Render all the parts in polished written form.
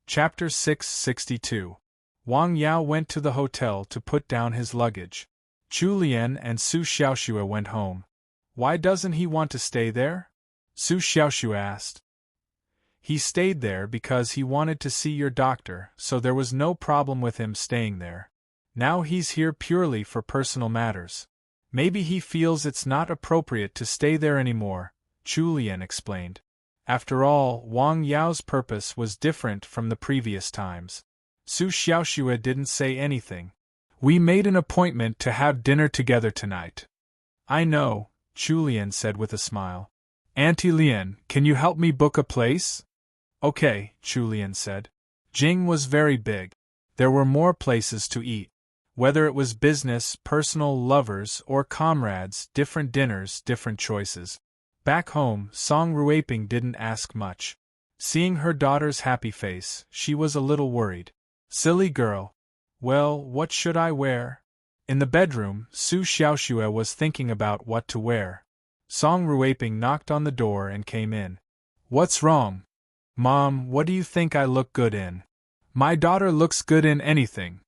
Chapter 662. Wang Yao went to the hotel to put down his luggage. Chu Lian and Su Xiaoxue went home. Why doesn't he want to stay there? Su Xiaoxue asked. He stayed there because he wanted to see your doctor, so there was no problem with him staying there. Now he's here purely for personal matters. Maybe he feels it's not appropriate to stay there anymore, Chu Lian explained. After all, Wang Yao's purpose was different from the previous times. Su Xiaoxue didn't say anything. We made an appointment to have dinner together tonight. I know, Chu Lian said with a smile. Auntie Lian, can you help me book a place? Okay, Chu Lian said. Jing was very big. There were more places to eat. Whether it was business, personal, lovers, or comrades, different dinners, different choices. Back home, Song Ruiping didn't ask much. Seeing her daughter's happy face, she was a little worried. Silly girl. Well, what should I wear? In the bedroom, Su Xiaoxue was thinking about what to wear. Song Ruiping knocked on the door and came in. What's wrong? Mom, what do you think I look good in? My daughter looks good in anything.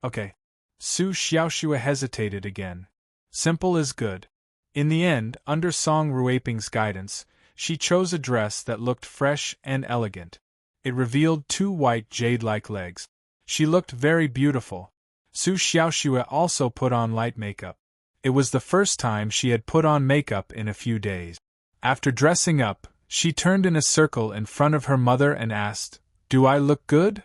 Okay. Su Xiaoxue hesitated again. Simple is good. In the end, under Song Ruiping's guidance, she chose a dress that looked fresh and elegant. It revealed two white jade-like legs. She looked very beautiful. Su Xiaoxue also put on light makeup. It was the first time she had put on makeup in a few days. After dressing up, she turned in a circle in front of her mother and asked, "Do I look good?"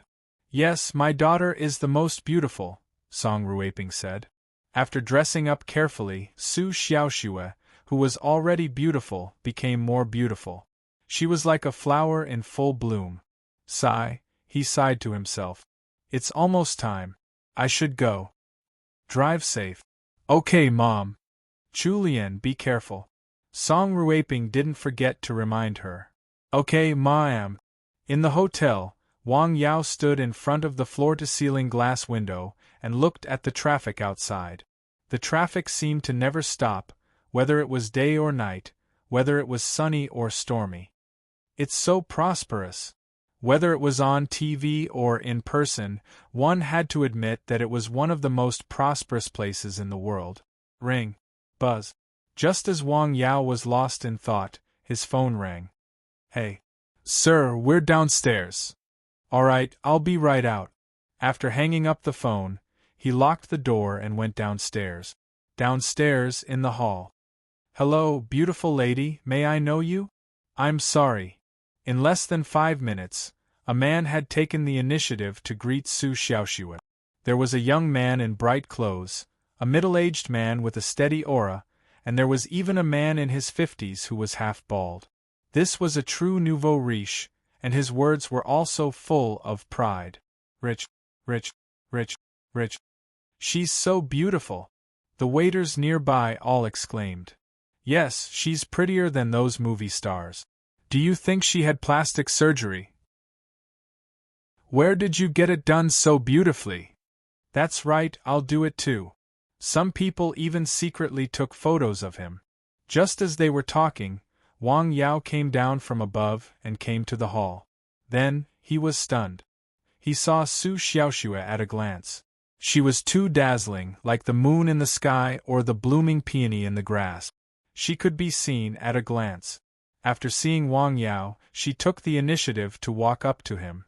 "Yes, my daughter is the most beautiful," Song Ruiping said. After dressing up carefully, Su Xiaoxue, who was already beautiful, became more beautiful. She was like a flower in full bloom. Sigh, he sighed to himself. It's almost time. I should go. Drive safe. Okay, Mom. Chu Lian, be careful. Song Ruiping didn't forget to remind her. Okay, Ma'am. In the hotel, Wang Yao stood in front of the floor-to-ceiling glass window and looked at the traffic outside. The traffic seemed to never stop, whether it was day or night, whether it was sunny or stormy. It's so prosperous. Whether it was on TV or in person, one had to admit that it was one of the most prosperous places in the world. Ring. Buzz. Just as Wang Yao was lost in thought, his phone rang. Hey. Sir, we're downstairs. All right, I'll be right out. After hanging up the phone, he locked the door and went downstairs. Downstairs in the hall. Hello, beautiful lady, may I know you? I'm sorry. In less than 5 minutes, a man had taken the initiative to greet Su Xiaoxue. There was a young man in bright clothes, a middle-aged man with a steady aura, and there was even a man in his 50s who was half bald. This was a true nouveau riche, and his words were also full of pride. Rich, rich, rich, rich. She's so beautiful. The waiters nearby all exclaimed. Yes, she's prettier than those movie stars. Do you think she had plastic surgery? Where did you get it done so beautifully? That's right, I'll do it too. Some people even secretly took photos of him. Just as they were talking, Wang Yao came down from above and came to the hall. Then, he was stunned. He saw Su Xiaoxue at a glance. She was too dazzling, like the moon in the sky or the blooming peony in the grass. She could be seen at a glance. After seeing Wang Yao, she took the initiative to walk up to him.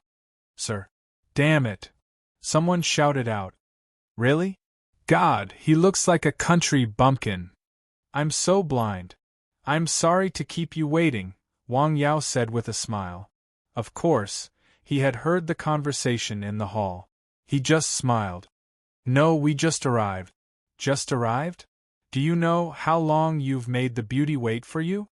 Sir. Damn it! Someone shouted out. Really? God, he looks like a country bumpkin. I'm so blind. I'm sorry to keep you waiting, Wang Yao said with a smile. Of course, he had heard the conversation in the hall. He just smiled. No, we just arrived. Just arrived? Do you know how long you've made the beauty wait for you?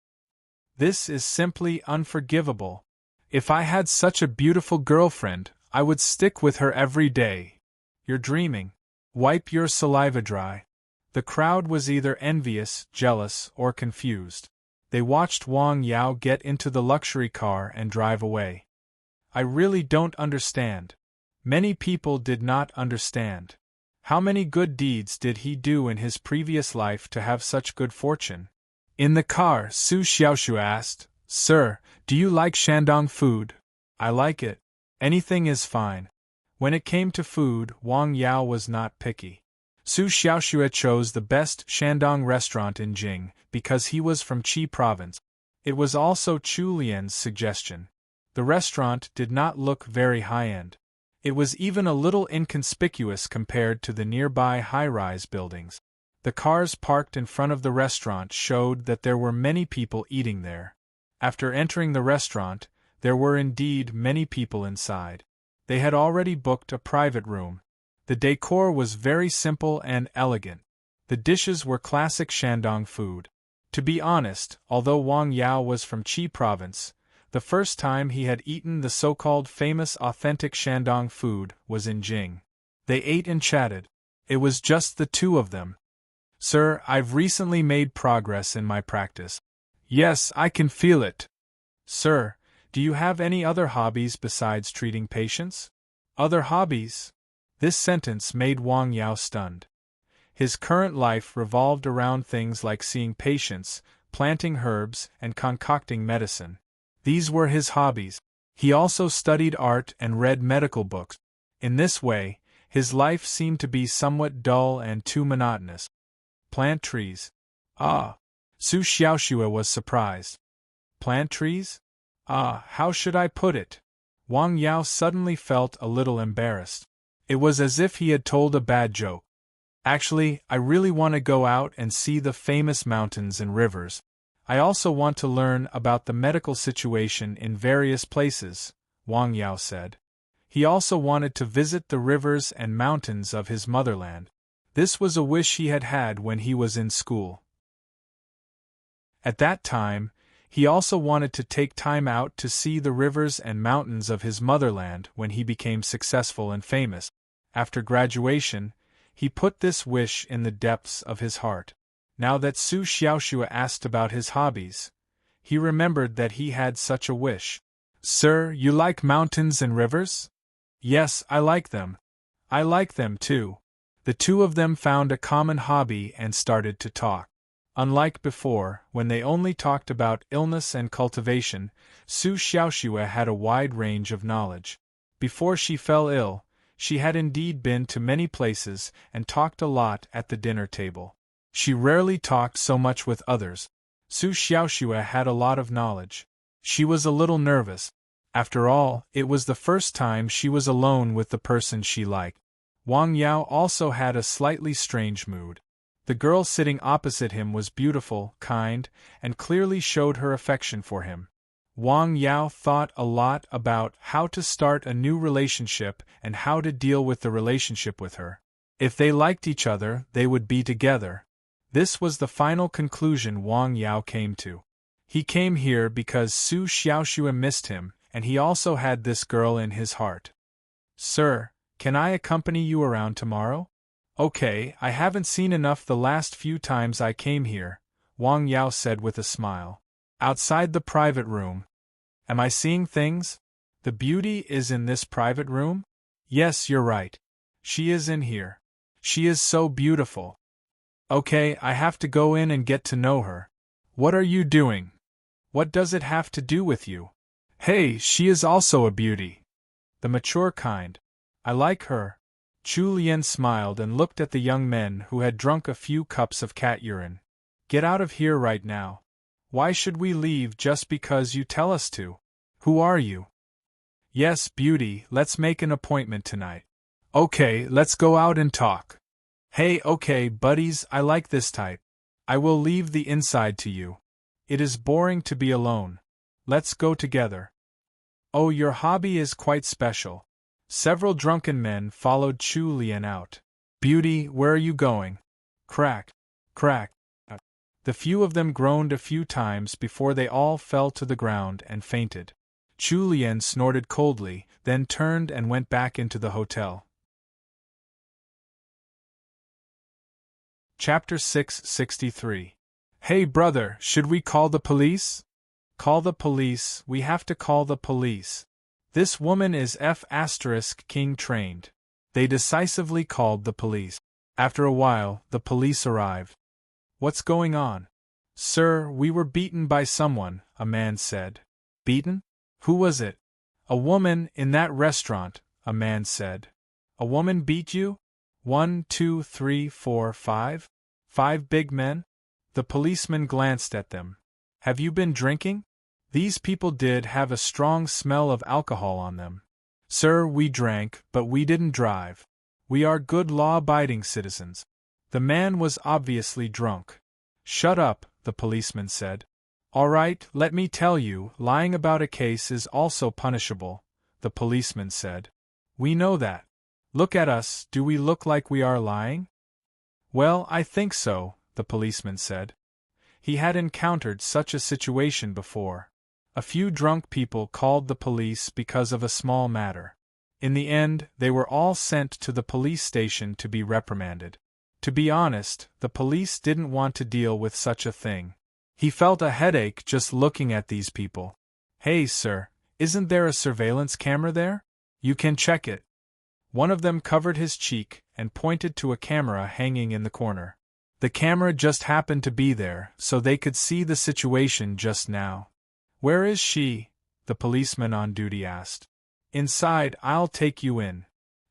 This is simply unforgivable. If I had such a beautiful girlfriend, I would stick with her every day. You're dreaming. Wipe your saliva dry. The crowd was either envious, jealous, or confused. They watched Wang Yao get into the luxury car and drive away. I really don't understand. Many people did not understand. How many good deeds did he do in his previous life to have such good fortune? In the car, Su Xiaoxue asked, Sir, do you like Shandong food? I like it. Anything is fine. When it came to food, Wang Yao was not picky. Su Xiaoxue chose the best Shandong restaurant in Jing because he was from Qi province. It was also Chu Lian's suggestion. The restaurant did not look very high-end. It was even a little inconspicuous compared to the nearby high-rise buildings. The cars parked in front of the restaurant showed that there were many people eating there. After entering the restaurant, there were indeed many people inside. They had already booked a private room. The decor was very simple and elegant. The dishes were classic Shandong food. To be honest, although Wang Yao was from Qi province, the first time he had eaten the so-called famous authentic Shandong food was in Jing. They ate and chatted. It was just the two of them. Sir, I've recently made progress in my practice. Yes, I can feel it. Sir, do you have any other hobbies besides treating patients? Other hobbies? This sentence made Wang Yao stunned. His current life revolved around things like seeing patients, planting herbs, and concocting medicine. These were his hobbies. He also studied art and read medical books. In this way, his life seemed to be somewhat dull and too monotonous. Plant trees. Ah! Su Xiaoxue was surprised. Plant trees? Ah, how should I put it? Wang Yao suddenly felt a little embarrassed. It was as if he had told a bad joke. Actually, I really want to go out and see the famous mountains and rivers. I also want to learn about the medical situation in various places, Wang Yao said. He also wanted to visit the rivers and mountains of his motherland. This was a wish he had had when he was in school. At that time, he also wanted to take time out to see the rivers and mountains of his motherland when he became successful and famous. After graduation, he put this wish in the depths of his heart. Now that Su Xiaoxue asked about his hobbies, he remembered that he had such a wish. Sir, you like mountains and rivers? Yes, I like them. I like them too. The two of them found a common hobby and started to talk. Unlike before, when they only talked about illness and cultivation, Su Xiaoxue had a wide range of knowledge. Before she fell ill, she had indeed been to many places and talked a lot at the dinner table. She rarely talked so much with others. Su Xiaoxue had a lot of knowledge. She was a little nervous. After all, it was the first time she was alone with the person she liked. Wang Yao also had a slightly strange mood. The girl sitting opposite him was beautiful, kind, and clearly showed her affection for him. Wang Yao thought a lot about how to start a new relationship and how to deal with the relationship with her. If they liked each other, they would be together. This was the final conclusion Wang Yao came to. He came here because Su Xiaoxue missed him, and he also had this girl in his heart. Sir, can I accompany you around tomorrow? Okay, I haven't seen enough the last few times I came here, Wang Yao said with a smile. Outside the private room. Am I seeing things? The beauty is in this private room? Yes, you're right. She is in here. She is so beautiful. Okay, I have to go in and get to know her. What are you doing? What does it have to do with you? Hey, she is also a beauty. The mature kind. I like her. Chu Lian smiled and looked at the young men who had drunk a few cups of cat urine. Get out of here right now. Why should we leave just because you tell us to? Who are you? Yes, beauty, let's make an appointment tonight. Okay, let's go out and talk. Hey, okay, buddies, I like this type. I will leave the inside to you. It is boring to be alone. Let's go together. Oh, your hobby is quite special. Several drunken men followed Chu Lian out. Beauty, where are you going? Crack, crack. The few of them groaned a few times before they all fell to the ground and fainted. Chu Lian snorted coldly, then turned and went back into the hotel. Chapter 663. Hey brother, should we call the police? Call the police, we have to call the police. This woman is F*King trained. They decisively called the police. After a while, the police arrived. What's going on? Sir, we were beaten by someone, a man said. Beaten? Who was it? A woman in that restaurant, a man said. A woman beat you? 1, 2, 3, 4, 5? 5 big men? The policeman glanced at them. Have you been drinking? These people did have a strong smell of alcohol on them. Sir, we drank, but we didn't drive. We are good law-abiding citizens. The man was obviously drunk. Shut up, the policeman said. All right, let me tell you, lying about a case is also punishable, the policeman said. We know that. Look at us, do we look like we are lying? Well, I think so, the policeman said. He had encountered such a situation before. A few drunk people called the police because of a small matter. In the end, they were all sent to the police station to be reprimanded. To be honest, the police didn't want to deal with such a thing. He felt a headache just looking at these people. Hey, sir, isn't there a surveillance camera there? You can check it. One of them covered his cheek and pointed to a camera hanging in the corner. The camera just happened to be there, so they could see the situation just now. Where is she? The policeman on duty asked. Inside, I'll take you in.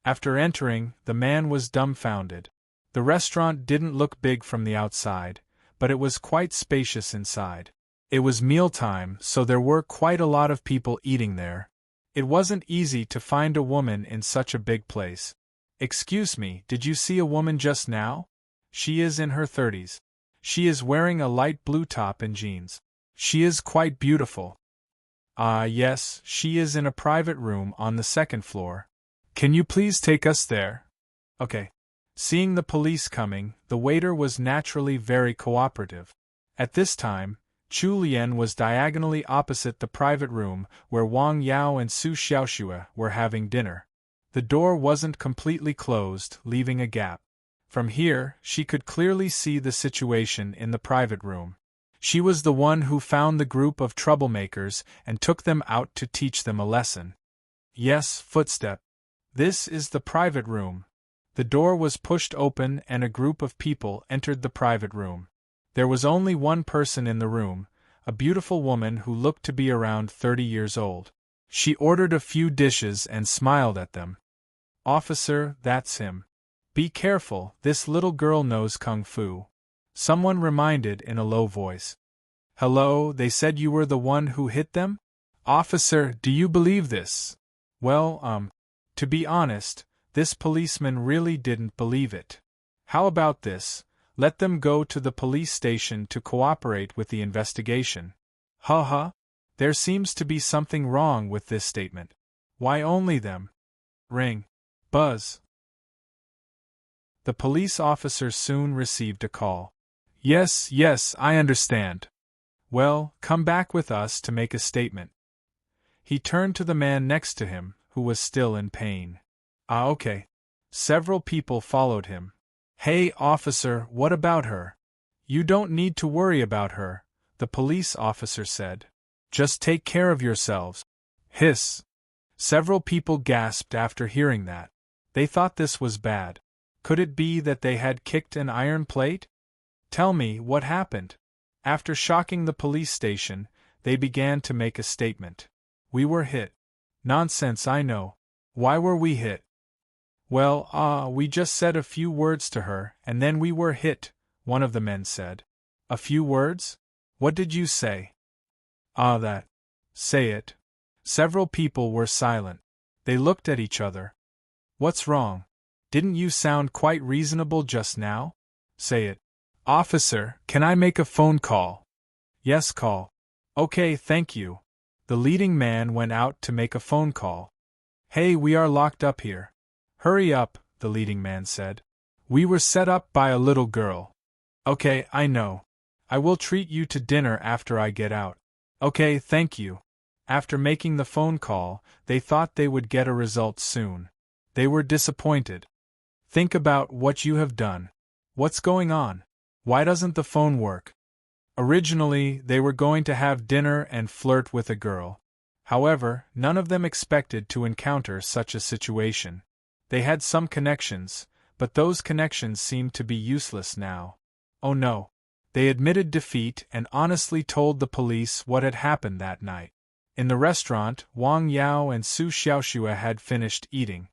After entering, the man was dumbfounded. The restaurant didn't look big from the outside, but it was quite spacious inside. It was mealtime, so there were quite a lot of people eating there. It wasn't easy to find a woman in such a big place. Excuse me, did you see a woman just now? She is in her 30s. She is wearing a light blue top and jeans. She is quite beautiful. Ah, yes, she is in a private room on the second floor. Can you please take us there? Okay. Seeing the police coming, the waiter was naturally very cooperative. At this time, Chu Lian was diagonally opposite the private room where Wang Yao and Su Xiaoxue were having dinner. The door wasn't completely closed, leaving a gap. From here, she could clearly see the situation in the private room. She was the one who found the group of troublemakers and took them out to teach them a lesson. Yes, footstep. This is the private room. The door was pushed open and a group of people entered the private room. There was only one person in the room, a beautiful woman who looked to be around 30 years old. She ordered a few dishes and smiled at them. Officer, that's him. Be careful, this little girl knows kung fu. Someone reminded in a low voice. Hello, they said you were the one who hit them? Officer, do you believe this? Well, to be honest, this policeman really didn't believe it. How about this? Let them go to the police station to cooperate with the investigation. Ha. There seems to be something wrong with this statement. Why only them? Ring. Buzz. The police officer soon received a call. Yes, I understand. Well, come back with us to make a statement. He turned to the man next to him, who was still in pain. Ah, okay. Several people followed him. Hey, officer, what about her? You don't need to worry about her, the police officer said. Just take care of yourselves. Hiss. Several people gasped after hearing that. They thought this was bad. Could it be that they had kicked an iron plate? Tell me what happened. After shocking the police station, they began to make a statement. We were hit. Nonsense, I know. Why were we hit? Well, we just said a few words to her, and then we were hit, one of the men said. A few words? What did you say? That. Say it. Several people were silent. They looked at each other. What's wrong? Didn't you sound quite reasonable just now? Say it. Officer, can I make a phone call? Yes, call. Okay, thank you. The leading man went out to make a phone call. Hey, we are locked up here. Hurry up, the leading man said. We were set up by a little girl. Okay, I know. I will treat you to dinner after I get out. Okay, thank you. After making the phone call, they thought they would get a result soon. They were disappointed. Think about what you have done. What's going on? Why doesn't the phone work? Originally, they were going to have dinner and flirt with a girl. However, none of them expected to encounter such a situation. They had some connections, but those connections seemed to be useless now. Oh no. They admitted defeat and honestly told the police what had happened that night. In the restaurant, Wang Yao and Su Xiaoxue had finished eating.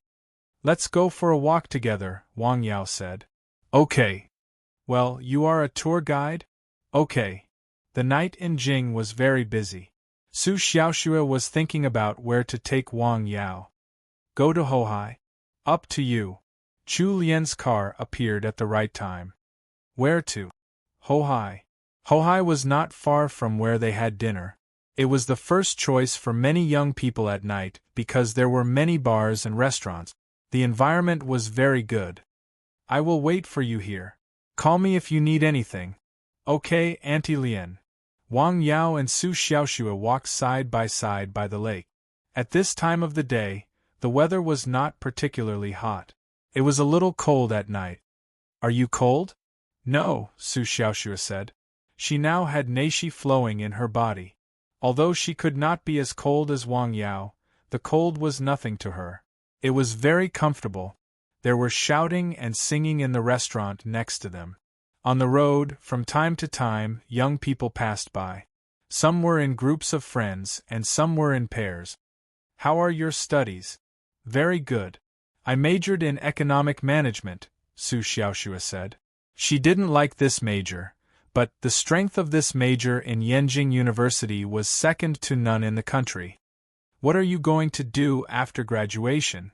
Let's go for a walk together, Wang Yao said. Okay. Well, you are a tour guide? Okay. The night in Jing was very busy. Su Xiaoxue was thinking about where to take Wang Yao. Go to Hohai? Up to you. Chu Lian's car appeared at the right time. Where to? Hohai. Hohai was not far from where they had dinner. It was the first choice for many young people at night because there were many bars and restaurants. The environment was very good. I will wait for you here. Call me if you need anything. Okay, Auntie Lian. Wang Yao and Su Xiaoxue walked side by the lake. At this time of the day, the weather was not particularly hot. It was a little cold at night. Are you cold? No, Su Xiaoxue said. She now had nashi flowing in her body. Although she could not be as cold as Wang Yao, the cold was nothing to her. It was very comfortable. There were shouting and singing in the restaurant next to them. On the road, from time to time, young people passed by. Some were in groups of friends and some were in pairs. How are your studies? Very good. I majored in economic management, Su Xiaoxue said. She didn't like this major, but the strength of this major in Yenjing University was second to none in the country. What are you going to do after graduation?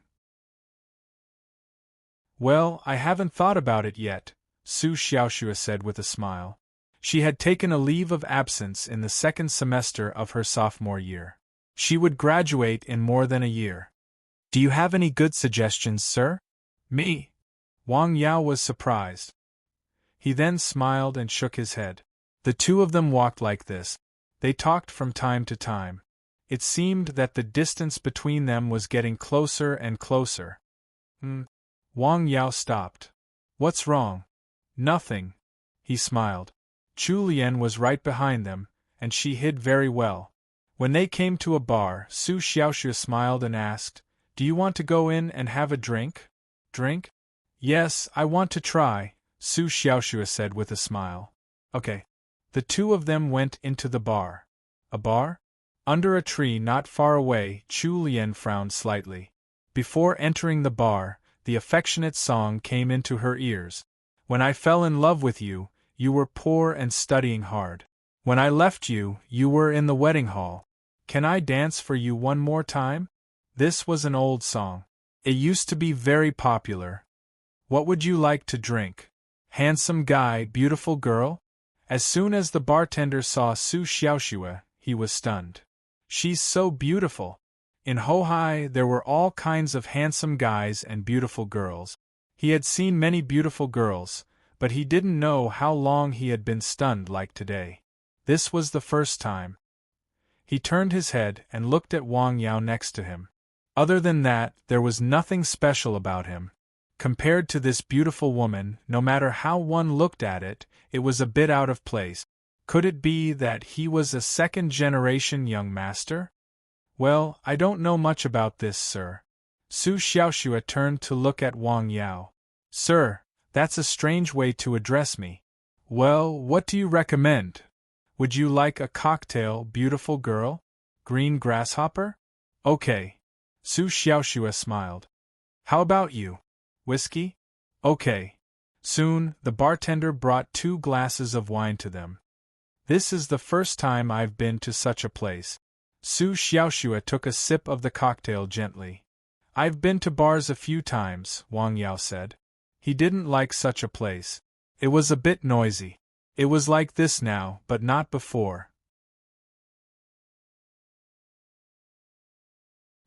Well, I haven't thought about it yet, Su Xiaoxue said with a smile. She had taken a leave of absence in the second semester of her sophomore year. She would graduate in more than a year. Do you have any good suggestions, sir? Me? Wang Yao was surprised. He then smiled and shook his head. The two of them walked like this. They talked from time to time. It seemed that the distance between them was getting closer and closer. Wang Yao stopped. What's wrong? Nothing. He smiled. Chu Lian was right behind them, and she hid very well. When they came to a bar, Su Xiaoxue smiled and asked, Do you want to go in and have a drink? Drink? Yes, I want to try, Su Xiaoxue said with a smile. Okay. The two of them went into the bar. A bar? Under a tree not far away, Chu Lian frowned slightly. Before entering the bar, the affectionate song came into her ears. When I fell in love with you, you were poor and studying hard. When I left you, you were in the wedding hall. Can I dance for you one more time? This was an old song. It used to be very popular. What would you like to drink? Handsome guy, beautiful girl? As soon as the bartender saw Su Xiaoxue, he was stunned. She's so beautiful. In Hohai there were all kinds of handsome guys and beautiful girls. He had seen many beautiful girls, but he didn't know how long he had been stunned like today. This was the first time. He turned his head and looked at Wang Yao next to him. Other than that, there was nothing special about him. Compared to this beautiful woman, no matter how one looked at it, it was a bit out of place. Could it be that he was a second-generation young master? Well, I don't know much about this, sir. Su Xiaoxue turned to look at Wang Yao. Sir, that's a strange way to address me. Well, what do you recommend? Would you like a cocktail, beautiful girl? Green grasshopper? Okay. Su Xiaoxue smiled. How about you? Whiskey? Okay. Soon, the bartender brought 2 glasses of wine to them. This is the first time I've been to such a place. Su Xiaoxue took a sip of the cocktail gently. I've been to bars a few times, Wang Yao said. He didn't like such a place. It was a bit noisy. It was like this now, but not before.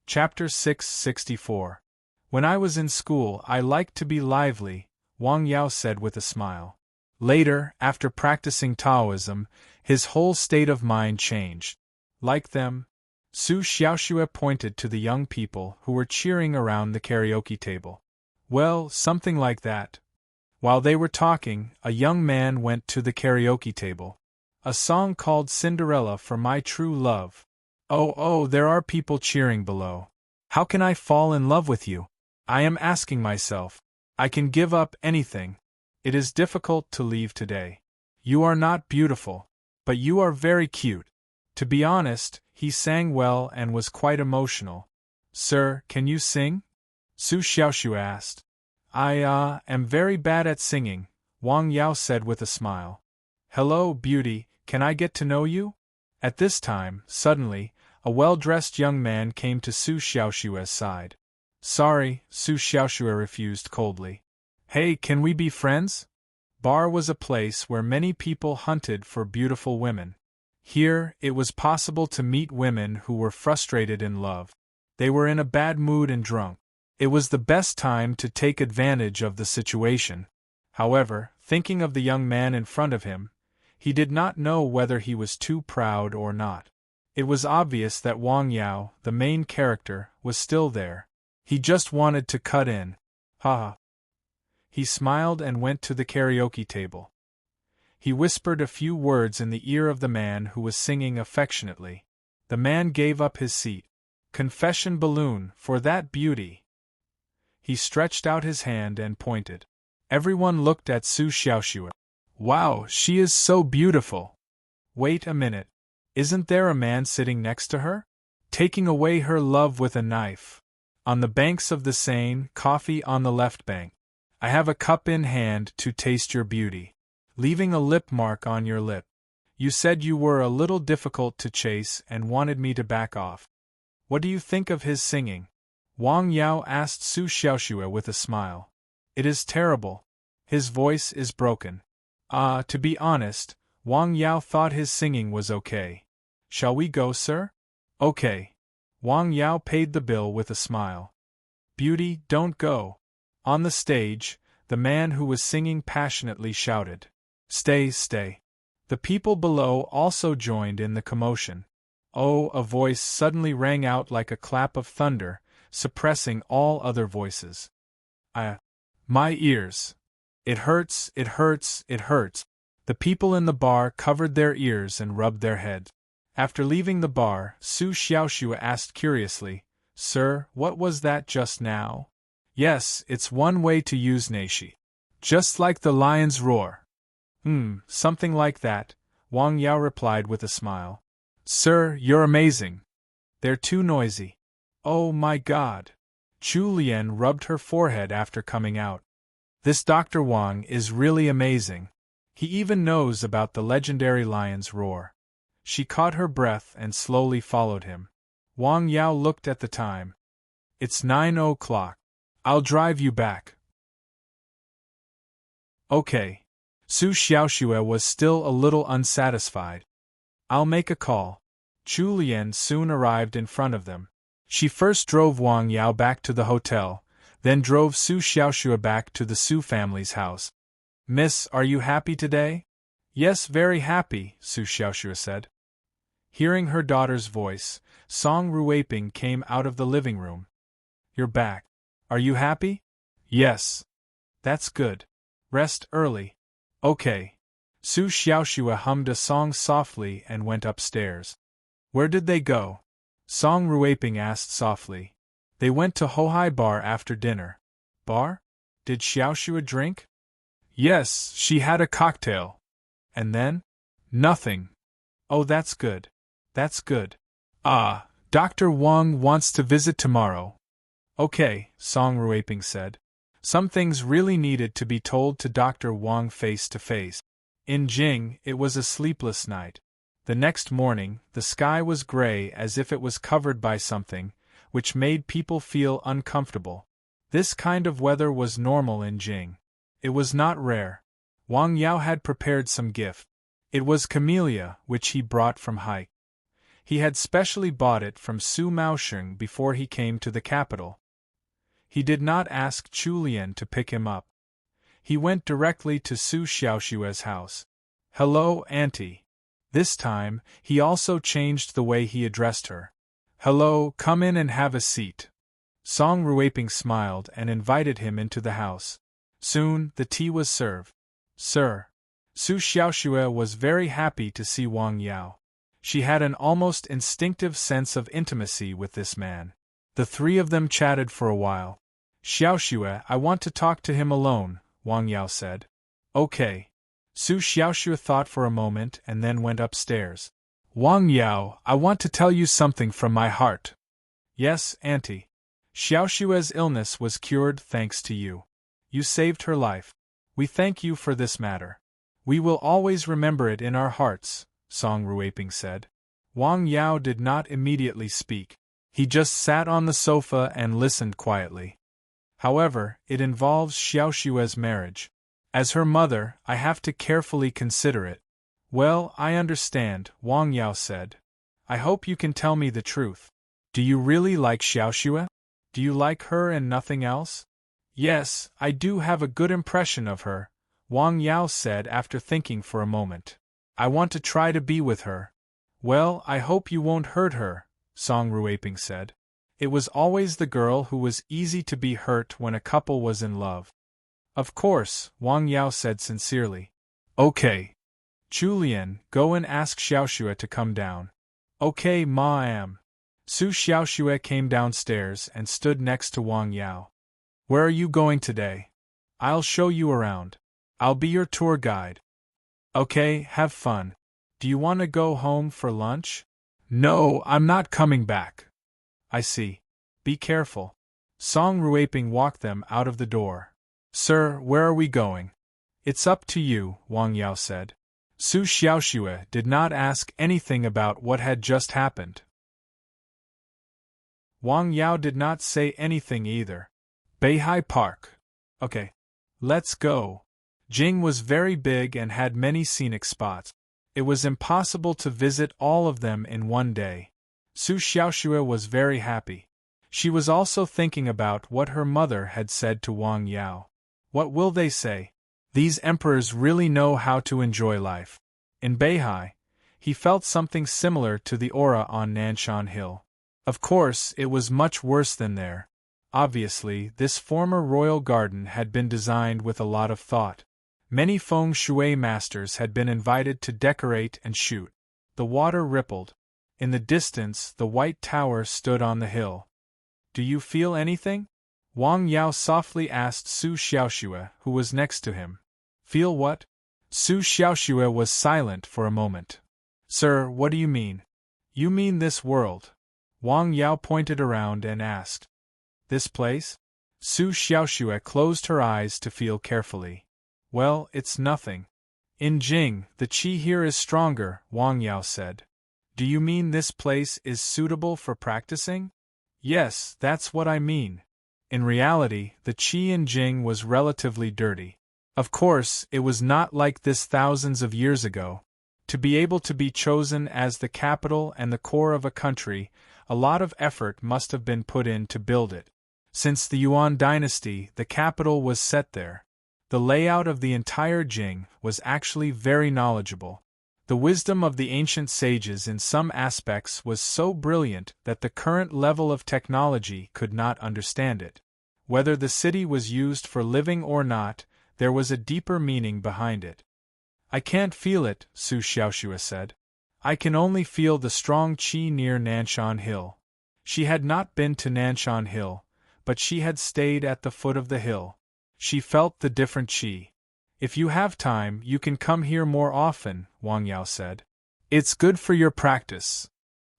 Chapter 664. When I was in school, I liked to be lively, Wang Yao said with a smile. Later, after practicing Taoism, his whole state of mind changed. Like them? Su Xiaoxue pointed to the young people who were cheering around the karaoke table. Well, something like that. While they were talking, a young man went to the karaoke table. A song called Cinderella for My True Love. Oh, there are people cheering below. How can I fall in love with you? I am asking myself. I can give up anything. It is difficult to leave today. You are not beautiful, but you are very cute. To be honest, he sang well and was quite emotional. Sir, can you sing? Su Xiaoxue asked. I am very bad at singing, Wang Yao said with a smile. Hello, beauty, can I get to know you? At this time, suddenly, a well-dressed young man came to Su Xiaoxue's side. Sorry, Su Xiaoxue refused coldly. Hey, can we be friends? Bar was a place where many people hunted for beautiful women. Here, it was possible to meet women who were frustrated in love. They were in a bad mood and drunk. It was the best time to take advantage of the situation. However, thinking of the young man in front of him, he did not know whether he was too proud or not. It was obvious that Wang Yao, the main character, was still there. He just wanted to cut in. Ha! He smiled and went to the karaoke table. He whispered a few words in the ear of the man who was singing affectionately. The man gave up his seat. Confession balloon for that beauty. He stretched out his hand and pointed. Everyone looked at Su Xiaoxue. Wow, she is so beautiful. Wait a minute. Isn't there a man sitting next to her? Taking away her love with a knife. On the banks of the Seine, coffee on the left bank. I have a cup in hand to taste your beauty. Leaving a lip mark on your lip. You said you were a little difficult to chase and wanted me to back off. What do you think of his singing? Wang Yao asked Su Xiaoxue with a smile. It is terrible. His voice is broken. To be honest, Wang Yao thought his singing was okay. Shall we go, sir? Okay. Wang Yao paid the bill with a smile. Beauty, don't go. On the stage, the man who was singing passionately shouted. Stay, stay. The people below also joined in the commotion. Oh, a voice suddenly rang out like a clap of thunder, suppressing all other voices. My ears. It hurts, it hurts, it hurts. The people in the bar covered their ears and rubbed their heads. After leaving the bar, Su Xiaoxue asked curiously, Sir, what was that just now? Yes, it's one way to use Neishi. Just like the lion's roar. Something like that, Wang Yao replied with a smile. Sir, you're amazing. They're too noisy. Oh my God. Chu Lian rubbed her forehead after coming out. This Dr. Wang is really amazing. He even knows about the legendary lion's roar. She caught her breath and slowly followed him. Wang Yao looked at the time. It's 9 o'clock. I'll drive you back. Okay. Su Xiaoxue was still a little unsatisfied. I'll make a call. Chu Lian soon arrived in front of them. She first drove Wang Yao back to the hotel, then drove Su Xiaoxue back to the Su family's house. Miss, are you happy today? Yes, very happy, Su Xiaoxue said. Hearing her daughter's voice, Song Ruiping came out of the living room. You're back. Are you happy? Yes. That's good. Rest early. Okay. Su Xiaoxue hummed a song softly and went upstairs. Where did they go? Song Ruiping asked softly. They went to Hohai Bar after dinner. Bar? Did Xiaoxue drink? Yes, she had a cocktail. And then? Nothing. Oh, that's good. That's good. Dr. Wang wants to visit tomorrow. Okay, Song Ruiping said. Some things really needed to be told to Dr. Wang face to face. In Jing, it was a sleepless night. The next morning, the sky was gray as if it was covered by something, which made people feel uncomfortable. This kind of weather was normal in Jing. It was not rare. Wang Yao had prepared some gift. It was camellia, which he brought from Haik. He had specially bought it from Su Maosheng before he came to the capital. He did not ask Chu Lian to pick him up. He went directly to Su Xiaoxue's house. Hello, Auntie. This time, he also changed the way he addressed her. Hello, come in and have a seat. Song Ruiping smiled and invited him into the house. Soon, the tea was served. Sir. Su Xiaoxue was very happy to see Wang Yao. She had an almost instinctive sense of intimacy with this man. The three of them chatted for a while. Xiaoxue, I want to talk to him alone, Wang Yao said. Okay. Su Xiaoxue thought for a moment and then went upstairs. Wang Yao, I want to tell you something from my heart. Yes, Auntie. Xiaoshua's illness was cured thanks to you. You saved her life. We thank you for this matter. We will always remember it in our hearts, Song Ruiping said. Wang Yao did not immediately speak. He just sat on the sofa and listened quietly. However, it involves Xiaoshua's marriage. As her mother, I have to carefully consider it. Well, I understand, Wang Yao said. I hope you can tell me the truth. Do you really like Xiaoshua? Do you like her and nothing else? Yes, I do have a good impression of her, Wang Yao said after thinking for a moment. I want to try to be with her. Well, I hope you won't hurt her, Song Ruiping said. It was always the girl who was easy to be hurt when a couple was in love. Of course, Wang Yao said sincerely. Okay. Julian, go and ask Xiaoshua to come down. Okay, Ma am. Su Xiaoshua came downstairs and stood next to Wang Yao. Where are you going today? I'll show you around. I'll be your tour guide. Okay, have fun. Do you want to go home for lunch? No, I'm not coming back. I see. Be careful. Song Ruiping walked them out of the door. Sir, where are we going? It's up to you, Wang Yao said. Su Xiaoshua did not ask anything about what had just happened. Wang Yao did not say anything either. Beihai Park. Okay. Let's go. Jing was very big and had many scenic spots. It was impossible to visit all of them in one day. Su Xiaoshua was very happy. She was also thinking about what her mother had said to Wang Yao. What will they say? These emperors really know how to enjoy life. In Beihai, he felt something similar to the aura on Nanshan Hill. Of course, it was much worse than there. Obviously, this former royal garden had been designed with a lot of thought. Many feng shui masters had been invited to decorate and shoot. The water rippled. In the distance, the white tower stood on the hill. Do you feel anything? Wang Yao softly asked Su Xiaoshua, who was next to him. Feel what? Su Xiaoshua was silent for a moment. Sir, what do you mean? You mean this world? Wang Yao pointed around and asked. This place? Su Xiaoshua closed her eyes to feel carefully. Well, it's nothing. In Jing, the qi here is stronger, Wang Yao said. Do you mean this place is suitable for practicing? Yes, that's what I mean. In reality, the qi in Jing was relatively dirty. Of course, it was not like this thousands of years ago. To be able to be chosen as the capital and the core of a country, a lot of effort must have been put in to build it. Since the Yuan dynasty, the capital was set there. The layout of the entire Jing was actually very knowledgeable. The wisdom of the ancient sages in some aspects was so brilliant that the current level of technology could not understand it. Whether the city was used for living or not, there was a deeper meaning behind it. I can't feel it, Su Xiaoshua said. I can only feel the strong qi near Nanshan Hill. She had not been to Nanshan Hill, but she had stayed at the foot of the hill. She felt the different qi. If you have time, you can come here more often, Wang Yao said. It's good for your practice.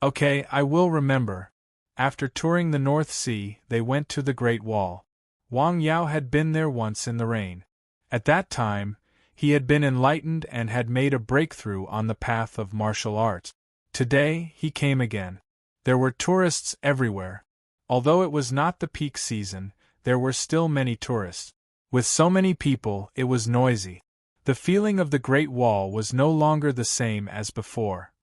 Okay, I will remember. After touring the North Sea, they went to the Great Wall. Wang Yao had been there once in the rain. At that time, he had been enlightened and had made a breakthrough on the path of martial arts. Today, he came again. There were tourists everywhere. Although it was not the peak season, there were still many tourists. With so many people, it was noisy. The feeling of the Great Wall was no longer the same as before.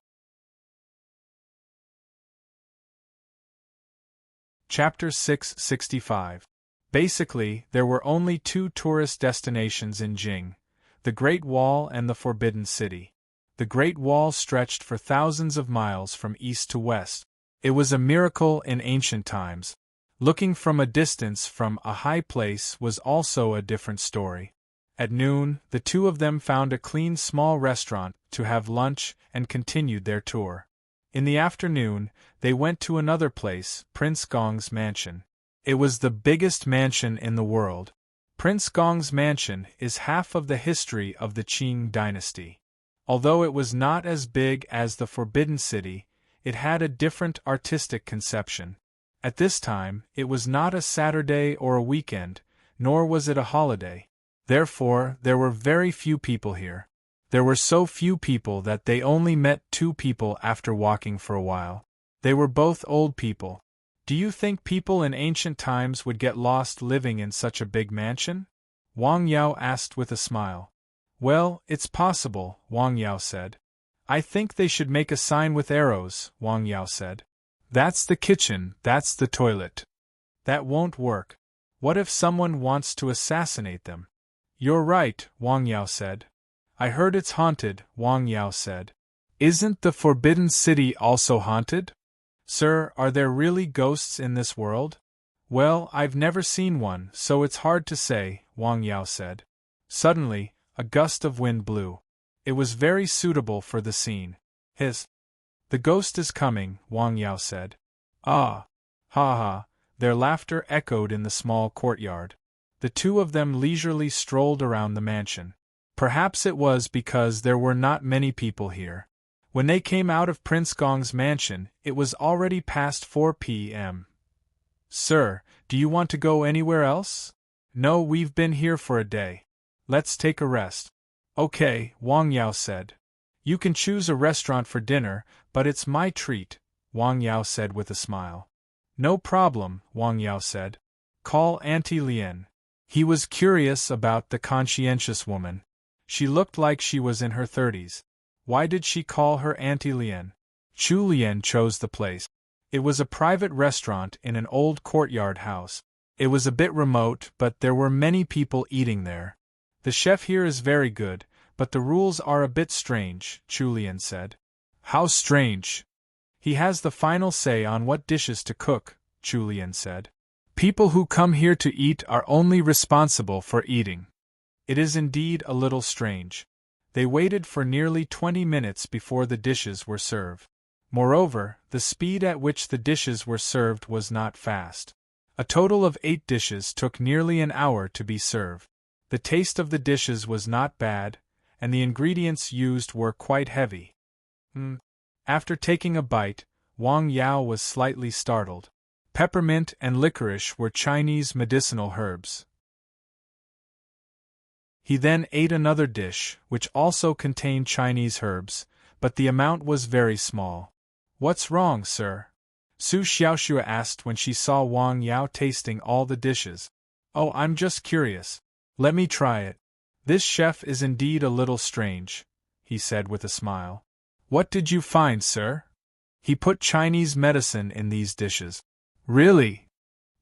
Chapter 665. Basically, there were only two tourist destinations in Jing: the Great Wall and the Forbidden City. The Great Wall stretched for thousands of miles from east to west. It was a miracle in ancient times. Looking from a distance from a high place was also a different story. At noon, the two of them found a clean small restaurant to have lunch and continued their tour. In the afternoon, they went to another place, Prince Gong's mansion. It was the biggest mansion in the world. Prince Gong's mansion is half of the history of the Qing dynasty. Although it was not as big as the Forbidden City, it had a different artistic conception. At this time, it was not a Saturday or a weekend, nor was it a holiday. Therefore, there were very few people here. There were so few people that they only met 2 people after walking for a while. They were both old people. Do you think people in ancient times would get lost living in such a big mansion? Wang Yao asked with a smile. Well, it's possible, Wang Yao said. I think they should make a sign with arrows, Wang Yao said. That's the kitchen, that's the toilet. That won't work. What if someone wants to assassinate them? You're right, Wang Yao said. I heard it's haunted, Wang Yao said. Isn't the Forbidden City also haunted? Sir, are there really ghosts in this world? Well, I've never seen one, so it's hard to say, Wang Yao said. Suddenly, a gust of wind blew. It was very suitable for the scene. The ghost is coming, Wang Yao said. Ah! Ha ha! Their laughter echoed in the small courtyard. The 2 of them leisurely strolled around the mansion. Perhaps it was because there were not many people here. When they came out of Prince Gong's mansion, it was already past 4 p.m. Sir, do you want to go anywhere else? No, we've been here for a day. Let's take a rest. Okay, Wang Yao said. You can choose a restaurant for dinner, but it's my treat, Wang Yao said with a smile. No problem, Wang Yao said. Call Auntie Lian. He was curious about the conscientious woman. She looked like she was in her 30s. Why did she call her Auntie Lian? Chu Lian chose the place. It was a private restaurant in an old courtyard house. It was a bit remote, but there were many people eating there. The chef here is very good, but the rules are a bit strange, Chu Lian said. How strange? He has the final say on what dishes to cook, Chu Lian said. People who come here to eat are only responsible for eating. It is indeed a little strange. They waited for nearly 20 minutes before the dishes were served. Moreover, the speed at which the dishes were served was not fast. A total of 8 dishes took nearly an hour to be served. The taste of the dishes was not bad, and the ingredients used were quite heavy. After taking a bite, Wang Yao was slightly startled. Peppermint and licorice were Chinese medicinal herbs. He then ate another dish, which also contained Chinese herbs, but the amount was very small. What's wrong, sir? Su Xiaoxue asked when she saw Wang Yao tasting all the dishes. Oh, I'm just curious. Let me try it. This chef is indeed a little strange, he said with a smile. What did you find, sir? He put Chinese medicine in these dishes. Really?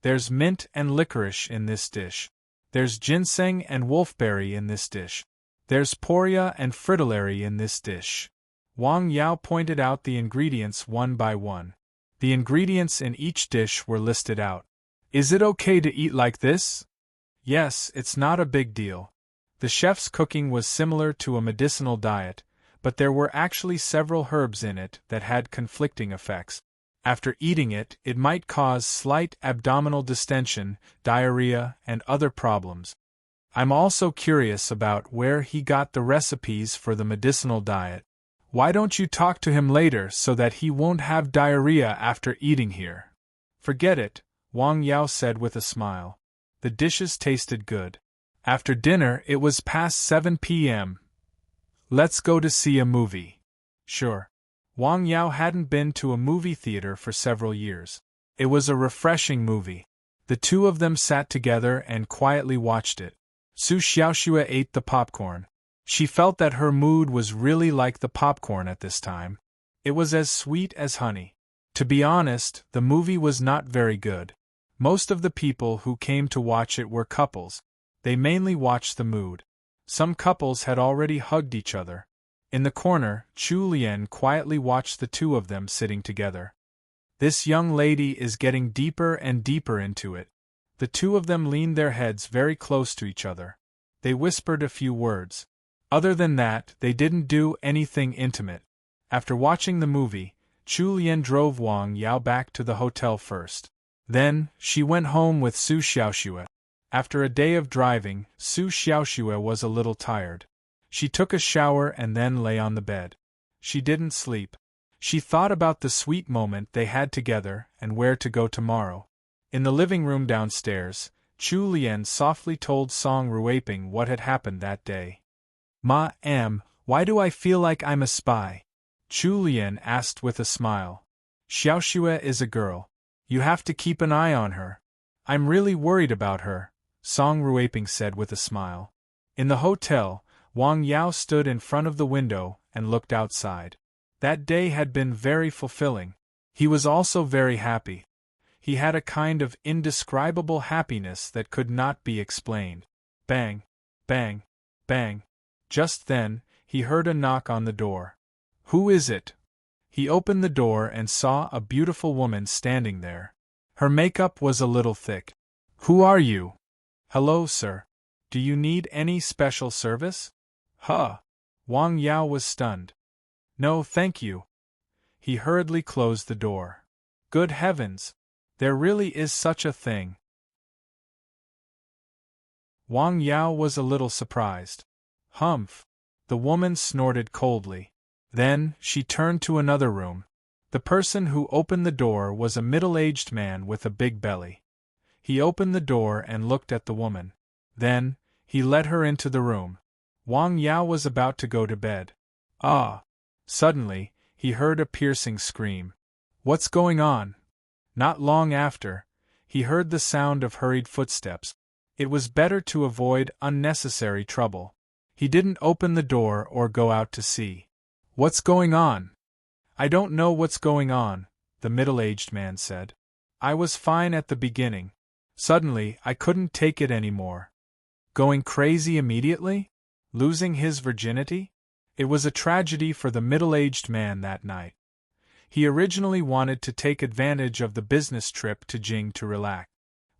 There's mint and licorice in this dish. There's ginseng and wolfberry in this dish. There's poria and fritillary in this dish. Wang Yao pointed out the ingredients one by one. The ingredients in each dish were listed out. Is it okay to eat like this? Yes, it's not a big deal. The chef's cooking was similar to a medicinal diet, but there were actually several herbs in it that had conflicting effects. After eating it, it might cause slight abdominal distension, diarrhea, and other problems. I'm also curious about where he got the recipes for the medicinal diet. Why don't you talk to him later so that he won't have diarrhea after eating here? Forget it, Wang Yao said with a smile. The dishes tasted good. After dinner, it was past 7 p.m. Let's go to see a movie. Sure. Wang Yao hadn't been to a movie theater for several years. It was a refreshing movie. The 2 of them sat together and quietly watched it. Su Xiaoxue ate the popcorn. She felt that her mood was really like the popcorn at this time. It was as sweet as honey. To be honest, the movie was not very good. Most of the people who came to watch it were couples. They mainly watched the mood. Some couples had already hugged each other. In the corner, Chu Lian quietly watched the 2 of them sitting together. This young lady is getting deeper and deeper into it. The 2 of them leaned their heads very close to each other. They whispered a few words. Other than that, they didn't do anything intimate. After watching the movie, Chu Lian drove Wang Yao back to the hotel first. Then, she went home with Su Xiaoxue. After a day of driving, Su Xiaoxue was a little tired. She took a shower and then lay on the bed. She didn't sleep. She thought about the sweet moment they had together and where to go tomorrow. In the living room downstairs, Chu Lian softly told Song Ruiping what had happened that day. Why do I feel like I'm a spy? Chu Lian asked with a smile. Xiaoxue is a girl. You have to keep an eye on her. I'm really worried about her, Song Ruiping said with a smile. In the hotel, Wang Yao stood in front of the window and looked outside. That day had been very fulfilling. He was also very happy. He had a kind of indescribable happiness that could not be explained. Bang! Bang! Bang! Just then, he heard a knock on the door. Who is it? He opened the door and saw a beautiful woman standing there. Her makeup was a little thick. Who are you? Hello, sir. Do you need any special service? Huh! Wang Yao was stunned. No, thank you. He hurriedly closed the door. Good heavens! There really is such a thing. Wang Yao was a little surprised. Humph! The woman snorted coldly. Then, she turned to another room. The person who opened the door was a middle-aged man with a big belly. He opened the door and looked at the woman. Then, he led her into the room. Wang Yao was about to go to bed. Ah! Suddenly, he heard a piercing scream. What's going on? Not long after, he heard the sound of hurried footsteps. It was better to avoid unnecessary trouble. He didn't open the door or go out to see. What's going on? I don't know what's going on, the middle-aged man said. I was fine at the beginning. Suddenly, I couldn't take it anymore. Going crazy immediately? Losing his virginity? It was a tragedy for the middle-aged man that night. He originally wanted to take advantage of the business trip to Jing to relax.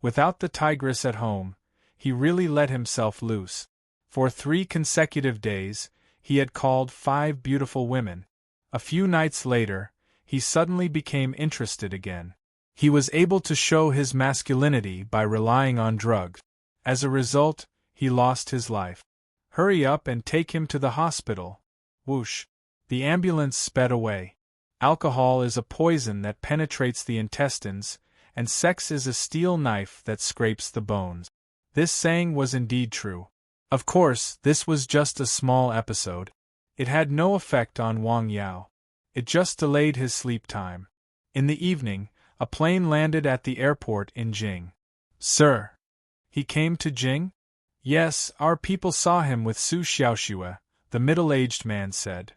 Without the tigress at home, he really let himself loose. For 3 consecutive days, he had called 5 beautiful women. A few nights later, he suddenly became interested again. He was able to show his masculinity by relying on drugs. As a result, he lost his life. Hurry up and take him to the hospital. Whoosh! The ambulance sped away. Alcohol is a poison that penetrates the intestines, and sex is a steel knife that scrapes the bones. This saying was indeed true. Of course, this was just a small episode. It had no effect on Wang Yao. It just delayed his sleep time. In the evening, a plane landed at the airport in Jing. Sir! He came to Jing? Yes, our people saw him with Su Xiaoxue, the middle-aged man said.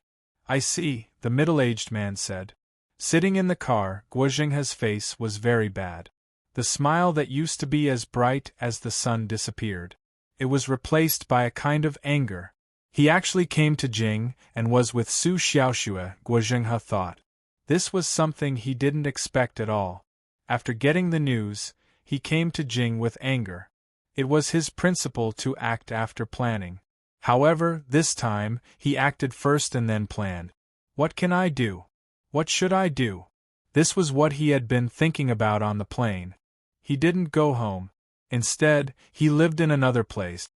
I see, the middle-aged man said. Sitting in the car, Guozhenghe's face was very bad. The smile that used to be as bright as the sun disappeared. It was replaced by a kind of anger. He actually came to Jing and was with Su Xiaoxue, Guozhenghe thought. This was something he didn't expect at all. After getting the news, he came to Jing with anger. It was his principle to act after planning. However, this time, he acted first and then planned. What can I do? What should I do? This was what he had been thinking about on the plane. He didn't go home. Instead, he lived in another place.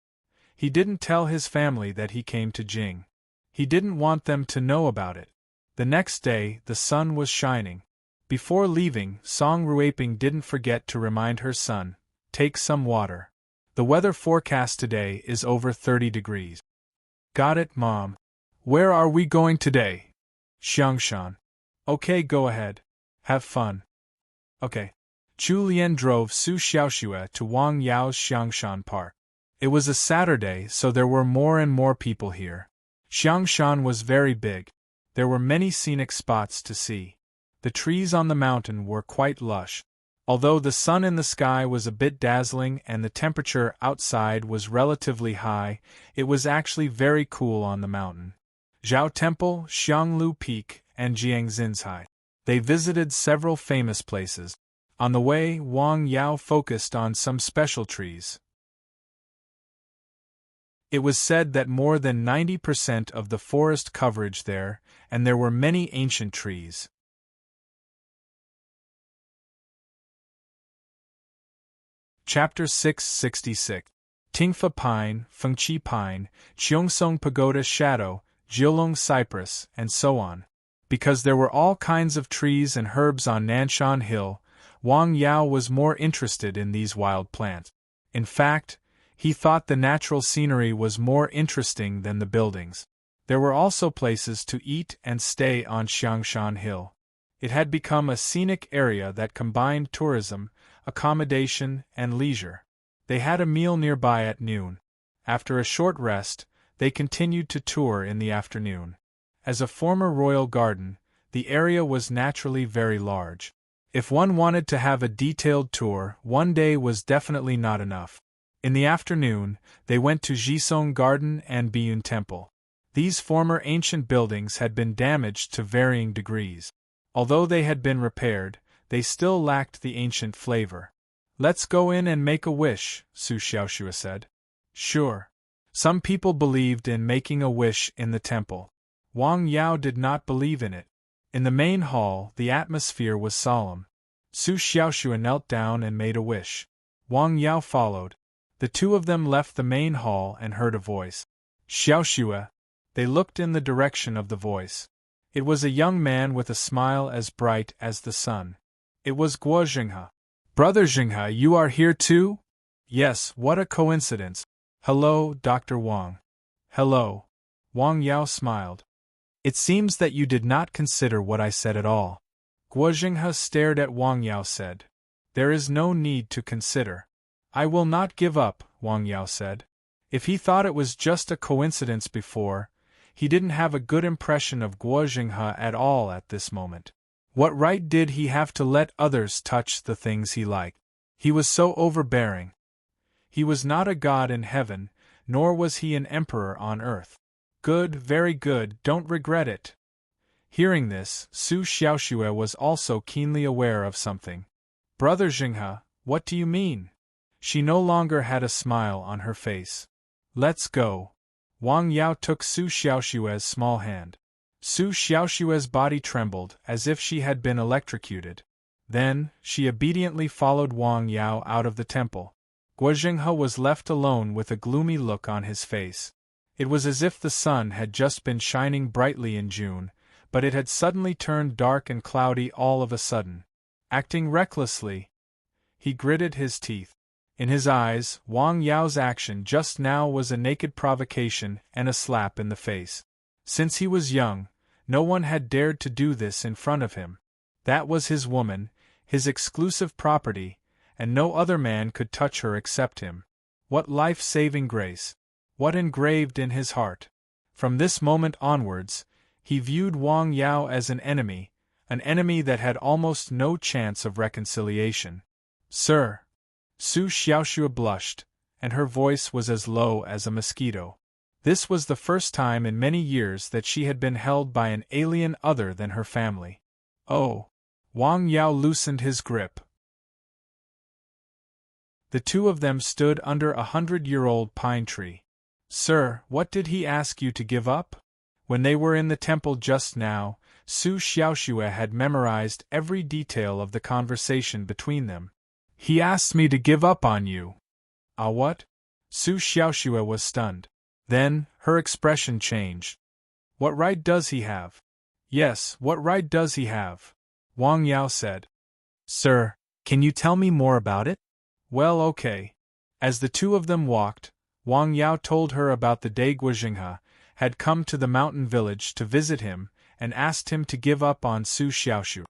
He didn't tell his family that he came to Jing. He didn't want them to know about it. The next day, the sun was shining. Before leaving, Song Ruiping didn't forget to remind her son, take some water. The weather forecast today is over 30 degrees. Got it, Mom. Where are we going today? Xiangshan. Okay, go ahead. Have fun. Okay. Chu Lian drove Su Xiaoxue to Wang Yao's Xiangshan Park. It was a Saturday, so there were more and more people here. Xiangshan was very big. There were many scenic spots to see. The trees on the mountain were quite lush. Although the sun in the sky was a bit dazzling and the temperature outside was relatively high, it was actually very cool on the mountain. Zhao Temple, Xianglu Peak, and Jiangxinzhai. They visited several famous places. On the way, Wang Yao focused on some special trees. It was said that more than 90% of the forest coverage there, and there were many ancient trees. Chapter 666. Tingfa pine, Fengqi pine, Cheongsong pagoda shadow, Jiulong cypress, and so on. Because there were all kinds of trees and herbs on Nanshan Hill, Wang Yao was more interested in these wild plants. In fact, he thought the natural scenery was more interesting than the buildings. There were also places to eat and stay on Xiangshan Hill. It had become a scenic area that combined tourism, accommodation, and leisure. They had a meal nearby at noon. After a short rest, they continued to tour in the afternoon. As a former royal garden, the area was naturally very large. If one wanted to have a detailed tour, one day was definitely not enough. In the afternoon, they went to Jisong Garden and Biyun Temple. These former ancient buildings had been damaged to varying degrees. Although they had been repaired, they still lacked the ancient flavor. "Let's go in and make a wish," Su Xiaoxue said. Sure. Some people believed in making a wish in the temple. Wang Yao did not believe in it. In the main hall, the atmosphere was solemn. Su Xiaoxue knelt down and made a wish. Wang Yao followed. The two of them left the main hall and heard a voice. "Xiaoxue." They looked in the direction of the voice. It was a young man with a smile as bright as the sun. It was Guo Jinghe. "Brother Jinghe, you are here too?" "Yes, what a coincidence. Hello, Dr. Wang." "Hello." Wang Yao smiled. "It seems that you did not consider what I said at all." Guo Jinghe stared at Wang Yao said. "There is no need to consider. I will not give up," Wang Yao said. If he thought it was just a coincidence before, he didn't have a good impression of Guo Jinghe at all at this moment. What right did he have to let others touch the things he liked? He was so overbearing. He was not a god in heaven, nor was he an emperor on earth. Good, very good, don't regret it. Hearing this, Su Xiaoxue was also keenly aware of something. "Brother Jinghe, what do you mean?" She no longer had a smile on her face. "Let's go." Wang Yao took Su Xiaoxue's small hand. Su Xiaoxue's body trembled as if she had been electrocuted. Then, she obediently followed Wang Yao out of the temple. Guo Jinghe was left alone with a gloomy look on his face. It was as if the sun had just been shining brightly in June, but it had suddenly turned dark and cloudy all of a sudden. Acting recklessly, he gritted his teeth. In his eyes, Wang Yao's action just now was a naked provocation and a slap in the face. Since he was young, no one had dared to do this in front of him. That was his woman, his exclusive property, and no other man could touch her except him. What life-saving grace! What engraved in his heart! From this moment onwards, he viewed Wang Yao as an enemy that had almost no chance of reconciliation. "Sir." Su Xiaoxue blushed, and her voice was as low as a mosquito. This was the first time in many years that she had been held by an alien other than her family. "Oh!" Wang Yao loosened his grip. The two of them stood under a 100-year-old pine tree. "Sir, what did he ask you to give up?" When they were in the temple just now, Su Xiaoxue had memorized every detail of the conversation between them. "He asked me to give up on you." "Ah, what?" Su Xiaoxue was stunned. Then, her expression changed. "What right does he have?" "Yes, what right does he have?" Wang Yao said. "Sir, can you tell me more about it?" "Well, okay." As the two of them walked, Wang Yao told her about the day Guo Jinghe had come to the mountain village to visit him and asked him to give up on Su Xiaoxue.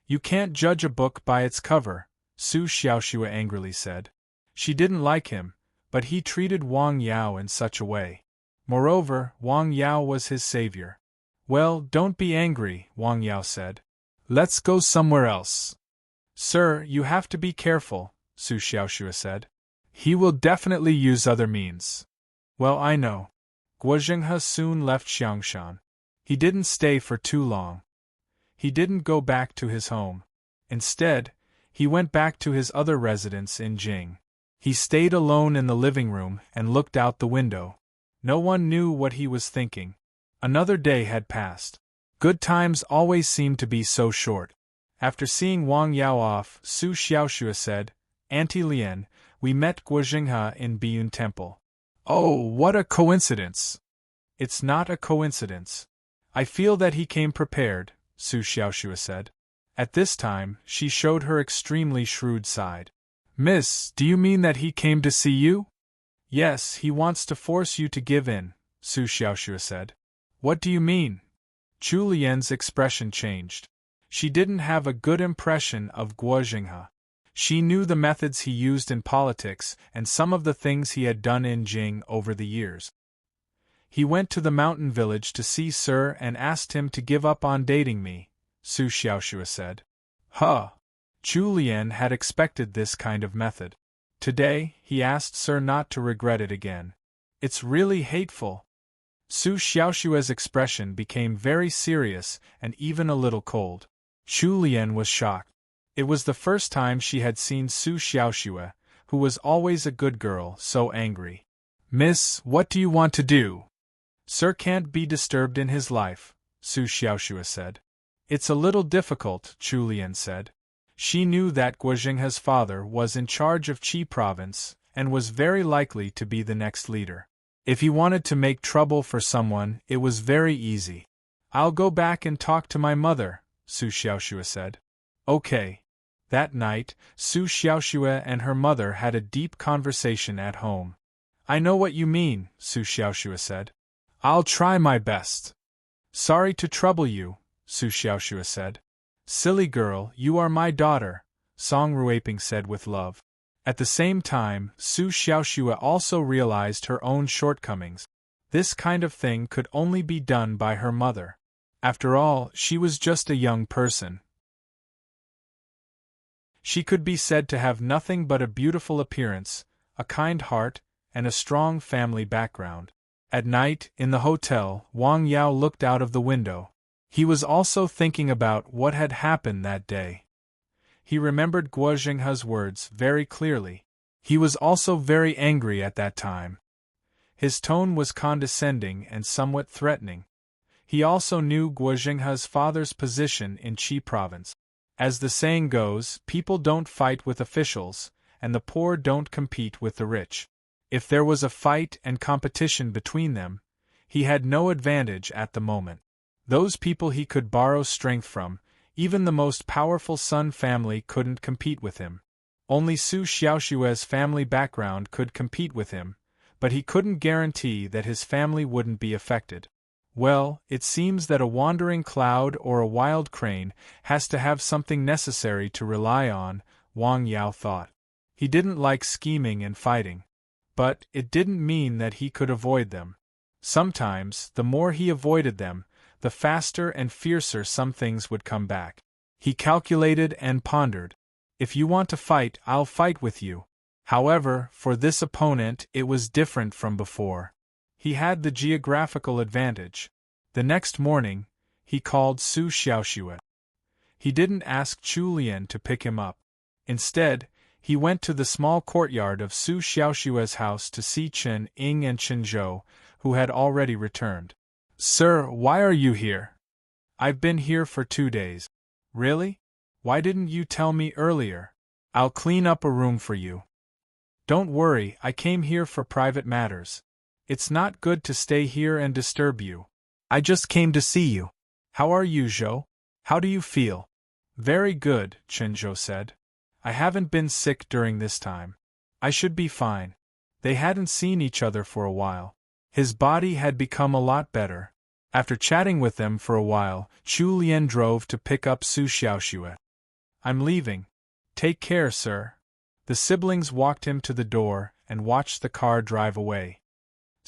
"You can't judge a book by its cover," Su Xiaoxue angrily said. She didn't like him, but he treated Wang Yao in such a way. Moreover, Wang Yao was his savior. "Well, don't be angry," Wang Yao said. "Let's go somewhere else." "Sir, you have to be careful," Su Xiaoxue said. "He will definitely use other means." "Well, I know." Guo Jinghe soon left Xiangshan. He didn't stay for too long. He didn't go back to his home. Instead, he went back to his other residence in Jing. He stayed alone in the living room and looked out the window. No one knew what he was thinking. Another day had passed. Good times always seemed to be so short. After seeing Wang Yao off, Su Xiaoxue said, "Auntie Lian, We met Guojinghe in Biyun Temple. Oh, what a coincidence! It's not a coincidence. I feel that he came prepared, Su Xiaoxue said. At this time, she showed her extremely shrewd side. Miss, do you mean that he came to see you? Yes, he wants to force you to give in, Su Xiaoxue said. What do you mean? Chu Lian's expression changed. She didn't have a good impression of Guojinghe. She knew the methods he used in politics and some of the things he had done in Jing over the years. He went to the mountain village to see Sir and asked him to give up on dating me, Su Xiaoxue said. Huh! Chu Lian had expected this kind of method. Today, he asked Sir not to regret it again. It's really hateful. Su Xiaoxue's expression became very serious and even a little cold. Chu Lian was shocked. It was the first time she had seen Su Xiaoxue, who was always a good girl, so angry. Miss, what do you want to do? Sir can't be disturbed in his life, Su Xiaoxue said. It's a little difficult, Chu Lian said. She knew that Guojinghe's father was in charge of Qi province and was very likely to be the next leader. If he wanted to make trouble for someone, it was very easy. I'll go back and talk to my mother, Su Xiaoxue said. Okay. That night, Su Xiaoxue and her mother had a deep conversation at home. I know what you mean, Su Xiaoxue said. I'll try my best. Sorry to trouble you, Su Xiaoxue said. Silly girl, you are my daughter, Song Ruiping said with love. At the same time, Su Xiaoxue also realized her own shortcomings. This kind of thing could only be done by her mother. After all, she was just a young person. She could be said to have nothing but a beautiful appearance, a kind heart, and a strong family background. At night, in the hotel, Wang Yao looked out of the window. He was also thinking about what had happened that day. He remembered Guojinghe's words very clearly. He was also very angry at that time. His tone was condescending and somewhat threatening. He also knew Guojinghe's father's position in Qi province. As the saying goes, people don't fight with officials, and the poor don't compete with the rich. If there was a fight and competition between them, he had no advantage at the moment. Those people he could borrow strength from, even the most powerful Sun family couldn't compete with him. Only Su Xiaoxue's family background could compete with him, but he couldn't guarantee that his family wouldn't be affected. Well, it seems that a wandering cloud or a wild crane has to have something necessary to rely on, Wang Yao thought. He didn't like scheming and fighting. But it didn't mean that he could avoid them. Sometimes, the more he avoided them, the faster and fiercer some things would come back. He calculated and pondered. If you want to fight, I'll fight with you. However, for this opponent it was different from before. He had the geographical advantage. The next morning, he called Su Xiaoxue. He didn't ask Chu Lian to pick him up. Instead, he went to the small courtyard of Su Xiaoxue's house to see Chen Ying and Chen Zhou, who had already returned. Sir, why are you here? I've been here for 2 days. Really? Why didn't you tell me earlier? I'll clean up a room for you. Don't worry, I came here for private matters. It's not good to stay here and disturb you. I just came to see you. How are you, Zhou? How do you feel? Very good, Chen Zhou said. I haven't been sick during this time. I should be fine. They hadn't seen each other for a while. His body had become a lot better. After chatting with them for a while, Chu Lian drove to pick up Su Xiaoxue. I'm leaving. Take care, sir. The siblings walked him to the door and watched the car drive away.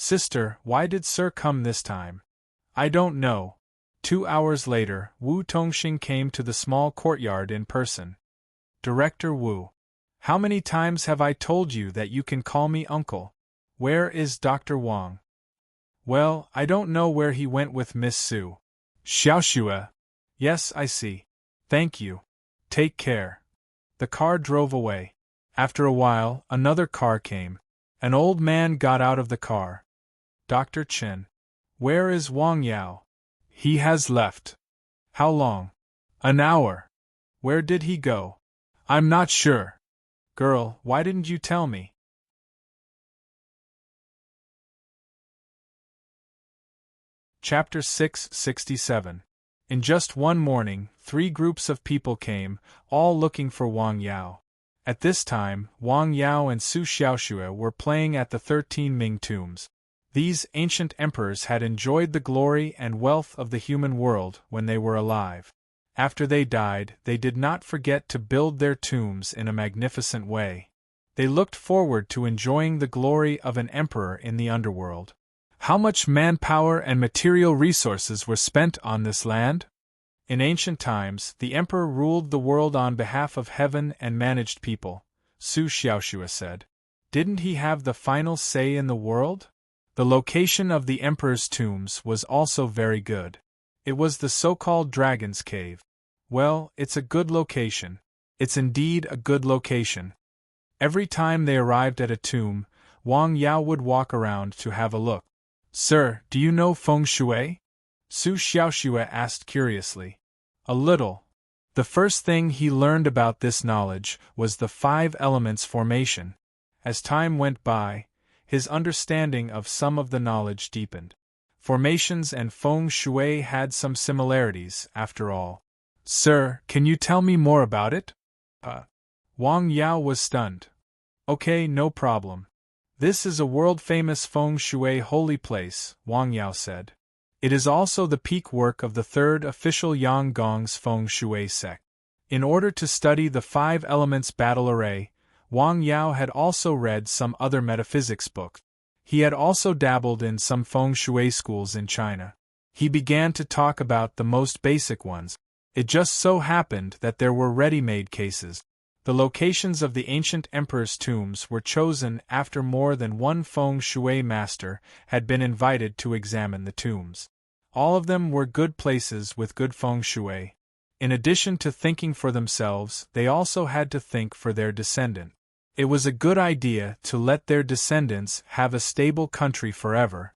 Sister, why did Sir come this time? I don't know. 2 hours later, Wu Tongxing came to the small courtyard in person. Director Wu. How many times have I told you that you can call me uncle? Where is Dr. Wang? Well, I don't know where he went with Miss Su. Xiaoxue. Yes, I see. Thank you. Take care. The car drove away. After a while, another car came. An old man got out of the car. Dr. Chen. Where is Wang Yao? He has left. How long? An hour. Where did he go? I'm not sure. Girl, why didn't you tell me? Chapter 667. In just one morning, 3 groups of people came, all looking for Wang Yao. At this time, Wang Yao and Su Xiaoxue were playing at the 13 Ming tombs. These ancient emperors had enjoyed the glory and wealth of the human world when they were alive. After they died, they did not forget to build their tombs in a magnificent way. They looked forward to enjoying the glory of an emperor in the underworld. How much manpower and material resources were spent on this land? In ancient times, the emperor ruled the world on behalf of heaven and managed people, Su Xiaoxue said. Didn't he have the final say in the world? The location of the emperor's tombs was also very good. It was the so-called Dragon's Cave. Well, it's a good location. It's indeed a good location. Every time they arrived at a tomb, Wang Yao would walk around to have a look. Sir, do you know feng shui? Su Xiaoxue asked curiously. A little. The first thing he learned about this knowledge was the 5 elements formation. As time went by, his understanding of some of the knowledge deepened. Formations and feng shui had some similarities, after all. Sir, can you tell me more about it? Wang Yao was stunned. Okay, no problem. This is a world-famous feng shui holy place, Wang Yao said. It is also the peak work of the 3rd official Yang Gong's feng shui sect. In order to study the 5 elements battle array, Wang Yao had also read some other metaphysics books. He had also dabbled in some feng shui schools in China. He began to talk about the most basic ones. It just so happened that there were ready-made cases. The locations of the ancient emperor's tombs were chosen after more than one feng shui master had been invited to examine the tombs. All of them were good places with good feng shui. In addition to thinking for themselves, they also had to think for their descendant. It was a good idea to let their descendants have a stable country forever.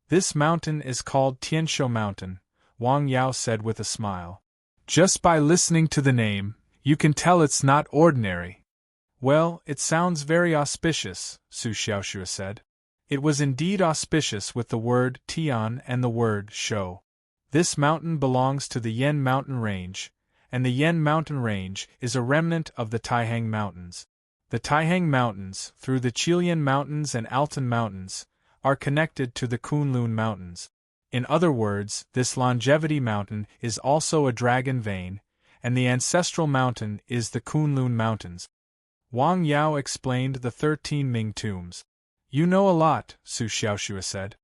This mountain is called Tianshou Mountain, Wang Yao said with a smile. Just by listening to the name, you can tell it's not ordinary. Well, it sounds very auspicious, Su Xiaoxue said. It was indeed auspicious with the word Tian and the word Shou. This mountain belongs to the Yan mountain range, and the Yan mountain range is a remnant of the Taihang Mountains. The Taihang Mountains, through the Qilian Mountains and Altan Mountains, are connected to the Kunlun Mountains. In other words, this Longevity Mountain is also a dragon vein, and the ancestral mountain is the Kunlun Mountains. Wang Yao explained the 13 Ming tombs. You know a lot, Su Xiaoxue said.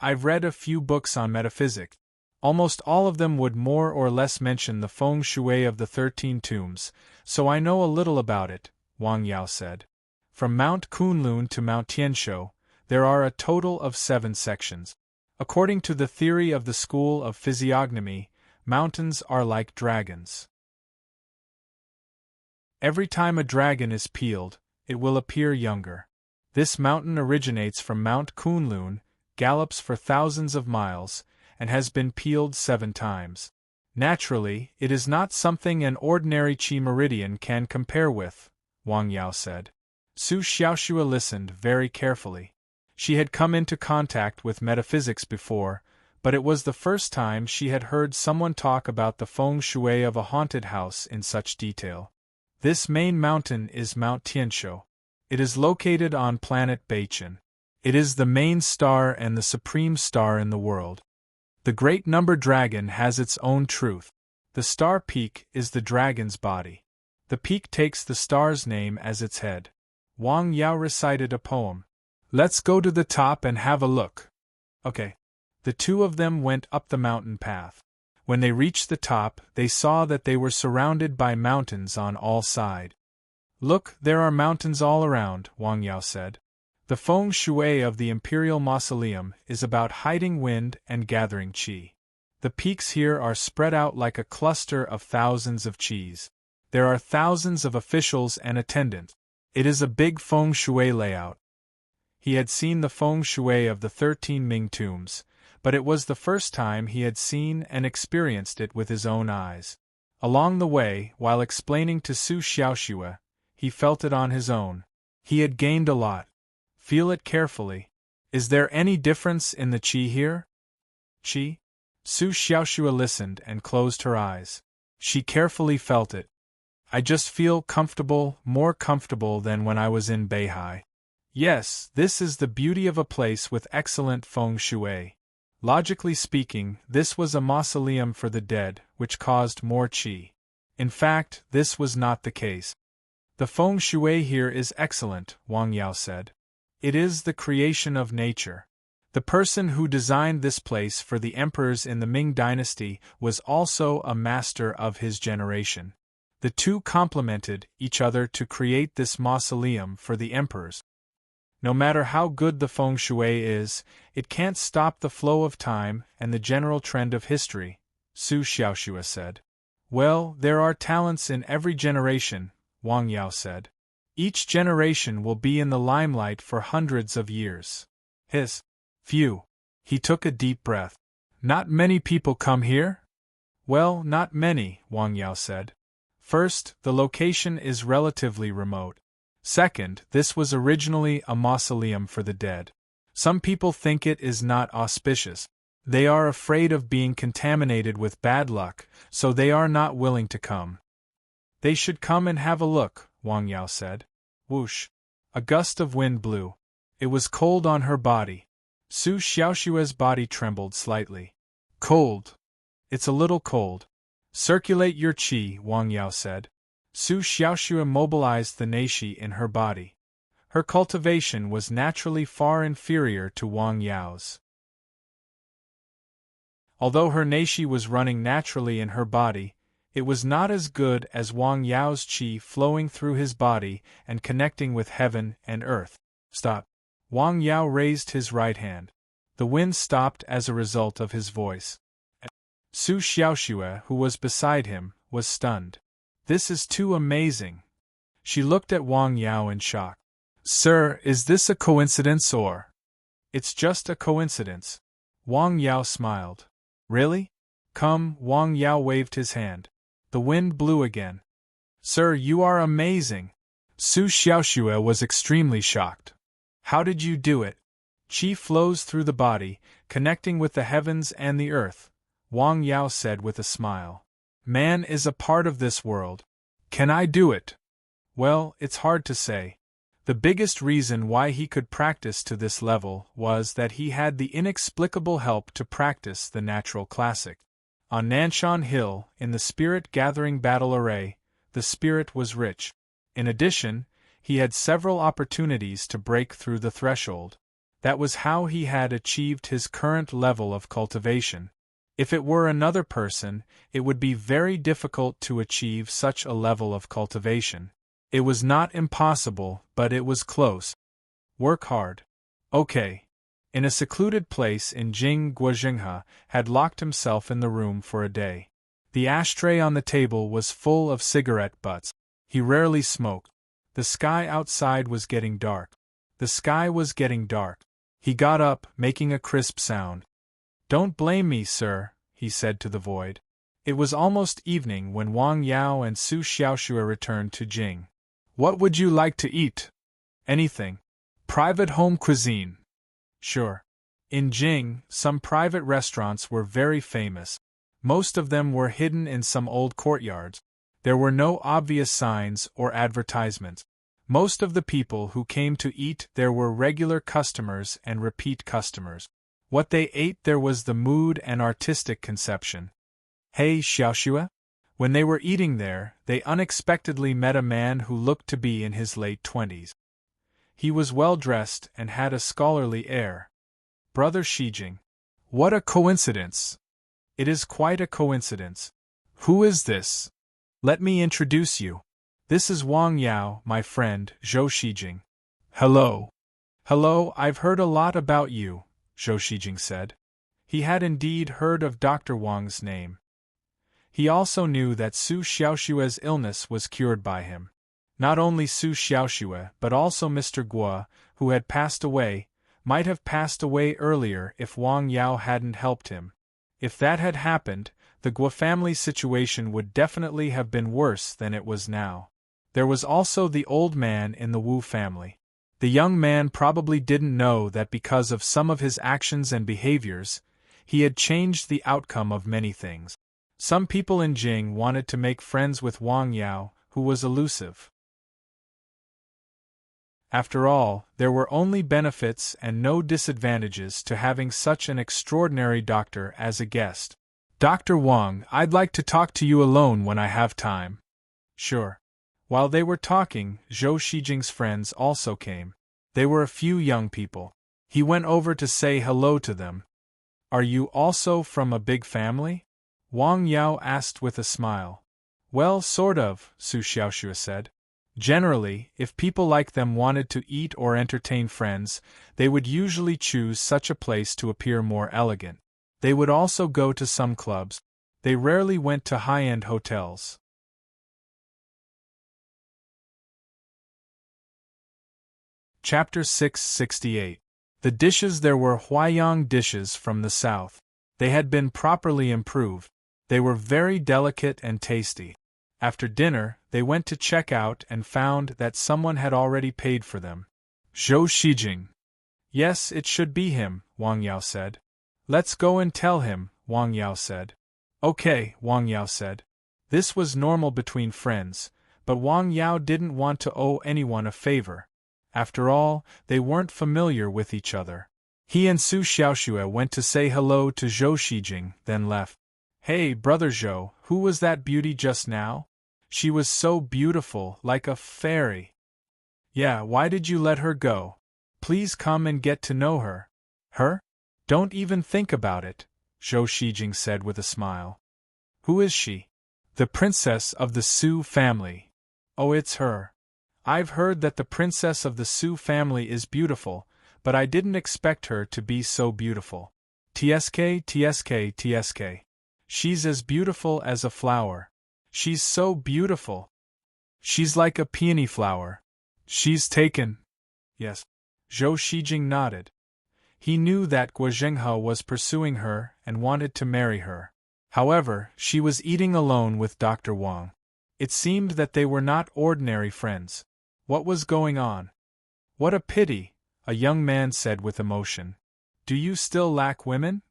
I've read a few books on metaphysics. Almost all of them would more or less mention the feng shui of the 13 tombs, so I know a little about it, Wang Yao said. From Mount Kunlun to Mount Tianshou, there are a total of 7 sections. According to the theory of the school of physiognomy, mountains are like dragons. Every time a dragon is peeled, it will appear younger. This mountain originates from Mount Kunlun, gallops for thousands of miles, and has been peeled 7 times. Naturally, it is not something an ordinary Qi meridian can compare with, Wang Yao said. Su Xiaoxue listened very carefully. She had come into contact with metaphysics before, but it was the first time she had heard someone talk about the feng shui of a haunted house in such detail. This main mountain is Mount Tianshou. It is located on planet Beichen. It is the main star and the supreme star in the world. The great number dragon has its own truth. The star peak is the dragon's body. The peak takes the star's name as its head. Wang Yao recited a poem. Let's go to the top and have a look. Okay. The 2 of them went up the mountain path. When they reached the top, they saw that they were surrounded by mountains on all sides. Look, there are mountains all around, Wang Yao said. The feng shui of the imperial mausoleum is about hiding wind and gathering qi. The peaks here are spread out like a cluster of thousands of qis. There are thousands of officials and attendants. It is a big feng shui layout. He had seen the feng shui of the 13 Ming tombs, but it was the first time he had seen and experienced it with his own eyes. Along the way, while explaining to Su Xiaoxue, he felt it on his own. He had gained a lot. Feel it carefully. Is there any difference in the qi here? Qi? Su Xiaoxue listened and closed her eyes. She carefully felt it. I just feel comfortable, more comfortable than when I was in Beihai. Yes, this is the beauty of a place with excellent feng shui. Logically speaking, this was a mausoleum for the dead, which caused more qi. In fact, this was not the case. The feng shui here is excellent, Wang Yao said. It is the creation of nature. The person who designed this place for the emperors in the Ming dynasty was also a master of his generation. The two complemented each other to create this mausoleum for the emperors. No matter how good the feng shui is, it can't stop the flow of time and the general trend of history, Su Xiaoxue said. Well, there are talents in every generation, Wang Yao said. Each generation will be in the limelight for hundreds of years. Phew. He took a deep breath. Not many people come here? Well, not many, Wang Yao said. First, the location is relatively remote. Second, this was originally a mausoleum for the dead. Some people think it is not auspicious. They are afraid of being contaminated with bad luck, so they are not willing to come. They should come and have a look, Wang Yao said. Whoosh! A gust of wind blew. It was cold on her body. Su Xiaoxue's body trembled slightly. Cold. It's a little cold. Circulate your qi, Wang Yao said. Su Xiaoxue mobilized the neishi in her body. Her cultivation was naturally far inferior to Wang Yao's. Although her neishi was running naturally in her body, it was not as good as Wang Yao's qi flowing through his body and connecting with heaven and earth. Stop. Wang Yao raised his right hand. The wind stopped as a result of his voice. Su Xiaoxue, who was beside him, was stunned. This is too amazing. She looked at Wang Yao in shock. Sir, is this a coincidence or? It's just a coincidence. Wang Yao smiled. Really? Come, Wang Yao waved his hand. The wind blew again. Sir, you are amazing. Su Xiaoxue was extremely shocked. How did you do it? Qi flows through the body, connecting with the heavens and the earth, Wang Yao said with a smile. Man is a part of this world. Can I do it? Well, it's hard to say. The biggest reason why he could practice to this level was that he had the inexplicable help to practice the natural classic. On Nanshan Hill, in the spirit-gathering battle array, the spirit was rich. In addition, he had several opportunities to break through the threshold. That was how he had achieved his current level of cultivation. If it were another person, it would be very difficult to achieve such a level of cultivation. It was not impossible, but it was close. Work hard. Okay. In a secluded place in Jing, Guozhenghe had locked himself in the room for a day. The ashtray on the table was full of cigarette butts. He rarely smoked. The sky outside was getting dark. The sky was getting dark. He got up, making a crisp sound. Don't blame me, sir, he said to the void. It was almost evening when Wang Yao and Su Xiaoxue returned to Jing. What would you like to eat? Anything. Private home cuisine. Sure. In Jing, some private restaurants were very famous. Most of them were hidden in some old courtyards. There were no obvious signs or advertisements. Most of the people who came to eat there were regular customers and repeat customers. What they ate there was the mood and artistic conception. Hey, Xiaoxue? When they were eating there, they unexpectedly met a man who looked to be in his late 20s. He was well-dressed and had a scholarly air. Brother Shijing. What a coincidence! It is quite a coincidence. Who is this? Let me introduce you. This is Wang Yao, my friend, Zhou Shijing. Hello. Hello, I've heard a lot about you, Zhou Shijing said. He had indeed heard of Dr. Wang's name. He also knew that Su Xiaoxue's illness was cured by him. Not only Su Xiaoxue but also Mr. Guo, who had passed away, might have passed away earlier if Wang Yao hadn't helped him. If that had happened, the Guo family's situation would definitely have been worse than it was now. There was also the old man in the Wu family. The young man probably didn't know that because of some of his actions and behaviors, he had changed the outcome of many things. Some people in Jing wanted to make friends with Wang Yao, who was elusive. After all, there were only benefits and no disadvantages to having such an extraordinary doctor as a guest. "Dr. Wang, I'd like to talk to you alone when I have time." "Sure." While they were talking, Zhou Shijing's friends also came. They were a few young people. He went over to say hello to them. "Are you also from a big family?" Wang Yao asked with a smile. "Well, sort of," Su Xiaoxue said. Generally, if people like them wanted to eat or entertain friends, they would usually choose such a place to appear more elegant. They would also go to some clubs. They rarely went to high-end hotels. Chapter 668. The dishes. There were Huaiyang dishes from the south. They had been properly improved. They were very delicate and tasty. After dinner, they went to check out and found that someone had already paid for them. Zhou Shijing. "Yes, it should be him," Wang Yao said. "Let's go and tell him," Wang Yao said. "Okay," Wang Yao said. This was normal between friends, but Wang Yao didn't want to owe anyone a favor. After all, they weren't familiar with each other. He and Su Xiaoxue went to say hello to Zhou Shijing, then left. "Hey, brother Zhou, who was that beauty just now? She was so beautiful, like a fairy." "Yeah, why did you let her go? Please come and get to know her." "Her? Don't even think about it," Zhou Shijing said with a smile. "Who is she?" "The princess of the Su family." "Oh, it's her. I've heard that the princess of the Su family is beautiful, but I didn't expect her to be so beautiful. TSK, TSK, TSK. She's as beautiful as a flower. She's so beautiful. She's like a peony flower. She's taken." "Yes." Zhou Shijing nodded. He knew that Guo Zhenghe was pursuing her and wanted to marry her. However, she was eating alone with Dr. Wang. It seemed that they were not ordinary friends. What was going on? "What a pity," a young man said with emotion. "Do you still lack women?"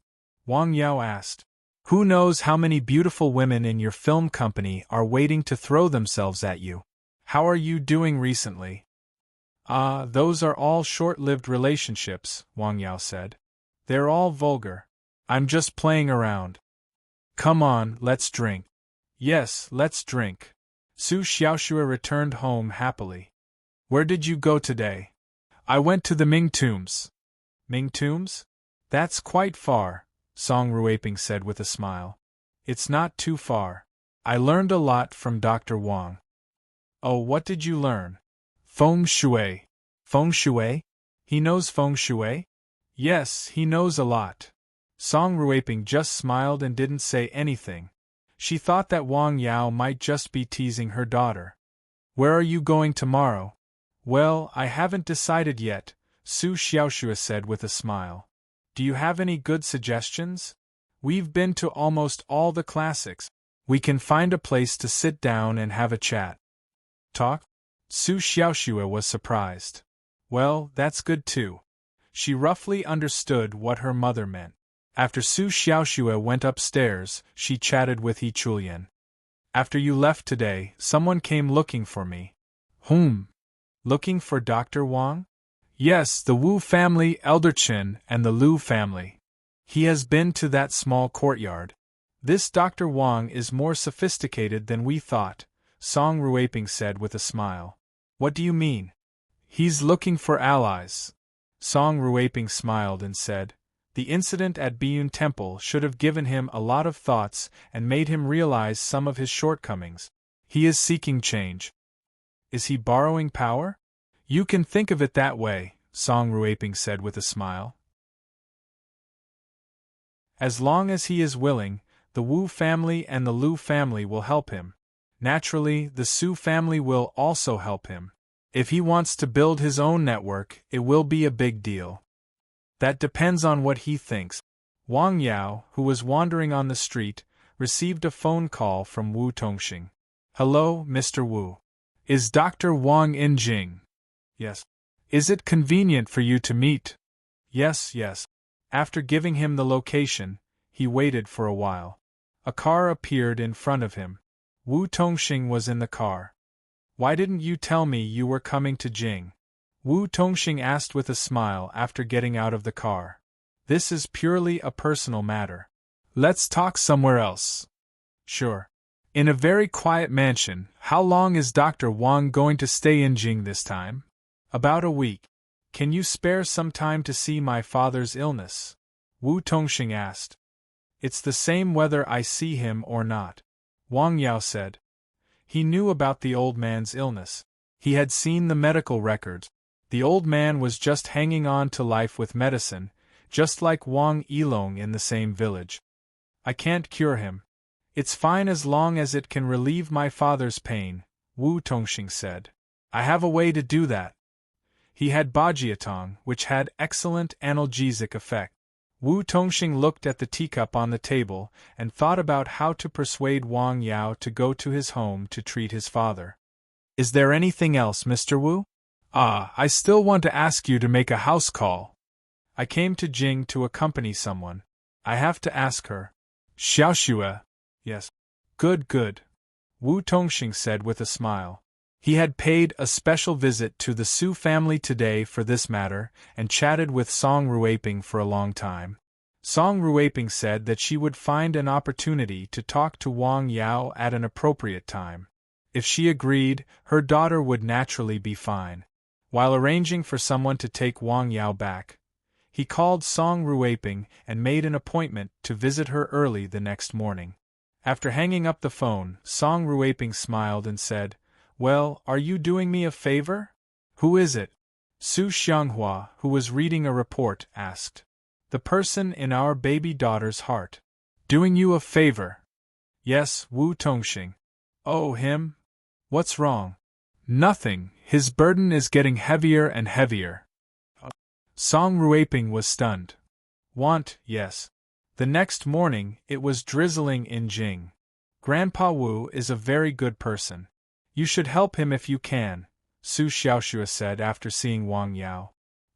Wang Yao asked. "Who knows how many beautiful women in your film company are waiting to throw themselves at you? How are you doing recently?" "Ah, those are all short-lived relationships," Wang Yao said. "They're all vulgar. I'm just playing around." "Come on, let's drink." "Yes, let's drink." Su Xiaoxue returned home happily. "Where did you go today?" "I went to the Ming Tombs." "Ming Tombs? That's quite far," Song Ruiping said with a smile. "It's not too far. I learned a lot from Dr. Wang." "Oh, what did you learn?" "Feng Shui." "Feng Shui? He knows Feng Shui?" "Yes, he knows a lot." Song Ruiping just smiled and didn't say anything. She thought that Wang Yao might just be teasing her daughter. "Where are you going tomorrow?" "Well, I haven't decided yet," Su Xiaoxue said with a smile. "Do you have any good suggestions? We've been to almost all the classics. We can find a place to sit down and have a chat." "Talk?" Su Xiaoxue was surprised. Well, that's good too. She roughly understood what her mother meant. After Su Xiaoxue went upstairs, she chatted with He Chulian. "After you left today, someone came looking for me." "Whom? Looking for Dr. Wang?" "Yes, the Wu family, Elder Qin, and the Liu family. He has been to that small courtyard. This Dr. Wang is more sophisticated than we thought," Song Ruiping said with a smile. "What do you mean?" "He's looking for allies." Song Ruiping smiled and said, "The incident at Biyun Temple should have given him a lot of thoughts and made him realize some of his shortcomings. He is seeking change." "Is he borrowing power?" "You can think of it that way," Song Ruiping said with a smile. "As long as he is willing, the Wu family and the Liu family will help him. Naturally, the Su family will also help him. If he wants to build his own network, it will be a big deal. That depends on what he thinks." Wang Yao, who was wandering on the street, received a phone call from Wu Tongxing. "Hello, Mr. Wu. Is Dr. Wang in Jing? Yes. Is it convenient for you to meet? Yes, yes. After giving him the location, he waited for a while. A car appeared in front of him. Wu Tongxing was in the car. Why didn't you tell me you were coming to Jing? Wu Tongxing asked with a smile after getting out of the car. This is purely a personal matter. Let's talk somewhere else. Sure. In a very quiet mansion, how long is Dr. Wang going to stay in Jing this time? About a week. Can you spare some time to see my father's illness? Wu Tongxing asked. It's the same whether I see him or not, Wang Yao said. He knew about the old man's illness. He had seen the medical records. The old man was just hanging on to life with medicine, just like Wang Yilong in the same village. I can't cure him. It's fine as long as it can relieve my father's pain, Wu Tongxing said. I have a way to do that. He had Bajiatong, which had excellent analgesic effect. Wu Tongxing looked at the teacup on the table and thought about how to persuade Wang Yao to go to his home to treat his father. Is there anything else, Mr. Wu? I still want to ask you to make a house call. I came to Jing to accompany someone. I have to ask her. Xiaoxue. Yes. Good, good. Wu Tongxing said with a smile. He had paid a special visit to the Su family today for this matter, and chatted with Song Ruiping for a long time. Song Ruiping said that she would find an opportunity to talk to Wang Yao at an appropriate time. If she agreed, her daughter would naturally be fine. While arranging for someone to take Wang Yao back, he called Song Ruiping and made an appointment to visit her early the next morning. After hanging up the phone, Song Ruiping smiled and said, Well, are you doing me a favor? Who is it? Su Xianghua, who was reading a report, asked. The person in our baby daughter's heart. Doing you a favor? Yes, Wu Tongxing. Oh, him? What's wrong? Nothing, his burden is getting heavier and heavier. Song Ruiping was stunned. Yes. The next morning, it was drizzling in Jing. Grandpa Wu is a very good person. You should help him if you can, Su Xiaoxue said after seeing Wang Yao.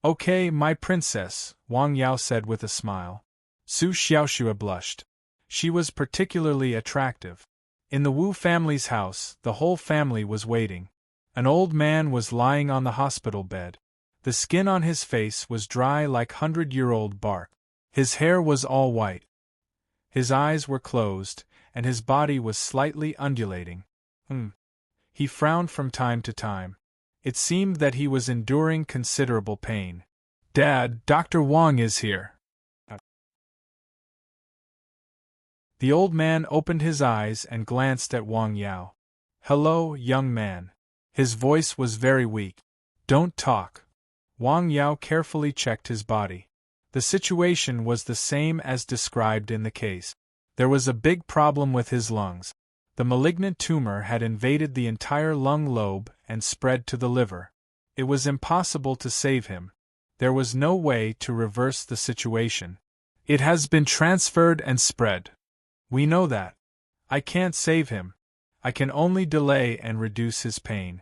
Okay, my princess, Wang Yao said with a smile. Su Xiaoxue blushed. She was particularly attractive. In the Wu family's house, the whole family was waiting. An old man was lying on the hospital bed. The skin on his face was dry like 100-year-old bark. His hair was all white. His eyes were closed, and his body was slightly undulating. He frowned from time to time. It seemed that he was enduring considerable pain. Dad, Dr. Wang is here. The old man opened his eyes and glanced at Wang Yao. Hello, young man. His voice was very weak. Don't talk. Wang Yao carefully checked his body. The situation was the same as described in the case. There was a big problem with his lungs. The malignant tumor had invaded the entire lung lobe and spread to the liver. It was impossible to save him. There was no way to reverse the situation. It has been transferred and spread. We know that. I can't save him. I can only delay and reduce his pain.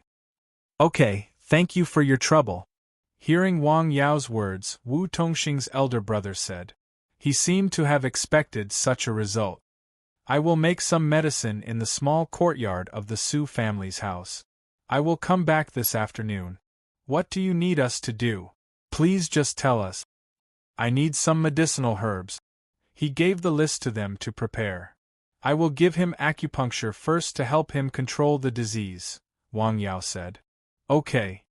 Okay, thank you for your trouble. Hearing Wang Yao's words, Wu Tongxing's elder brother said. He seemed to have expected such a result. I will make some medicine in the small courtyard of the Su family's house. I will come back this afternoon. What do you need us to do? Please just tell us. I need some medicinal herbs. He gave the list to them to prepare. I will give him acupuncture first to help him control the disease, Wang Yao said. Okay.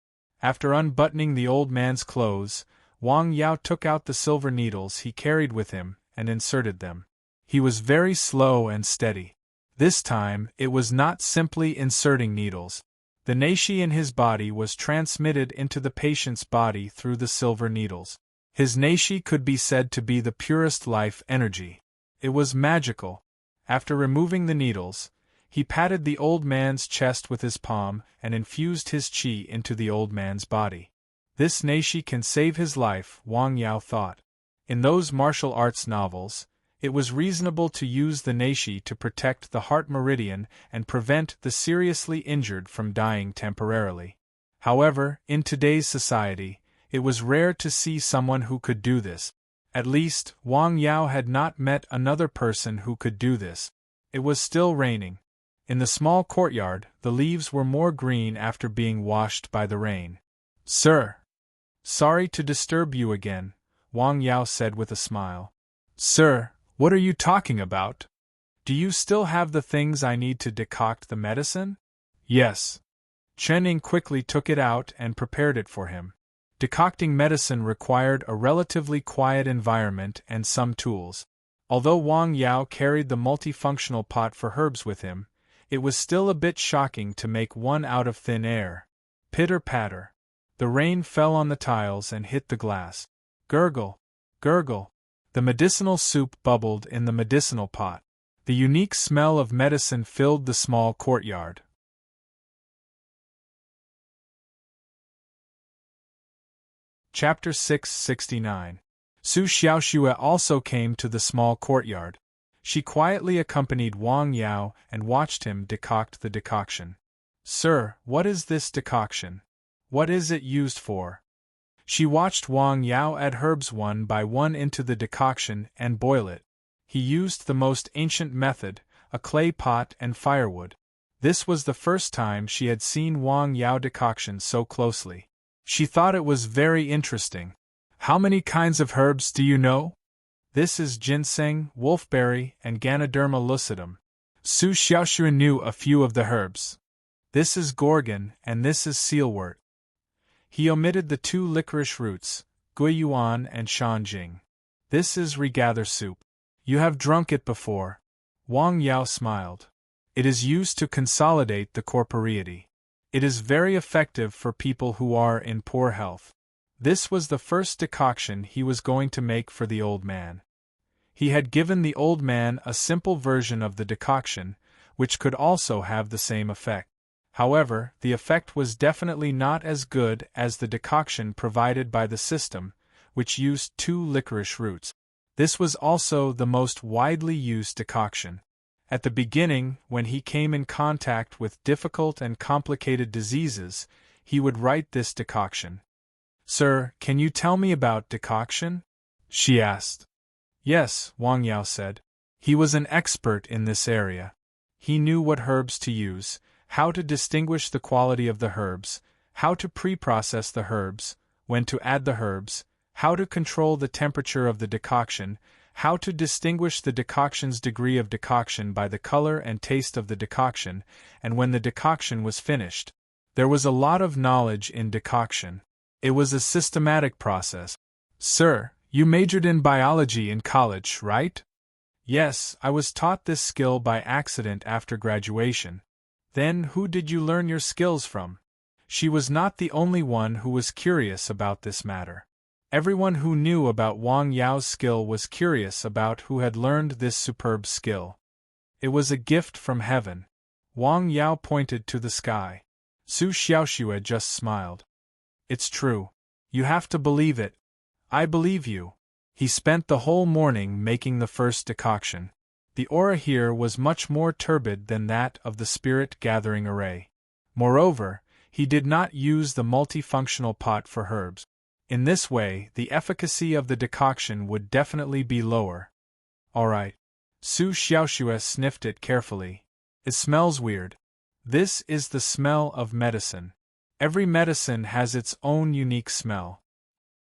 After unbuttoning the old man's clothes, Wang Yao took out the silver needles he carried with him and inserted them. He was very slow and steady. This time, it was not simply inserting needles. The neishi in his body was transmitted into the patient's body through the silver needles. His neishi could be said to be the purest life energy. It was magical. After removing the needles, he patted the old man's chest with his palm and infused his qi into the old man's body. This neishi can save his life, Wang Yao thought. In those martial arts novels, It was reasonable to use the nashi to protect the heart meridian and prevent the seriously injured from dying temporarily. However, in today's society, it was rare to see someone who could do this. At least, Wang Yao had not met another person who could do this. It was still raining. In the small courtyard, the leaves were more green after being washed by the rain. "Sir! Sorry to disturb you again," Wang Yao said with a smile. "Sir, what are you talking about? Do you still have the things I need to decoct the medicine?" "Yes." Chen Ning quickly took it out and prepared it for him. Decocting medicine required a relatively quiet environment and some tools. Although Wang Yao carried the multifunctional pot for herbs with him, it was still a bit shocking to make one out of thin air. Pitter-patter. The rain fell on the tiles and hit the glass. Gurgle, gurgle. The medicinal soup bubbled in the medicinal pot. The unique smell of medicine filled the small courtyard. Chapter 669. Su Xiaoxue also came to the small courtyard. She quietly accompanied Wang Yao and watched him decoct the decoction. "Sir, what is this decoction? What is it used for?" She watched Wang Yao add herbs one by one into the decoction and boil it. He used the most ancient method, a clay pot and firewood. This was the first time she had seen Wang Yao decoction so closely. She thought it was very interesting. "How many kinds of herbs do you know?" "This is ginseng, wolfberry, and Ganoderma lucidum." Su Xiaoxue knew a few of the herbs. "This is gorgon, and this is sealwort." He omitted the two licorice roots, guiyuan and shanjing. "This is regather soup." "You have drunk it before." Wang Yao smiled. "It is used to consolidate the corporeity. It is very effective for people who are in poor health." This was the first decoction he was going to make for the old man. He had given the old man a simple version of the decoction, which could also have the same effect. However, the effect was definitely not as good as the decoction provided by the system, which used two licorice roots. This was also the most widely used decoction. At the beginning, when he came in contact with difficult and complicated diseases, he would write this decoction. "Sir, can you tell me about decoction?" she asked. "Yes," Wang Yao said. He was an expert in this area. He knew what herbs to use, how to distinguish the quality of the herbs, how to pre-process the herbs, when to add the herbs, how to control the temperature of the decoction, how to distinguish the decoction's degree of decoction by the color and taste of the decoction, and when the decoction was finished. There was a lot of knowledge in decoction. It was a systematic process. "Sir, you majored in biology in college, right?" "Yes, I was taught this skill by accident after graduation." "Then who did you learn your skills from?" She was not the only one who was curious about this matter. Everyone who knew about Wang Yao's skill was curious about who had learned this superb skill. It was a gift from heaven. Wang Yao pointed to the sky. Su Xiaoxue just smiled. "It's true. You have to believe it." "I believe you." He spent the whole morning making the first decoction. The aura here was much more turbid than that of the spirit-gathering array. Moreover, he did not use the multifunctional pot for herbs. In this way, the efficacy of the decoction would definitely be lower. "All right." Su Xiaoxue sniffed it carefully. "It smells weird." This is the smell of medicine. Every medicine has its own unique smell.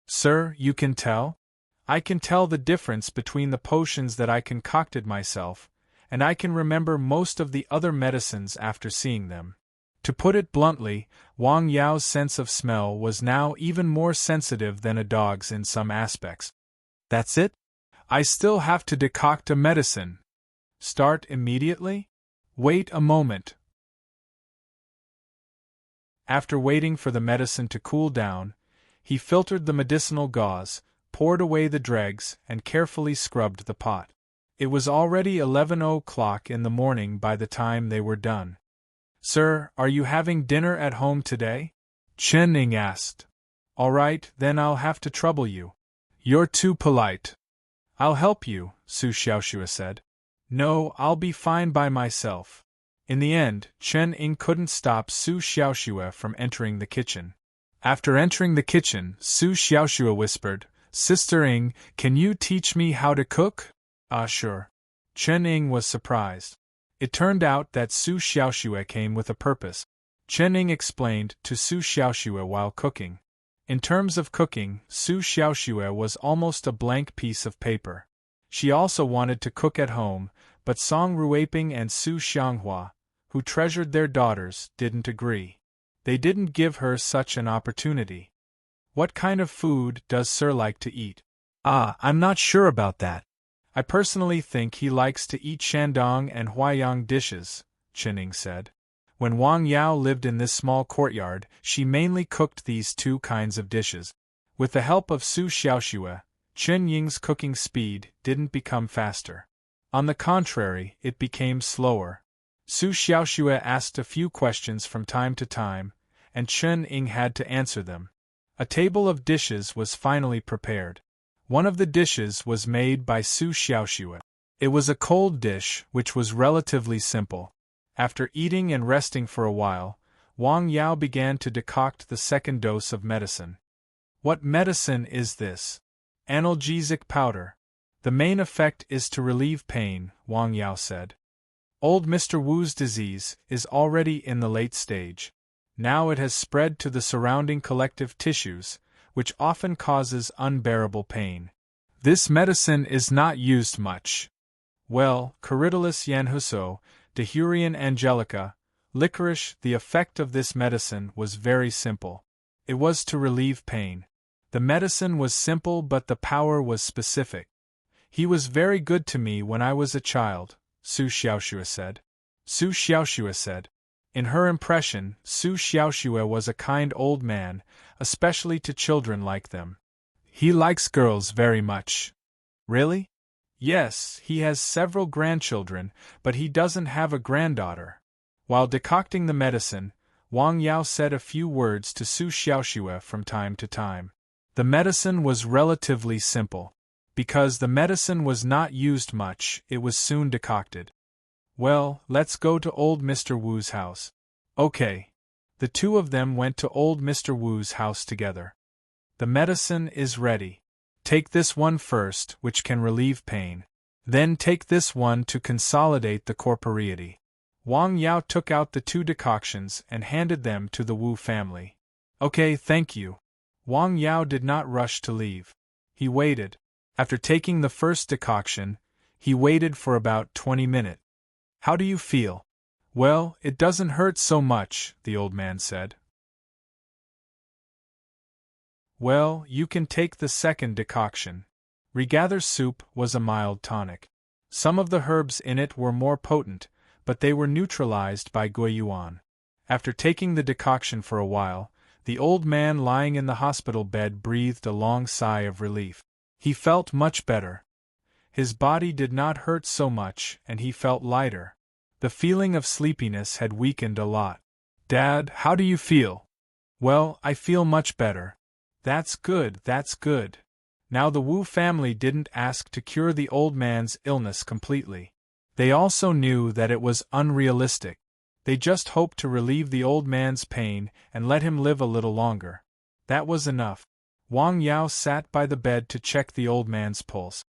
"Sir, you can tell?" "I can tell the difference between the potions that I concocted myself, and I can remember most of the other medicines after seeing them." To put it bluntly, Wang Yao's sense of smell was now even more sensitive than a dog's in some aspects. "That's it? I still have to decoct a medicine." "Start immediately?" "Wait a moment." After waiting for the medicine to cool down, he filtered the medicinal gauze, poured away the dregs, and carefully scrubbed the pot. It was already 11 o'clock in the morning by the time they were done. "Sir, are you having dinner at home today?" Chen Ning asked. "All right, then I'll have to trouble you." "You're too polite." I'll help you, Su Xiaoxue said. No, I'll be fine by myself. In the end, Chen Ying couldn't stop Su Xiaoxue from entering the kitchen. After entering the kitchen, Su Xiaoxue whispered, Sister Ying, can you teach me how to cook? Sure. Chen Ying was surprised. It turned out that Su Xiaoxue came with a purpose. Chen Ying explained to Su Xiaoxue while cooking. In terms of cooking, Su Xiaoxue was almost a blank piece of paper. She also wanted to cook at home, but Song Ruiping and Su Xianghua, who treasured their daughters, didn't agree. They didn't give her such an opportunity. What kind of food does Sir like to eat? I'm not sure about that. I personally think he likes to eat Shandong and Huaiyang dishes, Chen Ying said. When Wang Yao lived in this small courtyard, she mainly cooked these two kinds of dishes. With the help of Su Xiaoxue, Chen Ying's cooking speed didn't become faster. On the contrary, it became slower. Su Xiaoxue asked a few questions from time to time, and Chen Ying had to answer them. A table of dishes was finally prepared. One of the dishes was made by Su Xiaoxue. It was a cold dish, which was relatively simple. After eating and resting for a while, Wang Yao began to decoct the second dose of medicine. What medicine is this? Analgesic powder. The main effect is to relieve pain, Wang Yao said. Old Mr. Wu's disease is already in the late stage. Now it has spread to the surrounding collective tissues, which often causes unbearable pain. This medicine is not used much. Well, Corydalis yanhuso, Dehurian angelica, licorice, the effect of this medicine was very simple. It was to relieve pain. The medicine was simple but the power was specific. He was very good to me when I was a child, Su Xiaoxue said. Su Xiaoxue said. In her impression, Su Xiaoxue was a kind old man, especially to children like them. He likes girls very much. Really? Yes, he has several grandchildren, but he doesn't have a granddaughter. While decocting the medicine, Wang Yao said a few words to Su Xiaoxue from time to time. The medicine was relatively simple. Because the medicine was not used much, it was soon decocted. Well, let's go to old Mr. Wu's house. Okay. The two of them went to old Mr. Wu's house together. The medicine is ready. Take this one first, which can relieve pain. Then take this one to consolidate the corporeity. Wang Yao took out the two decoctions and handed them to the Wu family. Okay, thank you. Wang Yao did not rush to leave. He waited. After taking the first decoction, he waited for about 20 minutes. How do you feel? Well, it doesn't hurt so much, the old man said. Well, you can take the second decoction. Regather soup was a mild tonic. Some of the herbs in it were more potent, but they were neutralized by guiyuan. After taking the decoction for a while, the old man lying in the hospital bed breathed a long sigh of relief. He felt much better. His body did not hurt so much, and he felt lighter. The feeling of sleepiness had weakened a lot. Dad, how do you feel? Well, I feel much better. That's good, that's good. Now the Wu family didn't ask to cure the old man's illness completely. They also knew that it was unrealistic. They just hoped to relieve the old man's pain and let him live a little longer. That was enough. Wang Yao sat by the bed to check the old man's pulse.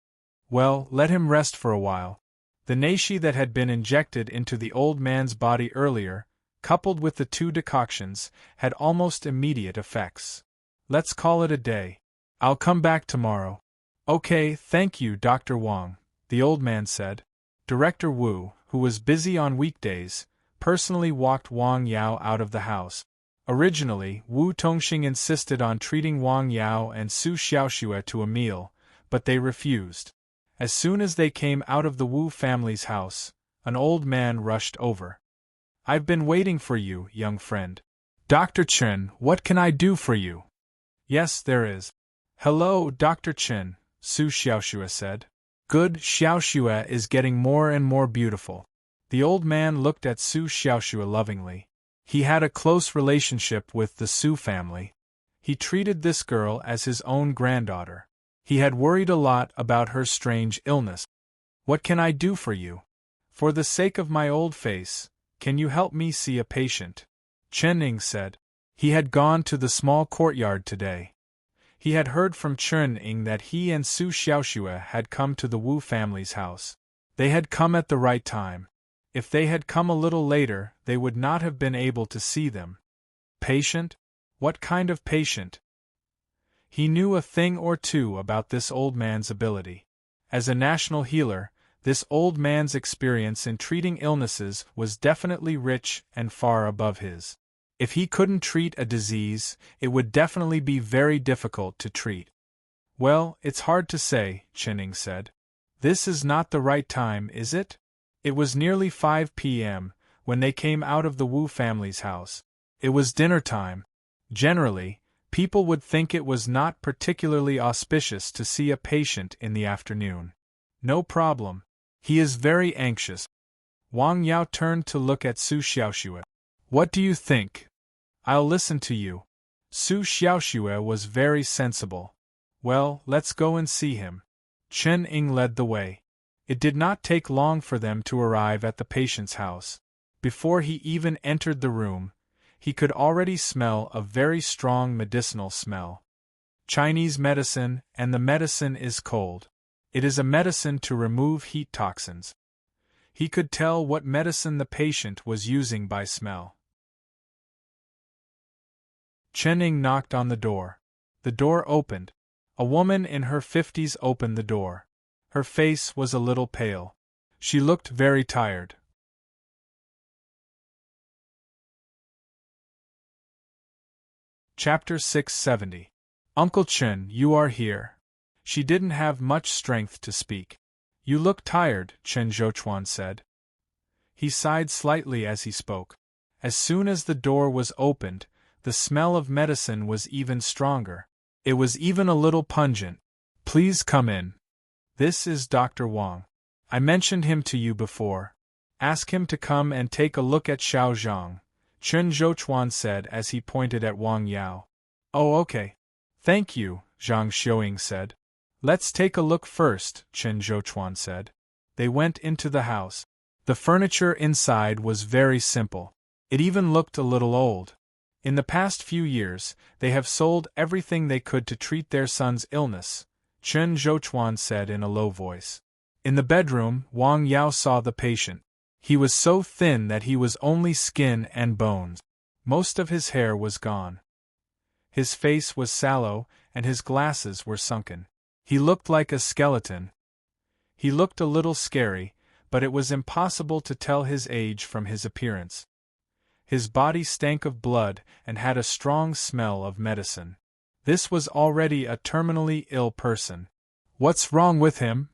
Well, let him rest for a while. The nashi that had been injected into the old man's body earlier, coupled with the two decoctions, had almost immediate effects. Let's call it a day. I'll come back tomorrow. Okay, thank you, Dr. Wang, the old man said. Director Wu, who was busy on weekdays, personally walked Wang Yao out of the house. Originally, Wu Tongxing insisted on treating Wang Yao and Su Xiaoxue to a meal, but they refused. As soon as they came out of the Wu family's house, an old man rushed over. I've been waiting for you, young friend. Dr. Chen, what can I do for you? Yes, there is. Hello, Dr. Chen, Su Xiaoxue said. Good, Xiaoxue is getting more and more beautiful. The old man looked at Su Xiaoxue lovingly. He had a close relationship with the Su family. He treated this girl as his own granddaughter. He had worried a lot about her strange illness. "What can I do for you? For the sake of my old face, can you help me see a patient?" Chen Ning said. He had gone to the small courtyard today. He had heard from Chen Ning that he and Su Xiaoxue had come to the Wu family's house. They had come at the right time. If they had come a little later, they would not have been able to see them. Patient? What kind of patient? He knew a thing or two about this old man's ability. As a national healer, this old man's experience in treating illnesses was definitely rich and far above his. If he couldn't treat a disease, it would definitely be very difficult to treat. "Well, it's hard to say," Chen Ning said. "This is not the right time, is it?" It was nearly 5 p.m. when they came out of the Wu family's house. It was dinner time. Generally, people would think it was not particularly auspicious to see a patient in the afternoon. "No problem. He is very anxious." Wang Yao turned to look at Su Xiaoxue. "What do you think?" "I'll listen to you." Su Xiaoxue was very sensible. "Well, let's go and see him." Chen Ning led the way. It did not take long for them to arrive at the patient's house. Before he even entered the room, he could already smell a very strong medicinal smell. Chinese medicine, and the medicine is cold. It is a medicine to remove heat toxins. He could tell what medicine the patient was using by smell. Chen Ning knocked on the door. The door opened. A woman in her 50s opened the door. Her face was a little pale. She looked very tired. Chapter 670. "Uncle Chen, you are here." She didn't have much strength to speak. "You look tired," Chen Zhouchuan said. He sighed slightly as he spoke. As soon as the door was opened, the smell of medicine was even stronger. It was even a little pungent. "Please come in. This is Dr. Wang. I mentioned him to you before. Ask him to come and take a look at Xiao Zhang," Chen Zhouchuan said as he pointed at Wang Yao. "Oh, okay. Thank you," Zhang Xiuying said. "Let's take a look first," Chen Zhouchuan said. They went into the house. The furniture inside was very simple. It even looked a little old. In the past few years, they have sold everything they could to treat their son's illness, Chen Zhouchuan said in a low voice. In the bedroom, Wang Yao saw the patient. He was so thin that he was only skin and bones. Most of his hair was gone. His face was sallow, and his glasses were sunken. He looked like a skeleton. He looked a little scary, but it was impossible to tell his age from his appearance. His body stank of blood and had a strong smell of medicine. This was already a terminally ill person. "What's wrong with him?"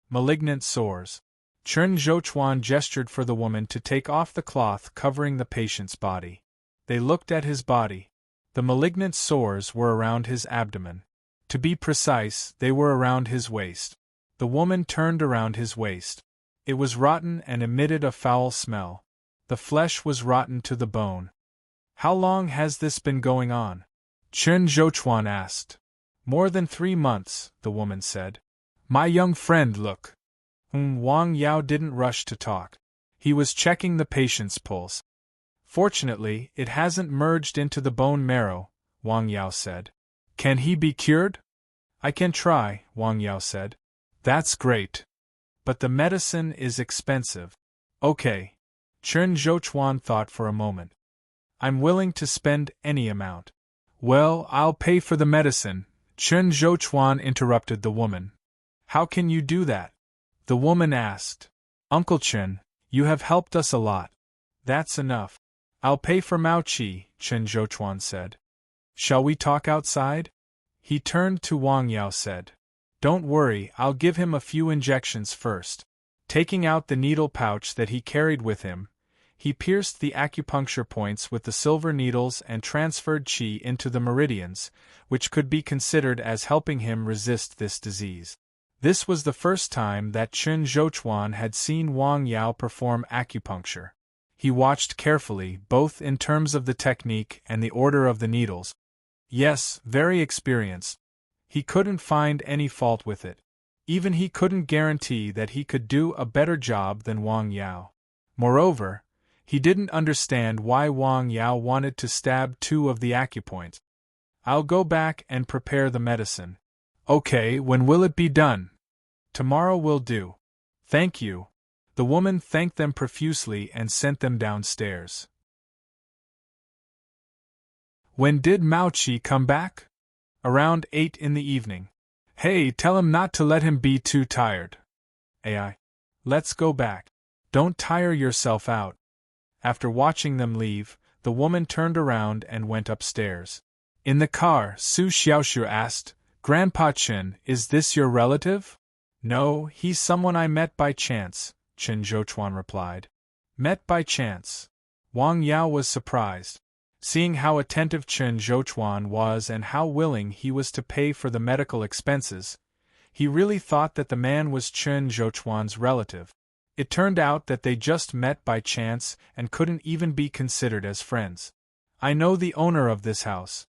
"Malignant sores." Chen Zhouchuan gestured for the woman to take off the cloth covering the patient's body. They looked at his body. The malignant sores were around his abdomen. To be precise, they were around his waist. The woman turned around his waist. It was rotten and emitted a foul smell. The flesh was rotten to the bone. "How long has this been going on?" Chen Zhouchuan asked. "More than 3 months," the woman said. "My young friend, look." Wang Yao didn't rush to talk. He was checking the patient's pulse. "Fortunately, it hasn't merged into the bone marrow," Wang Yao said. "Can he be cured?" "I can try," Wang Yao said. "That's great. But the medicine is expensive." "Okay." Chen Zhouchuan thought for a moment. "I'm willing to spend any amount." "Well, I'll pay for the medicine," Chen Zhouchuan interrupted the woman. "How can you do that?" the woman asked. "Uncle Chen, you have helped us a lot. That's enough. I'll pay for Mao Qi," Chen Zhouchuan said. "Shall we talk outside?" He turned to Wang Yao said. "Don't worry, I'll give him a few injections first." Taking out the needle pouch that he carried with him, he pierced the acupuncture points with the silver needles and transferred qi into the meridians, which could be considered as helping him resist this disease. This was the first time that Chen Zhouchuan had seen Wang Yao perform acupuncture. He watched carefully, both in terms of the technique and the order of the needles. Yes, very experienced. He couldn't find any fault with it. Even he couldn't guarantee that he could do a better job than Wang Yao. Moreover, he didn't understand why Wang Yao wanted to stab 2 of the acupoints. I'll go back and prepare the medicine. Okay, when will it be done? Tomorrow will do. Thank you. The woman thanked them profusely and sent them downstairs. When did Mao Qi come back? Around 8 in the evening. Hey, tell him not to let him be too tired. AI. Let's go back. Don't tire yourself out. After watching them leave, the woman turned around and went upstairs. In the car, Su Xiaoshu asked, Grandpa Chen, is this your relative? No, he's someone I met by chance, Chen Zhouchuan replied. Met by chance. Wang Yao was surprised. Seeing how attentive Chen Zhouchuan was and how willing he was to pay for the medical expenses, he really thought that the man was Chen Zhouchuan's relative. It turned out that they just met by chance and couldn't even be considered as friends. I know the owner of this house.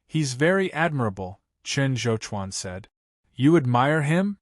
He's very admirable, Chen Zhouchuan said. You admire him?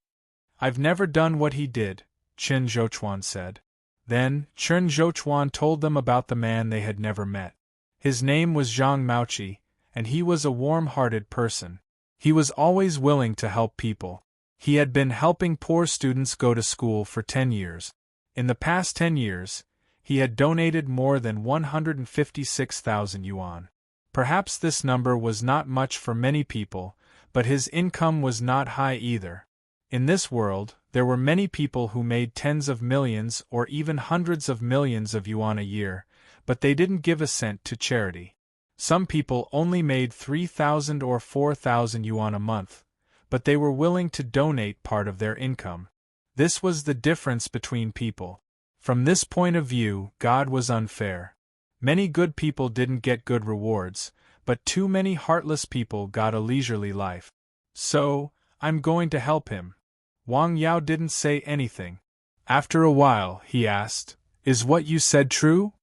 I've never done what he did, Chen Zhouchuan said. Then, Chen Zhouchuan told them about the man they had never met. His name was Zhang Maoqi, and he was a warm-hearted person. He was always willing to help people. He had been helping poor students go to school for 10 years. In the past 10 years, he had donated more than 156,000 yuan. Perhaps this number was not much for many people, but his income was not high either. In this world, there were many people who made tens of millions or even hundreds of millions of yuan a year, but they didn't give a cent to charity. Some people only made 3,000 or 4,000 yuan a month, but they were willing to donate part of their income. This was the difference between people. From this point of view, God was unfair. Many good people didn't get good rewards, but too many heartless people got a leisurely life. So, I'm going to help him. Wang Yao didn't say anything. After a while, he asked, Is what you said true?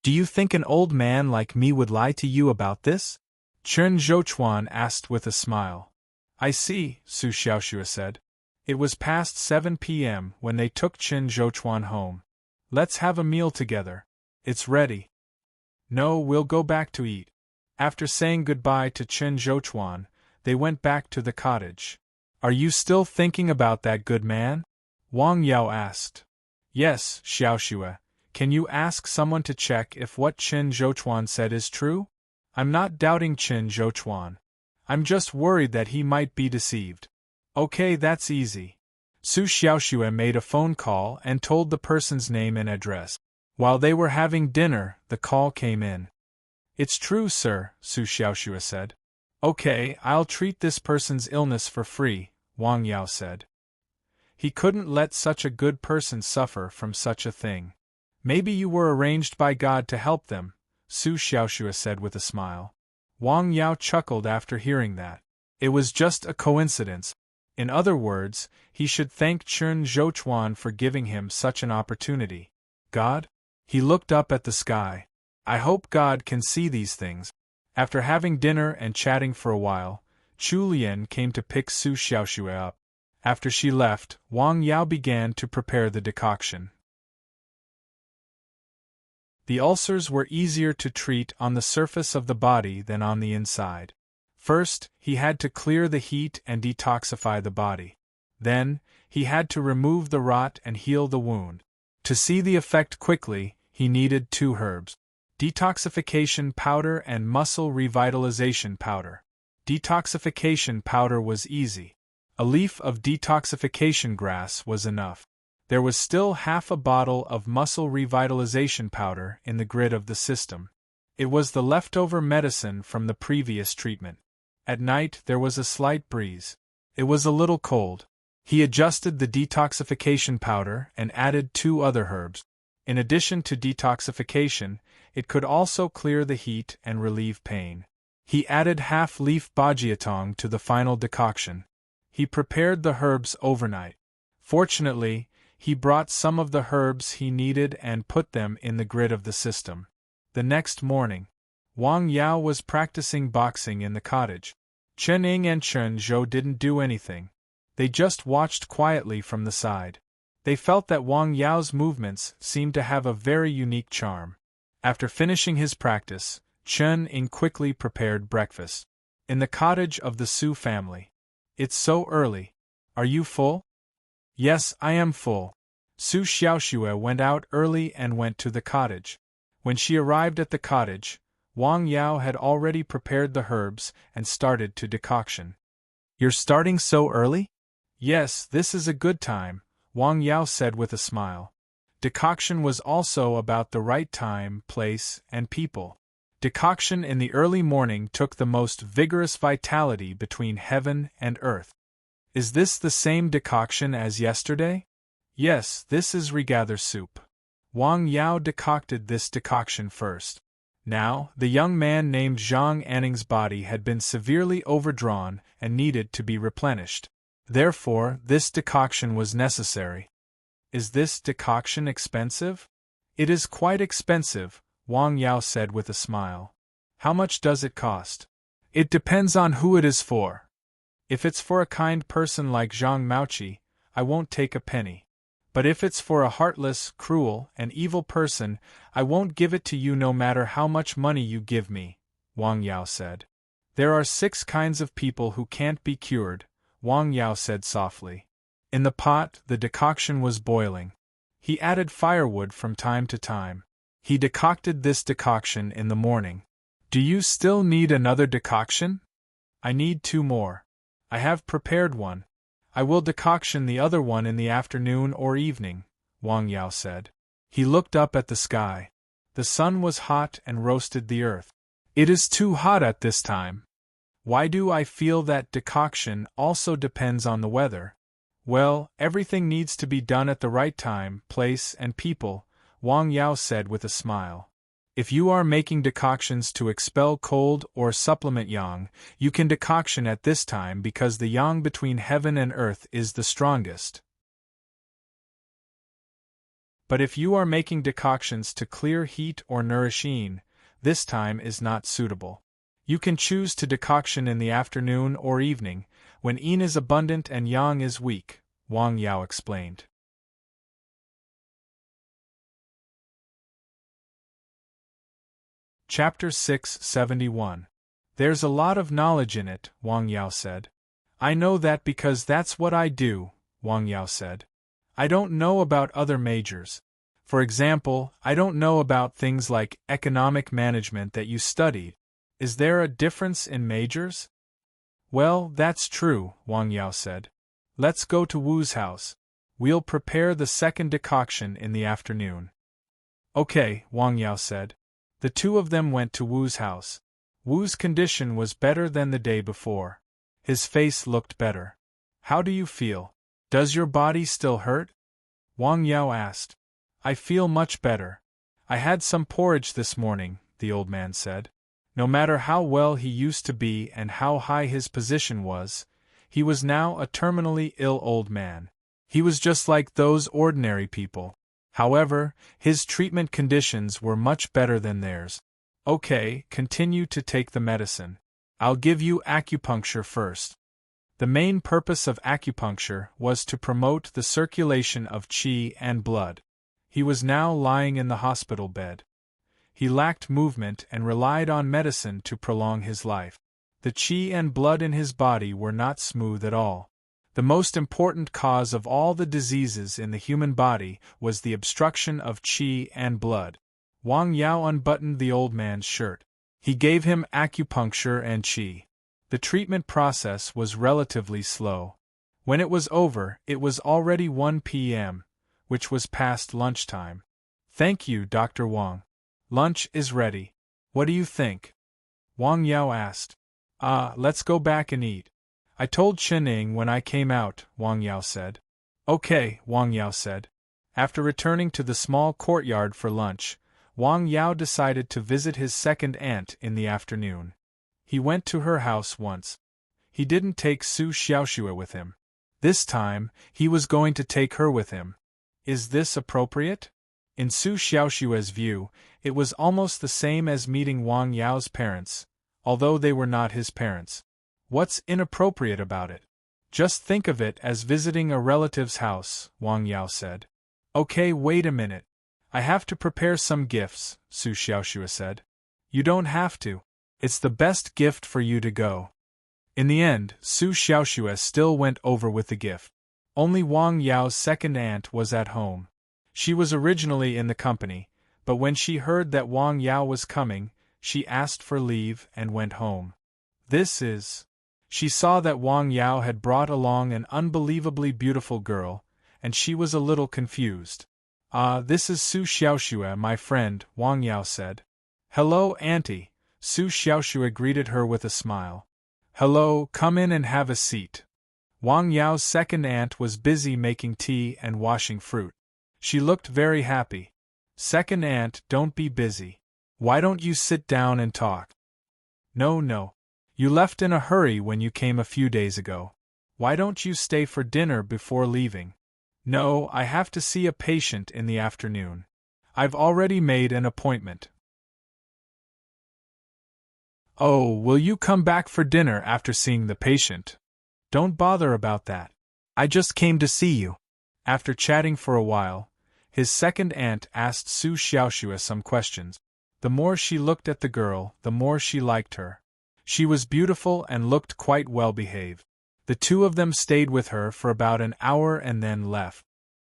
Do you think an old man like me would lie to you about this? Chen Zhouchuan asked with a smile. I see, Su Xiaoxue said. It was past 7 p.m. when they took Chen Zhouchuan home. Let's have a meal together. It's ready. No, we'll go back to eat. After saying goodbye to Chen Zhouchuan, they went back to the cottage. Are you still thinking about that good man? Wang Yao asked. Yes, Xiaoxue. Can you ask someone to check if what Chen Zhouchuan said is true? I'm not doubting Chen Zhouchuan. I'm just worried that he might be deceived. Okay, that's easy. Su Xiaoxue made a phone call and told the person's name and address. While they were having dinner, the call came in. It's true, sir, Su Xiaoxue said. Okay, I'll treat this person's illness for free, Wang Yao said. He couldn't let such a good person suffer from such a thing. Maybe you were arranged by God to help them, Su Xiaoxue said with a smile. Wang Yao chuckled after hearing that. It was just a coincidence. In other words, he should thank Chen Zhouchuan for giving him such an opportunity. God? He looked up at the sky. I hope God can see these things. After having dinner and chatting for a while, Chu Lian came to pick Su Xiaoxue up. After she left, Wang Yao began to prepare the decoction. The ulcers were easier to treat on the surface of the body than on the inside. First, he had to clear the heat and detoxify the body. Then, he had to remove the rot and heal the wound. To see the effect quickly, he needed 2 herbs: detoxification powder and muscle revitalization powder. Detoxification powder was easy. A leaf of detoxification grass was enough. There was still half a bottle of muscle revitalization powder in the grid of the system. It was the leftover medicine from the previous treatment. At night there was a slight breeze. It was a little cold. He adjusted the detoxification powder and added 2 other herbs. In addition to detoxification, it could also clear the heat and relieve pain. He added half-leaf bajiatong to the final decoction. He prepared the herbs overnight. Fortunately, he brought some of the herbs he needed and put them in the grid of the system. The next morning, Wang Yao was practicing boxing in the cottage. Chen Ying and Chen Zhou didn't do anything. They just watched quietly from the side. They felt that Wang Yao's movements seemed to have a very unique charm. After finishing his practice, Chen Ying quickly prepared breakfast. In the cottage of the Su family. It's so early. Are you full? Yes, I am full. Su Xiaoxue went out early and went to the cottage. When she arrived at the cottage, Wang Yao had already prepared the herbs and started to decoction. You're starting so early? Yes, this is a good time, Wang Yao said with a smile. Decoction was also about the right time, place, and people. Decoction in the early morning took the most vigorous vitality between heaven and earth. Is this the same decoction as yesterday? Yes, this is regather soup. Wang Yao decocted this decoction first. Now, the young man named Zhang Anning's body had been severely overdrawn and needed to be replenished. Therefore, this decoction was necessary. Is this decoction expensive? It is quite expensive, Wang Yao said with a smile. How much does it cost? It depends on who it is for. If it's for a kind person like Zhang Maoqi, I won't take a penny. But if it's for a heartless, cruel, and evil person, I won't give it to you no matter how much money you give me, Wang Yao said. There are 6 kinds of people who can't be cured, Wang Yao said softly. In the pot, the decoction was boiling. He added firewood from time to time. He decocted this decoction in the morning. Do you still need another decoction? I need 2 more. I have prepared one. I will decoction the other one in the afternoon or evening, Wang Yao said. He looked up at the sky. The sun was hot and roasted the earth. It is too hot at this time. Why do I feel that decoction also depends on the weather? Well, everything needs to be done at the right time, place, and people, Wang Yao said with a smile. If you are making decoctions to expel cold or supplement yang, you can decoction at this time because the yang between heaven and earth is the strongest. But if you are making decoctions to clear heat or nourish yin, this time is not suitable. You can choose to decoction in the afternoon or evening, when yin is abundant and yang is weak, Wang Yao explained. Chapter 671. There's a lot of knowledge in it, Wang Yao said. I know that because that's what I do, Wang Yao said. I don't know about other majors. For example, I don't know about things like economic management that you studied. Is there a difference in majors? Well, that's true, Wang Yao said. Let's go to Wu's house. We'll prepare the second decoction in the afternoon. Okay, Wang Yao said. The 2 of them went to Wu's house. Wu's condition was better than the day before. His face looked better. How do you feel? Does your body still hurt? Wang Yao asked. I feel much better. I had some porridge this morning, the old man said. No matter how well he used to be and how high his position was, he was now a terminally ill old man. He was just like those ordinary people. However, his treatment conditions were much better than theirs. Okay, continue to take the medicine. I'll give you acupuncture first. The main purpose of acupuncture was to promote the circulation of qi and blood. He was now lying in the hospital bed. He lacked movement and relied on medicine to prolong his life. The qi and blood in his body were not smooth at all. The most important cause of all the diseases in the human body was the obstruction of qi and blood. Wang Yao unbuttoned the old man's shirt. He gave him acupuncture and qi. The treatment process was relatively slow. When it was over, it was already 1 p.m., which was past lunchtime. Thank you, Dr. Wang. Lunch is ready. What do you think? Wang Yao asked. Let's go back and eat. I told Chen Ying when I came out, Wang Yao said. Okay, Wang Yao said. After returning to the small courtyard for lunch, Wang Yao decided to visit his second aunt in the afternoon. He went to her house once. He didn't take Su Xiaoxue with him. This time, he was going to take her with him. Is this appropriate? In Su Xiaoxue's view, it was almost the same as meeting Wang Yao's parents, although they were not his parents. What's inappropriate about it? Just think of it as visiting a relative's house, Wang Yao said. Okay, wait a minute. I have to prepare some gifts, Su Xiaoxue said. You don't have to. It's the best gift for you to go. In the end, Su Xiaoxue still went over with the gift. Only Wang Yao's second aunt was at home. She was originally in the company, but when she heard that Wang Yao was coming, she asked for leave and went home. She saw that Wang Yao had brought along an unbelievably beautiful girl, and she was a little confused. This is Su Xiaoxue, my friend, Wang Yao said. Hello, auntie, Su Xiaoxue greeted her with a smile. Hello, come in and have a seat. Wang Yao's second aunt was busy making tea and washing fruit. She looked very happy. Second aunt, don't be busy. Why don't you sit down and talk? No. You left in a hurry when you came a few days ago. Why don't you stay for dinner before leaving? No, I have to see a patient in the afternoon. I've already made an appointment. Oh, will you come back for dinner after seeing the patient? Don't bother about that. I just came to see you. After chatting for a while, his second aunt asked Su Xiaoxue some questions. The more she looked at the girl, the more she liked her. She was beautiful and looked quite well behaved. The two of them stayed with her for about an hour and then left.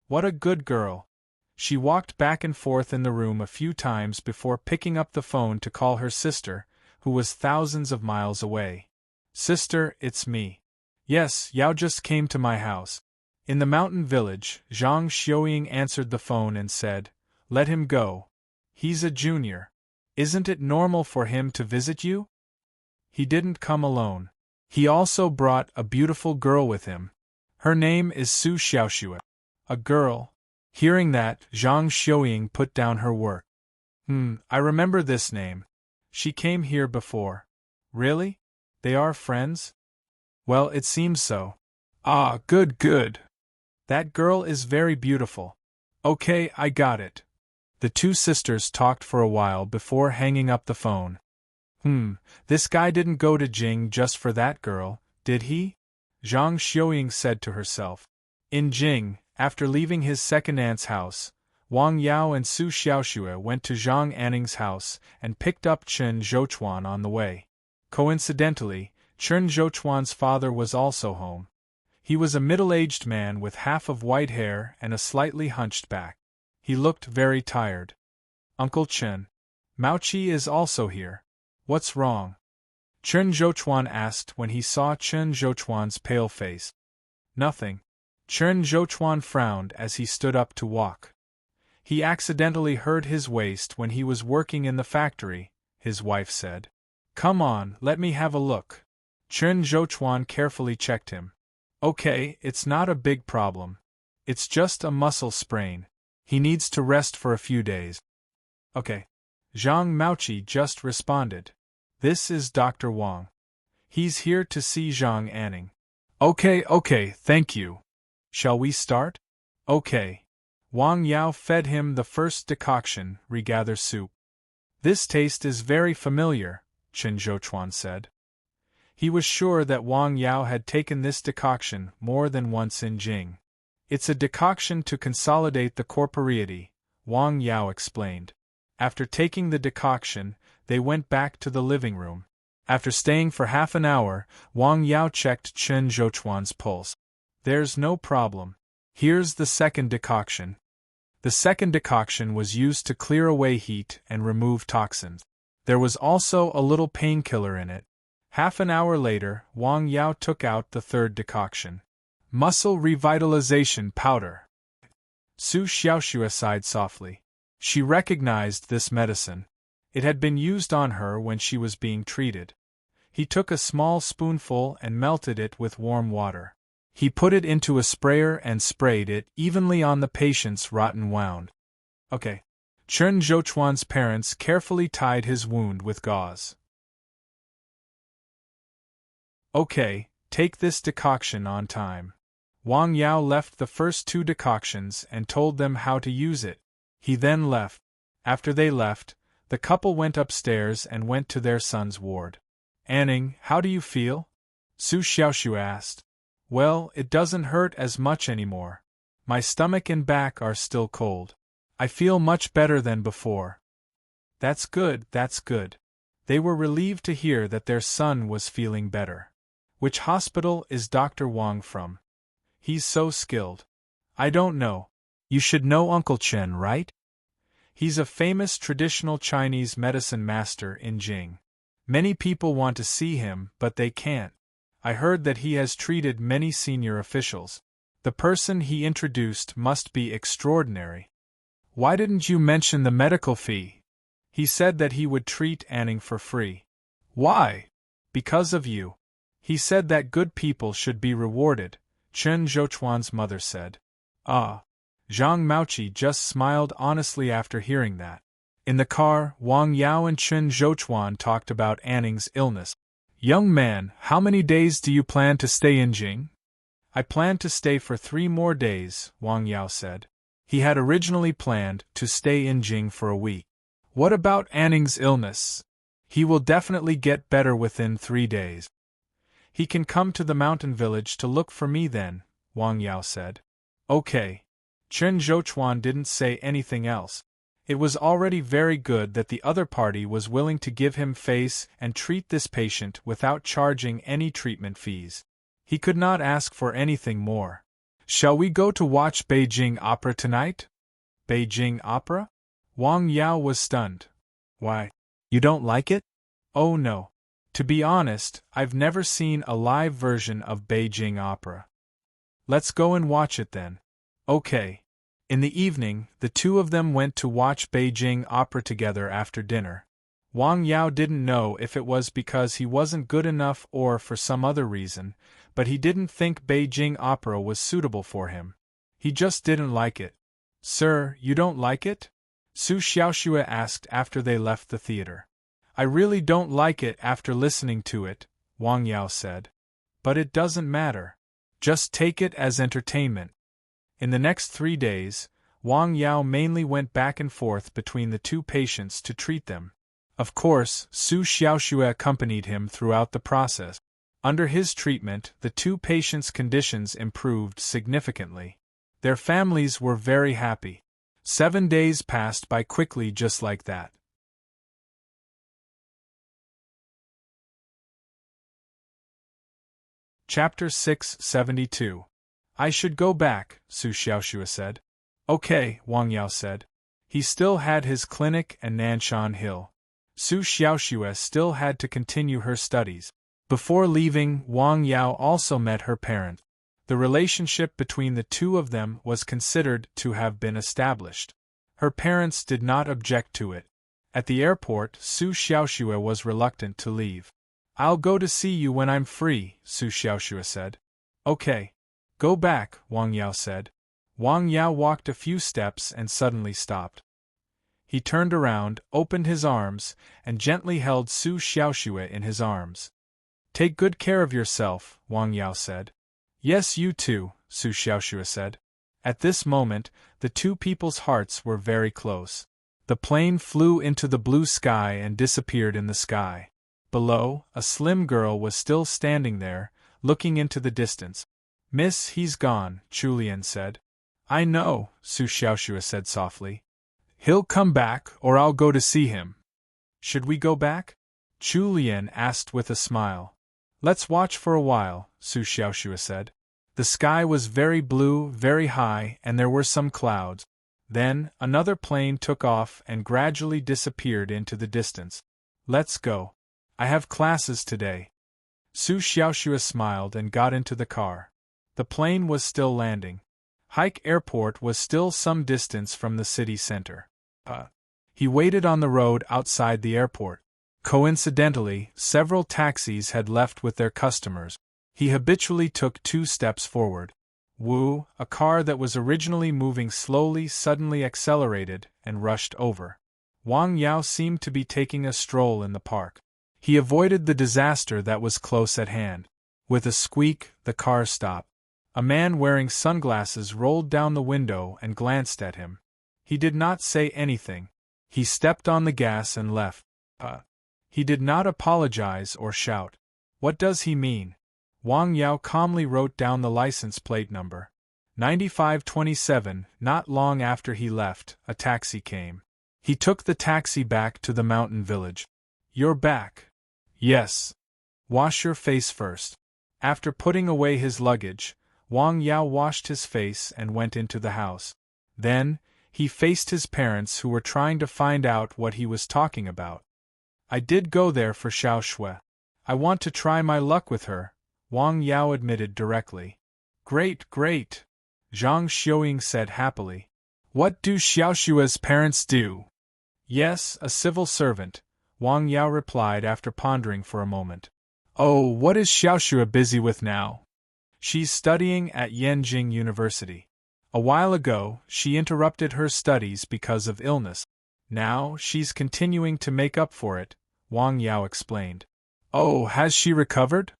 What a good girl. She walked back and forth in the room a few times before picking up the phone to call her sister, who was thousands of miles away. Sister, it's me. Yes, Yao just came to my house. In the mountain village, Zhang Xiuying answered the phone and said, Let him go. He's a junior. Isn't it normal for him to visit you? He didn't come alone. He also brought a beautiful girl with him. Her name is Su Xiaoxue. A girl. Hearing that, Zhang Xiuying put down her work. I remember this name. She came here before. Really? They are friends? Well, it seems so. Ah, good. That girl is very beautiful. Okay, I got it. The two sisters talked for a while before hanging up the phone. This guy didn't go to Jing just for that girl, did he? Zhang Xiuying said to herself. In Jing, after leaving his second aunt's house, Wang Yao and Su Xiaoxue went to Zhang Anning's house and picked up Chen Zhouchuan on the way. Coincidentally, Chen Zhouchuan's father was also home. He was a middle-aged man with half of white hair and a slightly hunched back. He looked very tired. Uncle Chen. Mao-Chi is also here. What's wrong? Chen Zhouchuan asked when he saw Chen Zhouchuan's pale face. Nothing. Chen Zhouchuan frowned as he stood up to walk. He accidentally hurt his waist when he was working in the factory, his wife said. Come on, let me have a look. Chen Zhouchuan carefully checked him. Okay, it's not a big problem. It's just a muscle sprain. He needs to rest for a few days. Okay. Zhang Mao-Chi just responded. This is Dr. Wang. He's here to see Zhang Anning. Okay, thank you. Shall we start? Okay. Wang Yao fed him the first decoction, regather soup. This taste is very familiar, Chen Zhouchuan said. He was sure that Wang Yao had taken this decoction more than once in Jing. It's a decoction to consolidate the corporeity, Wang Yao explained. After taking the decoction, they went back to the living room. After staying for half an hour, Wang Yao checked Chen Zhouchuan's pulse. There's no problem. Here's the second decoction. The second decoction was used to clear away heat and remove toxins. There was also a little painkiller in it. Half an hour later, Wang Yao took out the third decoction. Muscle revitalization powder. Su Xiaoxue sighed softly. She recognized this medicine. It had been used on her when she was being treated. He took a small spoonful and melted it with warm water. He put it into a sprayer and sprayed it evenly on the patient's rotten wound. Okay. Chen Zhouchuan's parents carefully tied his wound with gauze. Okay, take this decoction on time. Wang Yao left the first two decoctions and told them how to use it. He then left. After they left, the couple went upstairs and went to their son's ward. Anning, how do you feel? Su Xiaoxue asked. Well, it doesn't hurt as much anymore. My stomach and back are still cold. I feel much better than before. That's good, that's good. They were relieved to hear that their son was feeling better. Which hospital is Dr. Wang from? He's so skilled. I don't know. You should know Uncle Chen, right? He's a famous traditional Chinese medicine master in Jing. Many people want to see him, but they can't. I heard that he has treated many senior officials. The person he introduced must be extraordinary. Why didn't you mention the medical fee? He said that he would treat Anning for free. Why? Because of you. He said that good people should be rewarded, Chen Zhouchuan's mother said. Ah. Zhang Maoqi just smiled honestly after hearing that. In the car, Wang Yao and Chen Zhouchuan talked about Anning's illness. Young man, how many days do you plan to stay in Jing? I plan to stay for 3 more days, Wang Yao said. He had originally planned to stay in Jing for a week. What about Anning's illness? He will definitely get better within 3 days. He can come to the mountain village to look for me then, Wang Yao said. Okay. Chen Zhouchuan didn't say anything else. It was already very good that the other party was willing to give him face and treat this patient without charging any treatment fees. He could not ask for anything more. Shall we go to watch Beijing Opera tonight? Beijing Opera? Wang Yao was stunned. Why? You don't like it? Oh no. To be honest, I've never seen a live version of Beijing Opera. Let's go and watch it then. Okay. In the evening, the two of them went to watch Beijing Opera together after dinner. Wang Yao didn't know if it was because he wasn't good enough or for some other reason, but he didn't think Beijing Opera was suitable for him. He just didn't like it. Sir, you don't like it? Su Xiaoxue asked after they left the theater. I really don't like it after listening to it, Wang Yao said. But it doesn't matter. Just take it as entertainment. In the next 3 days, Wang Yao mainly went back and forth between the two patients to treat them. Of course, Su Xiaoxue accompanied him throughout the process. Under his treatment, the two patients' conditions improved significantly. Their families were very happy. 7 days passed by quickly just like that. Chapter 672. I should go back, Su Xiaoxue said. Okay, Wang Yao said. He still had his clinic and Nanshan Hill. Su Xiaoxue still had to continue her studies. Before leaving, Wang Yao also met her parent. The relationship between the two of them was considered to have been established. Her parents did not object to it. At the airport, Su Xiaoxue was reluctant to leave. I'll go to see you when I'm free, Su Xiaoxue said. Okay. Go back, Wang Yao said. Wang Yao walked a few steps and suddenly stopped. He turned around, opened his arms, and gently held Su Xiaoxue in his arms. Take good care of yourself, Wang Yao said. Yes, you too, Su Xiaoxue said. At this moment, the two people's hearts were very close. The plane flew into the blue sky and disappeared in the sky. Below, a slim girl was still standing there, looking into the distance. Miss, he's gone, Chulian said. I know, Su Xiaoxue said softly. He'll come back, or I'll go to see him. Should we go back? Chulian asked with a smile. Let's watch for a while, Su Xiaoxue said. The sky was very blue, very high, and there were some clouds. Then, another plane took off and gradually disappeared into the distance. Let's go. I have classes today. Su Xiaoxue smiled and got into the car. The plane was still landing. Hike Airport was still some distance from the city center. He waited on the road outside the airport. Coincidentally, several taxis had left with their customers. He habitually took 2 steps forward. Wu, a car that was originally moving slowly, suddenly accelerated and rushed over. Wang Yao seemed to be taking a stroll in the park. He avoided the disaster that was close at hand. With a squeak, the car stopped. A man wearing sunglasses rolled down the window and glanced at him. He did not say anything. He stepped on the gas and left. He did not apologize or shout. What does he mean? Wang Yao calmly wrote down the license plate number. 9527. Not long after he left, a taxi came. He took the taxi back to the mountain village. You're back. Yes. Wash your face first. After putting away his luggage, Wang Yao washed his face and went into the house. Then, he faced his parents who were trying to find out what he was talking about. I did go there for Xiao Shui. I want to try my luck with her, Wang Yao admitted directly. Great, great, Zhang Xiuying said happily. What do Xiao Shui's parents do? Yes, a civil servant, Wang Yao replied after pondering for a moment. Oh, what is Xiao Shui busy with now? She's studying at Yanjing University. A while ago, she interrupted her studies because of illness. Now, she's continuing to make up for it, Wang Yao explained. Oh, has she recovered?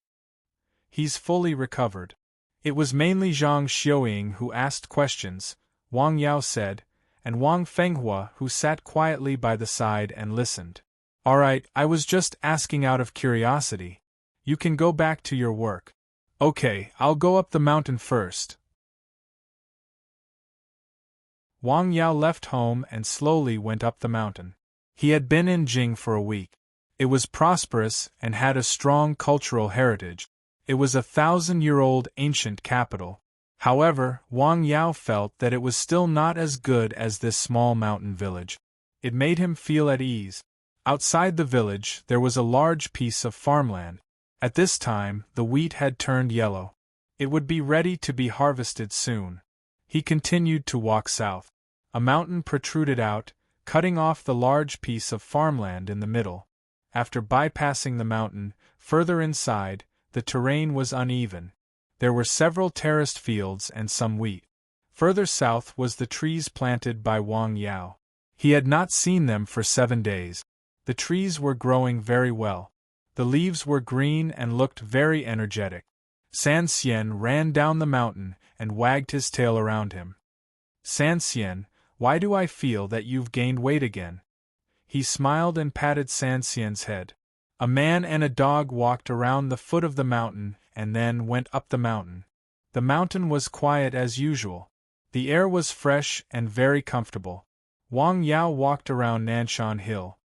He's fully recovered. It was mainly Zhang Xiuying who asked questions, Wang Yao said, and Wang Fenghua who sat quietly by the side and listened. Alright, I was just asking out of curiosity. You can go back to your work. Okay, I'll go up the mountain first. Wang Yao left home and slowly went up the mountain. He had been in Jing for a week. It was prosperous and had a strong cultural heritage. It was a 1,000-year-old ancient capital. However, Wang Yao felt that it was still not as good as this small mountain village. It made him feel at ease. Outside the village, there was a large piece of farmland. At this time, the wheat had turned yellow. It would be ready to be harvested soon. He continued to walk south. A mountain protruded out, cutting off the large piece of farmland in the middle. After bypassing the mountain, further inside, the terrain was uneven. There were several terraced fields and some wheat. Further south was the trees planted by Wang Yao. He had not seen them for 7 days. The trees were growing very well. The leaves were green and looked very energetic. Sanxian ran down the mountain and wagged his tail around him. Sanxian, why do I feel that you've gained weight again? He smiled and patted Sanxian's head. A man and a dog walked around the foot of the mountain and then went up the mountain. The mountain was quiet as usual. The air was fresh and very comfortable. Wang Yao walked around Nanshan Hill.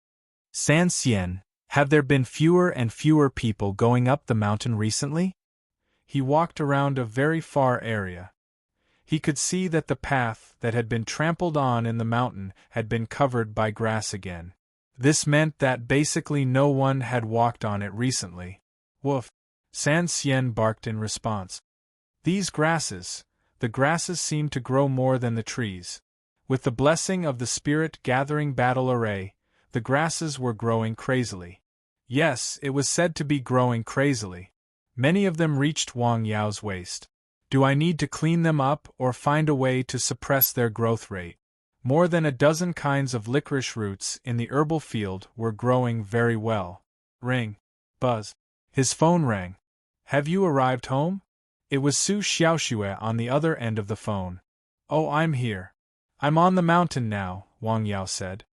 Sanxian, have there been fewer and fewer people going up the mountain recently? He walked around a very far area. He could see that the path that had been trampled on in the mountain had been covered by grass again. This meant that basically no one had walked on it recently. Woof! Sanxian barked in response. These grasses, the grasses seemed to grow more than the trees. With the blessing of the spirit gathering battle array, the grasses were growing crazily. Yes, it was said to be growing crazily. Many of them reached Wang Yao's waist. Do I need to clean them up or find a way to suppress their growth rate? More than a dozen kinds of licorice roots in the herbal field were growing very well. Ring. Buzz. His phone rang. Have you arrived home? It was Su Xiaoxue on the other end of the phone. Oh, I'm here. I'm on the mountain now, Wang Yao said.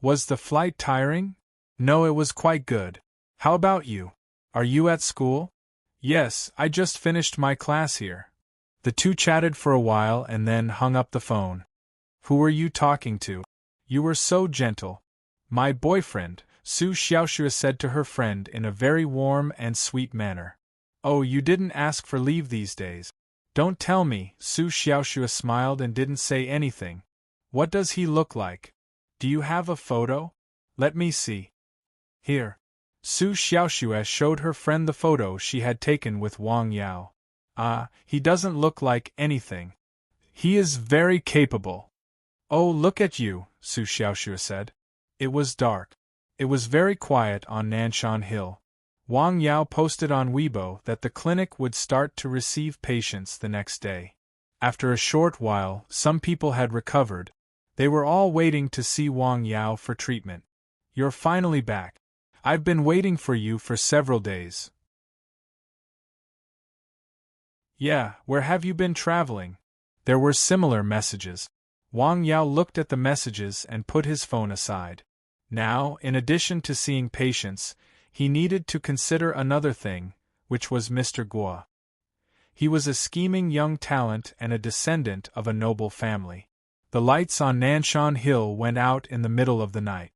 Was the flight tiring? No, it was quite good. How about you? Are you at school? Yes, I just finished my class here. The two chatted for a while and then hung up the phone. Who were you talking to? You were so gentle. My boyfriend, Su Xiaoxue said to her friend in a very warm and sweet manner. Oh, you didn't ask for leave these days. Don't tell me, Su Xiaoxue smiled and didn't say anything. What does he look like? Do you have a photo? Let me see. Here. Su Xiaoxue showed her friend the photo she had taken with Wang Yao. Ah, he doesn't look like anything. He is very capable. Oh, look at you, Su Xiaoxue said. It was dark. It was very quiet on Nanshan Hill. Wang Yao posted on Weibo that the clinic would start to receive patients the next day. After a short while, some people had recovered. They were all waiting to see Wang Yao for treatment. You're finally back. I've been waiting for you for several days. Yeah, where have you been traveling? There were similar messages. Wang Yao looked at the messages and put his phone aside. Now, in addition to seeing patients, he needed to consider another thing, which was Mr. Guo. He was a scheming young talent and a descendant of a noble family. The lights on Nanshan Hill went out in the middle of the night.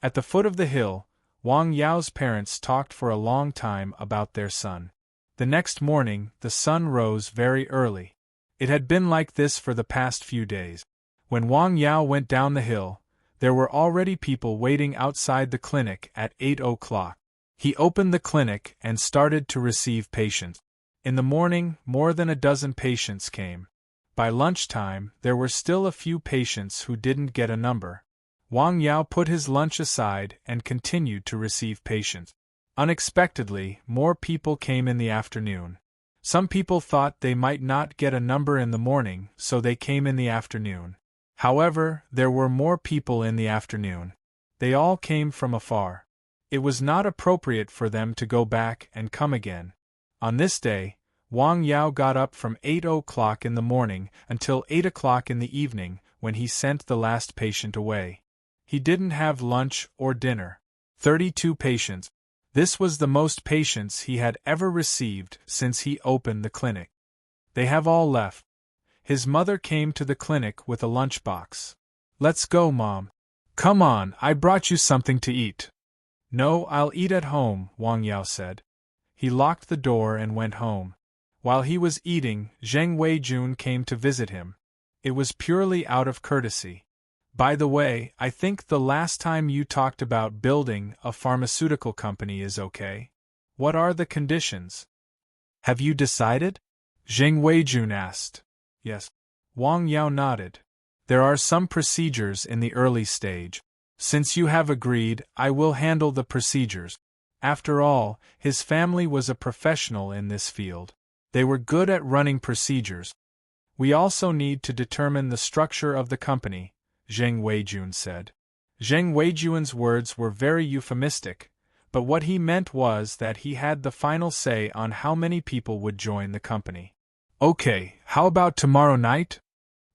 At the foot of the hill, Wang Yao's parents talked for a long time about their son. The next morning, the sun rose very early. It had been like this for the past few days. When Wang Yao went down the hill, there were already people waiting outside the clinic at 8 o'clock. He opened the clinic and started to receive patients. In the morning, more than a dozen patients came. By lunchtime, there were still a few patients who didn't get a number. Wang Yao put his lunch aside and continued to receive patients. Unexpectedly, more people came in the afternoon. Some people thought they might not get a number in the morning, so they came in the afternoon. However, there were more people in the afternoon. They all came from afar. It was not appropriate for them to go back and come again. On this day, Wang Yao got up from 8 o'clock in the morning until 8 o'clock in the evening, when he sent the last patient away. He didn't have lunch or dinner. 32 patients. This was the most patients he had ever received since he opened the clinic. They have all left. His mother came to the clinic with a lunchbox. "Let's go, Mom. Come on, I brought you something to eat." "No, I'll eat at home," Wang Yao said. He locked the door and went home. While he was eating, Zheng Weijun came to visit him. It was purely out of courtesy. "By the way, I think the last time you talked about building a pharmaceutical company is okay. What are the conditions? Have you decided?" Zheng Weijun asked. "Yes." Wang Yao nodded. "There are some procedures in the early stage. Since you have agreed, I will handle the procedures." After all, his family was a professional in this field. They were good at running procedures. "We also need to determine the structure of the company," Zheng Weijun said. Zheng Weijun's words were very euphemistic, but what he meant was that he had the final say on how many people would join the company. "Okay, how about tomorrow night?"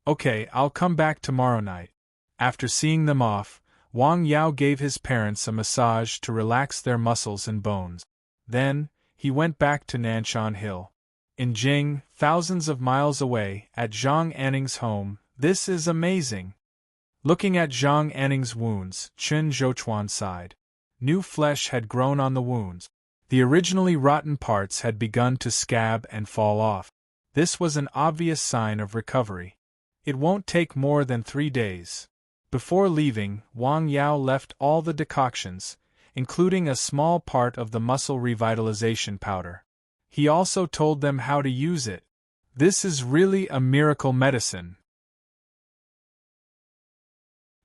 "Okay, I'll come back tomorrow night." After seeing them off, Wang Yao gave his parents a massage to relax their muscles and bones. Then, he went back to Nanshan Hill. In Jing, thousands of miles away, at Zhang Anning's home, "This is amazing." Looking at Zhang Anning's wounds, Chen Zhouchuan sighed. New flesh had grown on the wounds. The originally rotten parts had begun to scab and fall off. This was an obvious sign of recovery. It won't take more than 3 days. Before leaving, Wang Yao left all the decoctions, including a small part of the muscle revitalization powder. He also told them how to use it. "This is really a miracle medicine."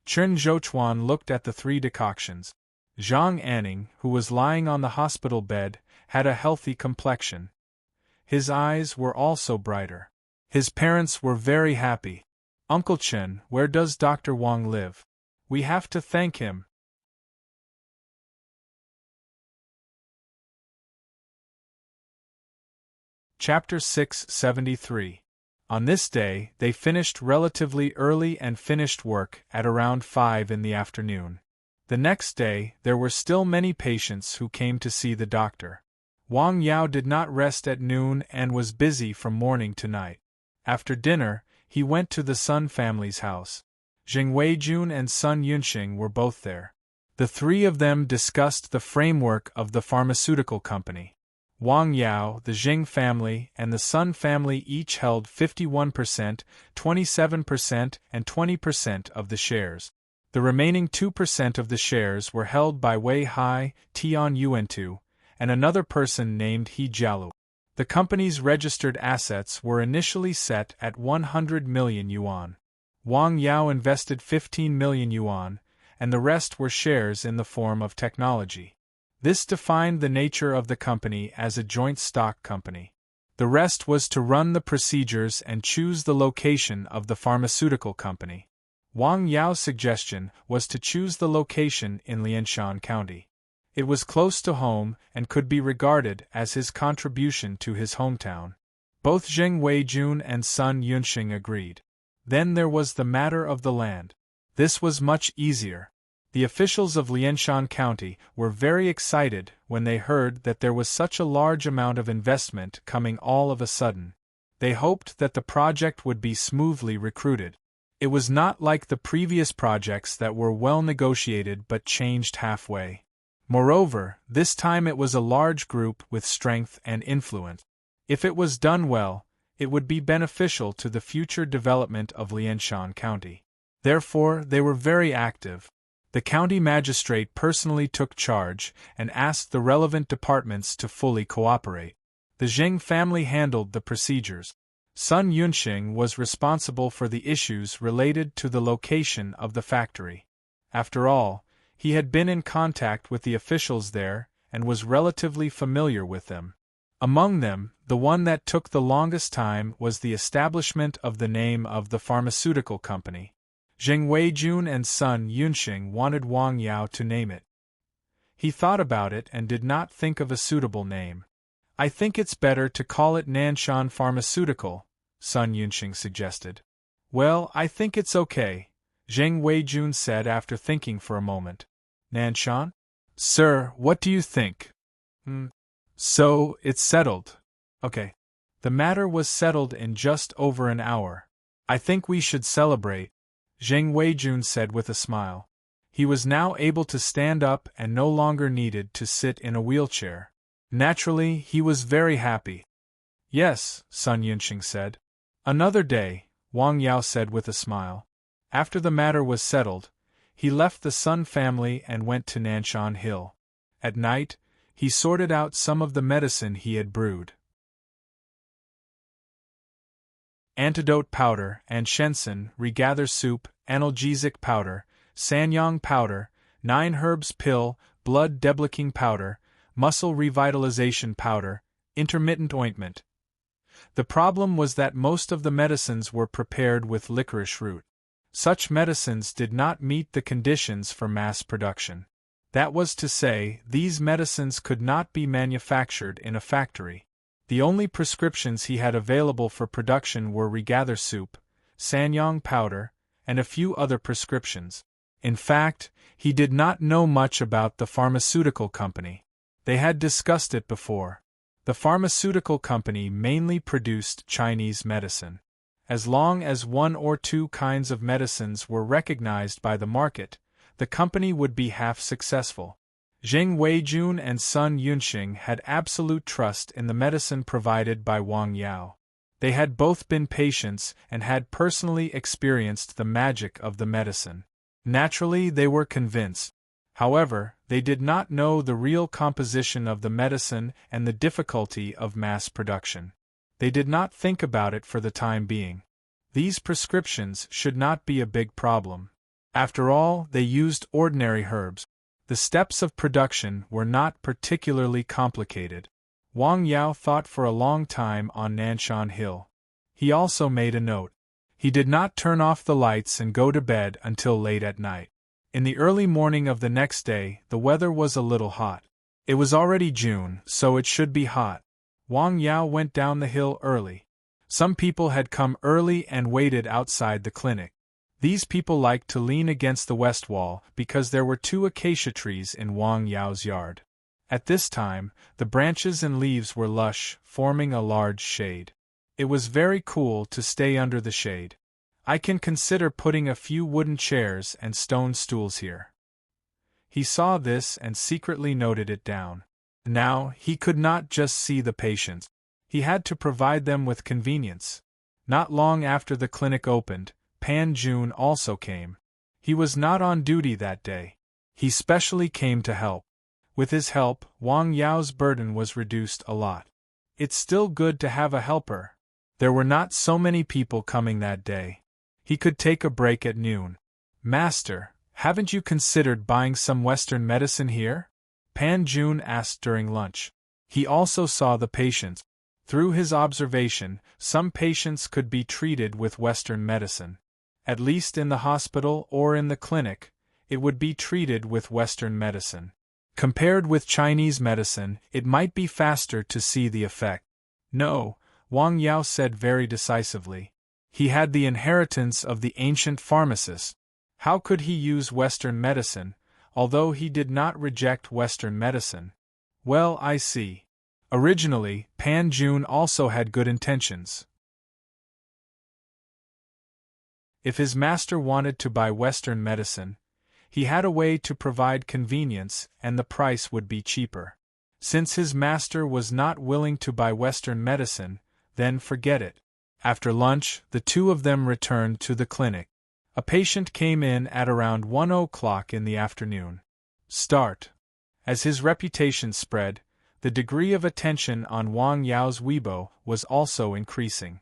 Chen Zhouchuan looked at the 3 decoctions. Zhang Anning, who was lying on the hospital bed, had a healthy complexion. His eyes were also brighter. His parents were very happy. "Uncle Chen, where does Dr. Wang live? We have to thank him." Chapter 673. On this day, they finished relatively early and finished work at around 5 in the afternoon. The next day, there were still many patients who came to see the doctor. Wang Yao did not rest at noon and was busy from morning to night. After dinner, he went to the Sun family's house. Zheng Weijun and Sun Yunxing were both there. The 3 of them discussed the framework of the pharmaceutical company. Wang Yao, the Zheng family, and the Sun family each held 51%, 27%, and 20% of the shares. The remaining 2% of the shares were held by Wei Hai, Tian Yuantu, and another person named He Jialu. The company's registered assets were initially set at 100 million yuan. Wang Yao invested 15 million yuan, and the rest were shares in the form of technology. This defined the nature of the company as a joint stock company. The rest was to run the procedures and choose the location of the pharmaceutical company. Wang Yao's suggestion was to choose the location in Lianshan County. It was close to home and could be regarded as his contribution to his hometown. Both Zheng Weijun and Sun Yunxing agreed. Then there was the matter of the land. This was much easier. The officials of Lianshan County were very excited when they heard that there was such a large amount of investment coming all of a sudden. They hoped that the project would be smoothly recruited. It was not like the previous projects that were well negotiated but changed halfway. Moreover, this time it was a large group with strength and influence. If it was done well, it would be beneficial to the future development of Lianshan County. Therefore, they were very active. The county magistrate personally took charge and asked the relevant departments to fully cooperate. The Zheng family handled the procedures. Sun Yunxing was responsible for the issues related to the location of the factory. After all, he had been in contact with the officials there and was relatively familiar with them. Among them, the one that took the longest time was the establishment of the name of the pharmaceutical company. Zheng Weijun and Sun Yunxing wanted Wang Yao to name it. He thought about it and did not think of a suitable name. "I think it's better to call it Nanshan Pharmaceutical," Sun Yunxing suggested. "Well, I think it's okay," Zheng Weijun said after thinking for a moment. "Nanshan? Sir, what do you think?" So, it's settled. Okay. The matter was settled in just over an hour. "I think we should celebrate," Zheng Weijun said with a smile. He was now able to stand up and no longer needed to sit in a wheelchair. Naturally, he was very happy. "Yes," Sun Yunxing said. "Another day," Wang Yao said with a smile. After the matter was settled, he left the Sun family and went to Nanshan Hill. At night, he sorted out some of the medicine he had brewed. Antidote powder, Anshensen, regather soup, analgesic powder, sanyang powder, 9 herbs pill, blood deblicking powder, muscle revitalization powder, intermittent ointment. The problem was that most of the medicines were prepared with licorice root. Such medicines did not meet the conditions for mass production. That was to say, these medicines could not be manufactured in a factory. The only prescriptions he had available for production were regather soup, sanyang powder, and a few other prescriptions. In fact, he did not know much about the pharmaceutical company. They had discussed it before. The pharmaceutical company mainly produced Chinese medicine. As long as 1 or 2 kinds of medicines were recognized by the market, the company would be half successful. Zheng Weijun and Sun Yunxing had absolute trust in the medicine provided by Wang Yao. They had both been patients and had personally experienced the magic of the medicine. Naturally, they were convinced. However, they did not know the real composition of the medicine and the difficulty of mass production. They did not think about it for the time being. These prescriptions should not be a big problem. After all, they used ordinary herbs. The steps of production were not particularly complicated. Wang Yao thought for a long time on Nanshan Hill. He also made a note. He did not turn off the lights and go to bed until late at night. In the early morning of the next day, the weather was a little hot. It was already June, so it should be hot. Wang Yao went down the hill early. Some people had come early and waited outside the clinic. These people liked to lean against the west wall because there were 2 acacia trees in Wang Yao's yard. At this time, the branches and leaves were lush, forming a large shade. It was very cool to stay under the shade. "I can consider putting a few wooden chairs and stone stools here." He saw this and secretly noted it down. Now, he could not just see the patients. He had to provide them with convenience. Not long after the clinic opened, Pan Jun also came. He was not on duty that day. He specially came to help. With his help, Wang Yao's burden was reduced a lot. It's still good to have a helper. There were not so many people coming that day. He could take a break at noon. "Master, haven't you considered buying some Western medicine here?" Pan Jun asked during lunch. He also saw the patients. Through his observation, some patients could be treated with Western medicine. At least in the hospital or in the clinic, it would be treated with Western medicine. Compared with Chinese medicine, it might be faster to see the effect. "No," Wang Yao said very decisively. He had the inheritance of the ancient pharmacist. How could he use Western medicine, although he did not reject Western medicine. Well, I see. Originally, Pan Jun also had good intentions. If his master wanted to buy Western medicine, he had a way to provide convenience and the price would be cheaper. Since his master was not willing to buy Western medicine, then forget it. After lunch, the two of them returned to the clinic. A patient came in at around 1 o'clock in the afternoon. As his reputation spread, the degree of attention on Wang Yao's Weibo was also increasing.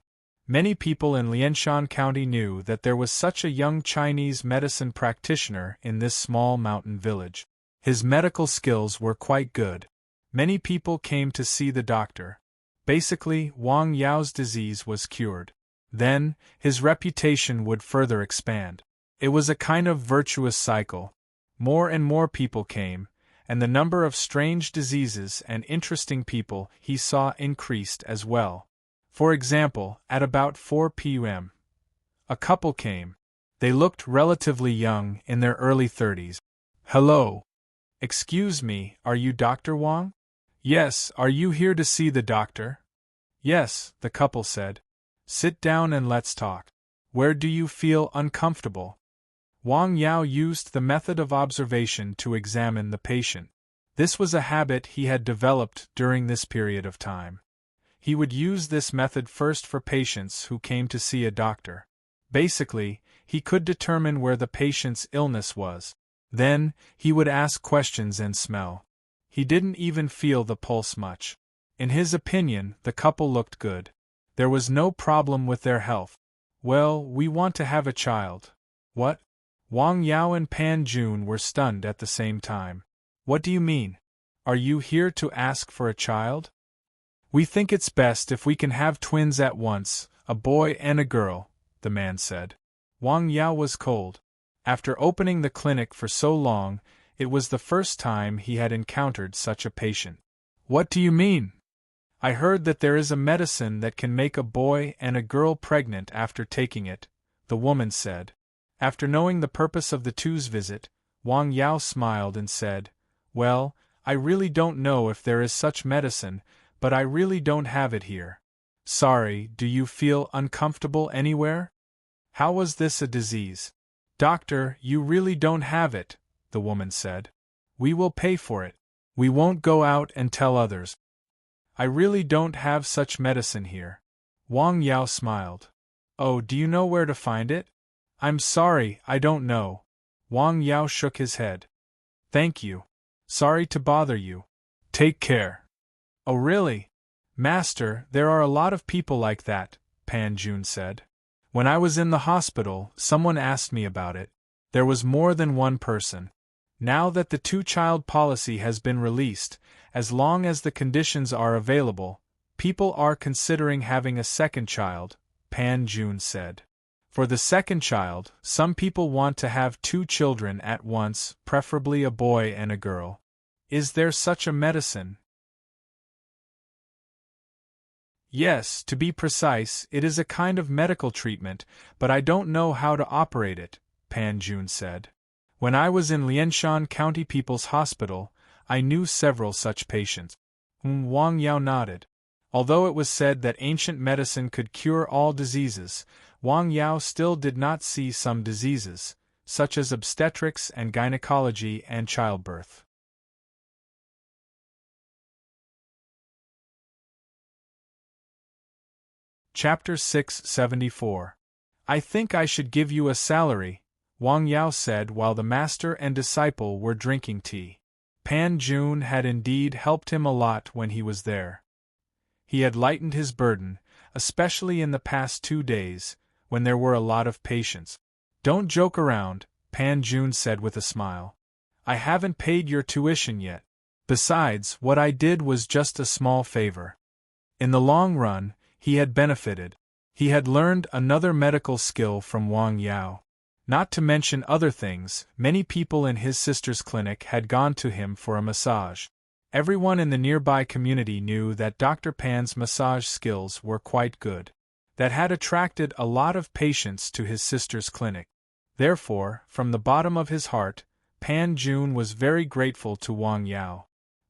Many people in Lianshan County knew that there was such a young Chinese medicine practitioner in this small mountain village. His medical skills were quite good. Many people came to see the doctor. Basically, Wang Yao's disease was cured. Then, his reputation would further expand. It was a kind of virtuous cycle. More and more people came, and the number of strange diseases and interesting people he saw increased as well. For example, at about 4 p.m., a couple came. They looked relatively young, in their early 30s. Hello. Excuse me, are you Dr. Wang? Yes, are you here to see the doctor? Yes, the couple said. Sit down and let's talk. Where do you feel uncomfortable? Wang Yao used the method of observation to examine the patient. This was a habit he had developed during this period of time. He would use this method first for patients who came to see a doctor. Basically, he could determine where the patient's illness was. Then, he would ask questions and smell. He didn't even feel the pulse much. In his opinion, the couple looked good. There was no problem with their health. Well, we want to have a child. What? Wang Yao and Pan Jun were stunned at the same time. What do you mean? Are you here to ask for a child? We think it's best if we can have twins at once, a boy and a girl, the man said. Wang Yao was cold. After opening the clinic for so long, it was the first time he had encountered such a patient. What do you mean? I heard that there is a medicine that can make a boy and a girl pregnant after taking it, the woman said. After knowing the purpose of the two's visit, Wang Yao smiled and said, Well, I really don't know if there is such medicine, but I really don't have it here. Sorry, do you feel uncomfortable anywhere? How was this a disease? Doctor, you really don't have it, the woman said. We will pay for it. We won't go out and tell others. I really don't have such medicine here. Wang Yao smiled. Oh, do you know where to find it? I'm sorry, I don't know. Wang Yao shook his head. Thank you. Sorry to bother you. Take care. Oh really? Master, there are a lot of people like that, Pan Jun said. When I was in the hospital, someone asked me about it. There was more than one person. Now that the two-child policy has been released, as long as the conditions are available, people are considering having a second child, Pan Jun said. For the second child, some people want to have 2 children at once, preferably a boy and a girl. Is there such a medicine? Yes, to be precise, it is a kind of medical treatment, but I don't know how to operate it, Pan Jun said. When I was in Lianshan County People's Hospital, I knew several such patients. Wang Yao nodded. Although it was said that ancient medicine could cure all diseases, Wang Yao still did not see some diseases, such as obstetrics and gynecology and childbirth. Chapter 674. I think I should give you a salary, Wang Yao said while the master and disciple were drinking tea. Pan Jun had indeed helped him a lot when he was there. He had lightened his burden, especially in the past 2 days, when there were a lot of patients. Don't joke around, Pan Jun said with a smile. I haven't paid your tuition yet. Besides, what I did was just a small favor. In the long run, he had benefited. He had learned another medical skill from Wang Yao. Not to mention other things, many people in his sister's clinic had gone to him for a massage. Everyone in the nearby community knew that Dr. Pan's massage skills were quite good. That had attracted a lot of patients to his sister's clinic. Therefore, from the bottom of his heart, Pan Jun was very grateful to Wang Yao.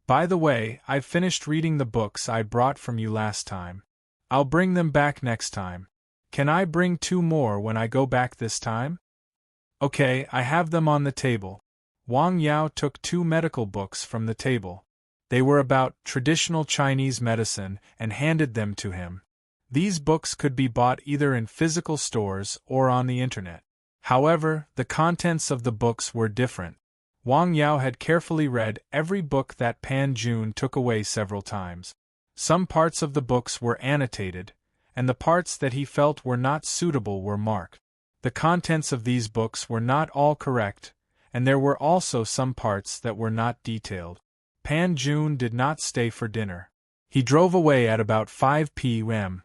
By the way, I've finished reading the books I brought from you last time. I'll bring them back next time. Can I bring 2 more when I go back this time? Okay, I have them on the table. Wang Yao took 2 medical books from the table. They were about traditional Chinese medicine and handed them to him. These books could be bought either in physical stores or on the internet. However, the contents of the books were different. Wang Yao had carefully read every book that Pan Jun took away several times. Some parts of the books were annotated, and the parts that he felt were not suitable were marked. The contents of these books were not all correct, and there were also some parts that were not detailed. Pan Jun did not stay for dinner. He drove away at about 5 p.m.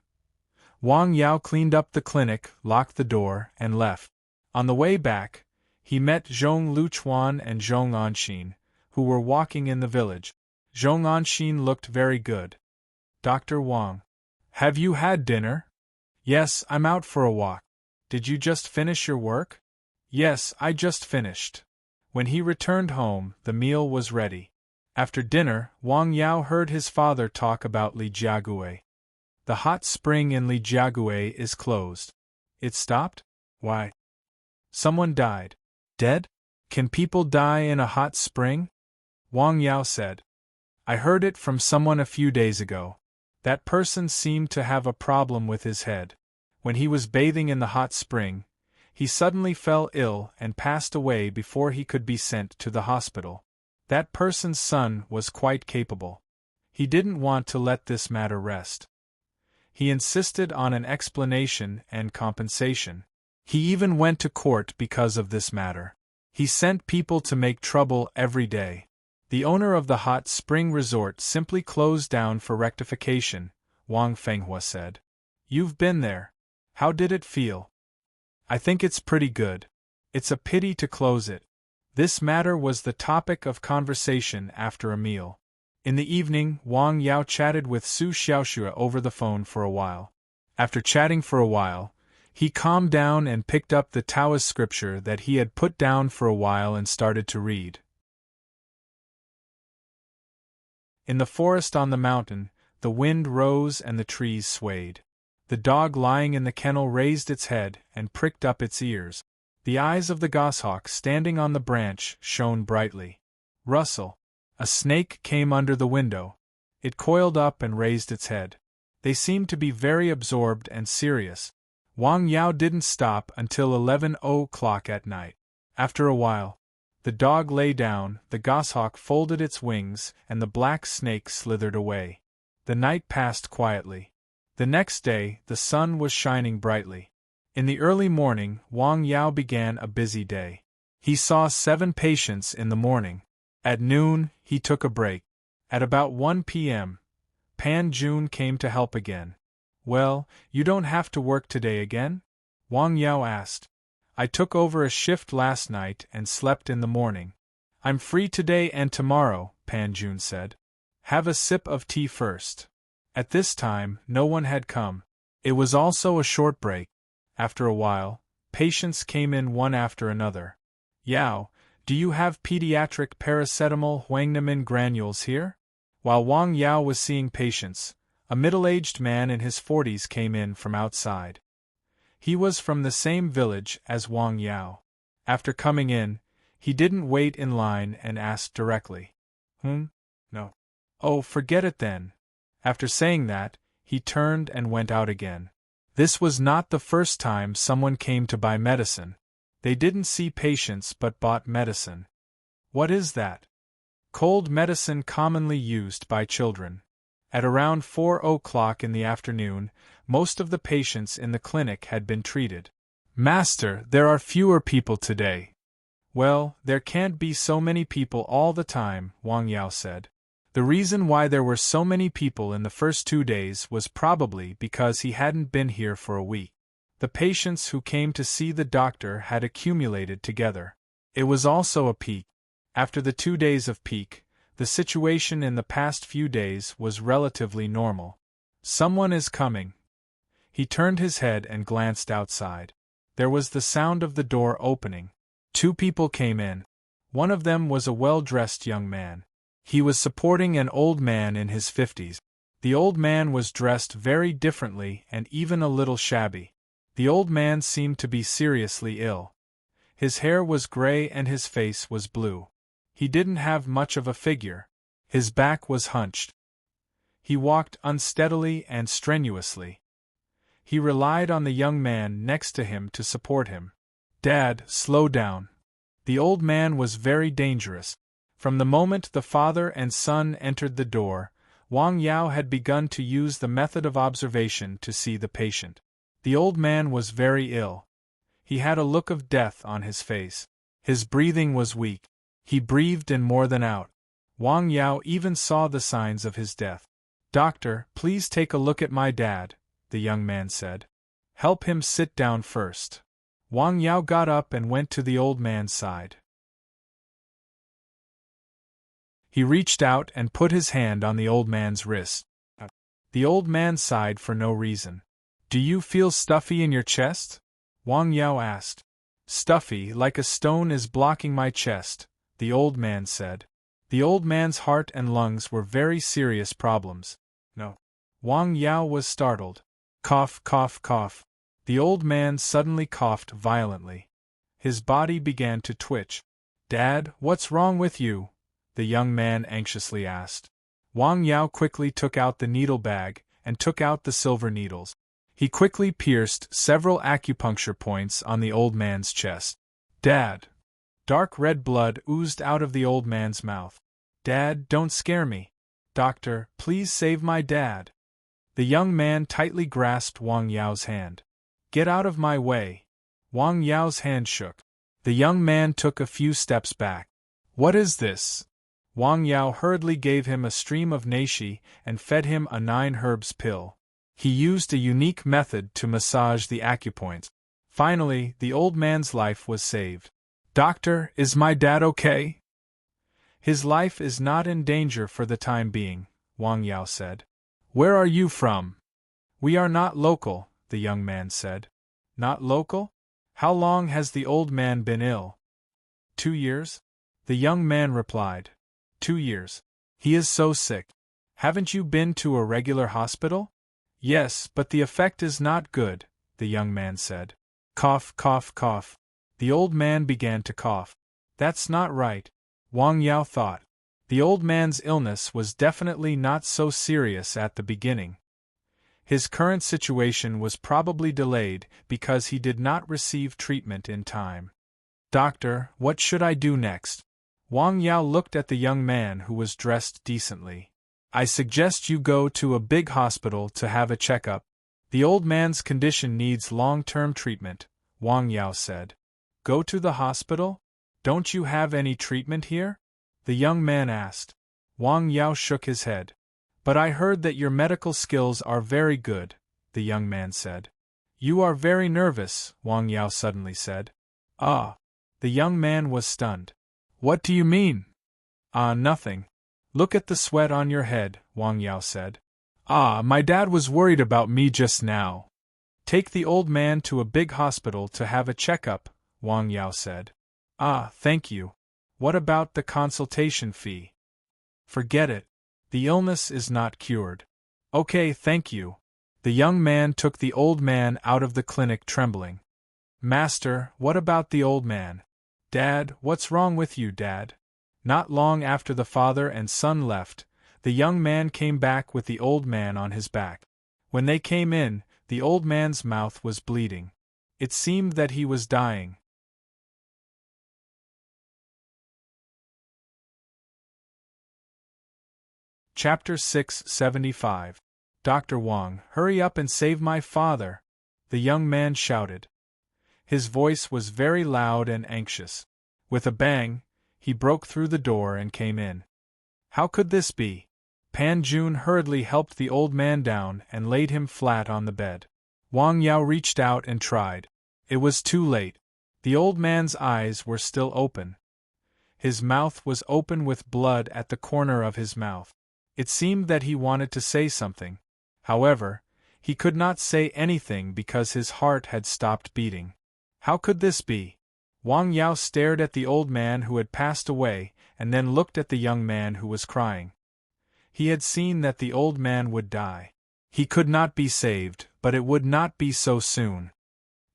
Wang Yao cleaned up the clinic, locked the door, and left. On the way back, he met Zhong Luchuan and Zhong Anxin, who were walking in the village. Zhong Anxin looked very good. Dr. Wang. Have you had dinner? Yes, I'm out for a walk. Did you just finish your work? Yes, I just finished. When he returned home, the meal was ready. After dinner, Wang Yao heard his father talk about Lijiague. The hot spring in Lijiague is closed. It stopped? Why? Someone died. Dead? Can people die in a hot spring? Wang Yao said. I heard it from someone a few days ago. That person seemed to have a problem with his head. When he was bathing in the hot spring, he suddenly fell ill and passed away before he could be sent to the hospital. That person's son was quite capable. He didn't want to let this matter rest. He insisted on an explanation and compensation. He even went to court because of this matter. He sent people to make trouble every day. The owner of the hot spring resort simply closed down for rectification, Wang Fenghua said. You've been there. How did it feel? I think it's pretty good. It's a pity to close it. This matter was the topic of conversation after a meal. In the evening, Wang Yao chatted with Su Xiaoxue over the phone for a while. After chatting for a while, he calmed down and picked up the Taoist scripture that he had put down for a while and started to read. In the forest on the mountain, the wind rose and the trees swayed. The dog lying in the kennel raised its head and pricked up its ears. The eyes of the goshawk standing on the branch shone brightly. Rustle. A snake came under the window. It coiled up and raised its head. They seemed to be very absorbed and serious. Wang Yao didn't stop until 11 o'clock at night. After a while, the dog lay down, the goshawk folded its wings, and the black snake slithered away. The night passed quietly. The next day, the sun was shining brightly. In the early morning, Wang Yao began a busy day. He saw 7 patients in the morning. At noon, he took a break. At about 1 p.m., Pan Jun came to help again. Well, you don't have to work today again? Wang Yao asked. I took over a shift last night and slept in the morning. I'm free today and tomorrow, Pan Jun said. Have a sip of tea first. At this time, no one had come. It was also a short break. After a while, patients came in one after another. Yao, do you have pediatric paracetamol Huangnamin granules here? While Wang Yao was seeing patients, a middle-aged man in his 40s came in from outside. He was from the same village as Wang Yao. After coming in, he didn't wait in line and asked directly. No. Oh, forget it then. After saying that, he turned and went out again. This was not the first time someone came to buy medicine. They didn't see patients but bought medicine. What is that? Cold medicine commonly used by children. At around 4 o'clock in the afternoon, most of the patients in the clinic had been treated. Master, there are fewer people today. Well, there can't be so many people all the time, Wang Yao said. The reason why there were so many people in the first 2 days was probably because he hadn't been here for a week. The patients who came to see the doctor had accumulated together. It was also a peak. After the 2 days of peak, the situation in the past few days was relatively normal. Someone is coming. He turned his head and glanced outside. There was the sound of the door opening. 2 people came in. One of them was a well-dressed young man. He was supporting an old man in his 50s. The old man was dressed very differently and even a little shabby. The old man seemed to be seriously ill. His hair was gray and his face was blue. He didn't have much of a figure. His back was hunched. He walked unsteadily and strenuously. He relied on the young man next to him to support him. "Dad, slow down." The old man was very dangerous. From the moment the father and son entered the door, Wang Yao had begun to use the method of observation to see the patient. The old man was very ill. He had a look of death on his face. His breathing was weak. He breathed in more than out. Wang Yao even saw the signs of his death. "Doctor, please take a look at my dad," the young man said. "Help him sit down first." Wang Yao got up and went to the old man's side. He reached out and put his hand on the old man's wrist. The old man sighed for no reason. "Do you feel stuffy in your chest?" Wang Yao asked. "Stuffy, like a stone is blocking my chest," the old man said. The old man's heart and lungs were very serious problems. "No." Wang Yao was startled. "Cough, cough, cough." The old man suddenly coughed violently. His body began to twitch. "Dad, what's wrong with you?" the young man anxiously asked. Wang Yao quickly took out the needle bag and took out the silver needles. He quickly pierced several acupuncture points on the old man's chest. "Dad!" Dark red blood oozed out of the old man's mouth. "Dad, don't scare me. Doctor, please save my dad." The young man tightly grasped Wang Yao's hand. "Get out of my way." Wang Yao's hand shook. The young man took a few steps back. "What is this?" Wang Yao hurriedly gave him a stream of nashi and fed him a 9 herbs pill. He used a unique method to massage the acupoints. Finally, the old man's life was saved. "Doctor, is my dad okay?" "His life is not in danger for the time being," Wang Yao said. "Where are you from?" "We are not local," the young man said. "Not local? How long has the old man been ill?" 2 years? The young man replied. 2 years. He is so sick. Haven't you been to a regular hospital? Yes, but the effect is not good, the young man said. Cough, cough, cough. The old man began to cough. That's not right, Wang Yao thought. The old man's illness was definitely not so serious at the beginning. His current situation was probably delayed because he did not receive treatment in time. Doctor, what should I do next? Wang Yao looked at the young man who was dressed decently. I suggest you go to a big hospital to have a checkup. The old man's condition needs long-term treatment, Wang Yao said. Go to the hospital? Don't you have any treatment here? The young man asked. Wang Yao shook his head. But I heard that your medical skills are very good, the young man said. You are very nervous, Wang Yao suddenly said. Ah. The young man was stunned. What do you mean? Ah, nothing. Look at the sweat on your head, Wang Yao said. Ah, my dad was worried about me just now. Take the old man to a big hospital to have a checkup, Wang Yao said. Ah, thank you. What about the consultation fee? Forget it. The illness is not cured. Okay, thank you. The young man took the old man out of the clinic trembling. Master, what about the old man? Dad, what's wrong with you, Dad? Not long after the father and son left, the young man came back with the old man on his back. When they came in, the old man's mouth was bleeding. It seemed that he was dying. Chapter 675. Dr. Wang, hurry up and save my father! The young man shouted. His voice was very loud and anxious. With a bang, he broke through the door and came in. How could this be? Pan Jun hurriedly helped the old man down and laid him flat on the bed. Wang Yao reached out and tried. It was too late. The old man's eyes were still open. His mouth was open with blood at the corner of his mouth. It seemed that he wanted to say something. However, he could not say anything because his heart had stopped beating. How could this be? Wang Yao stared at the old man who had passed away, and then looked at the young man who was crying. He had seen that the old man would die. He could not be saved, but it would not be so soon.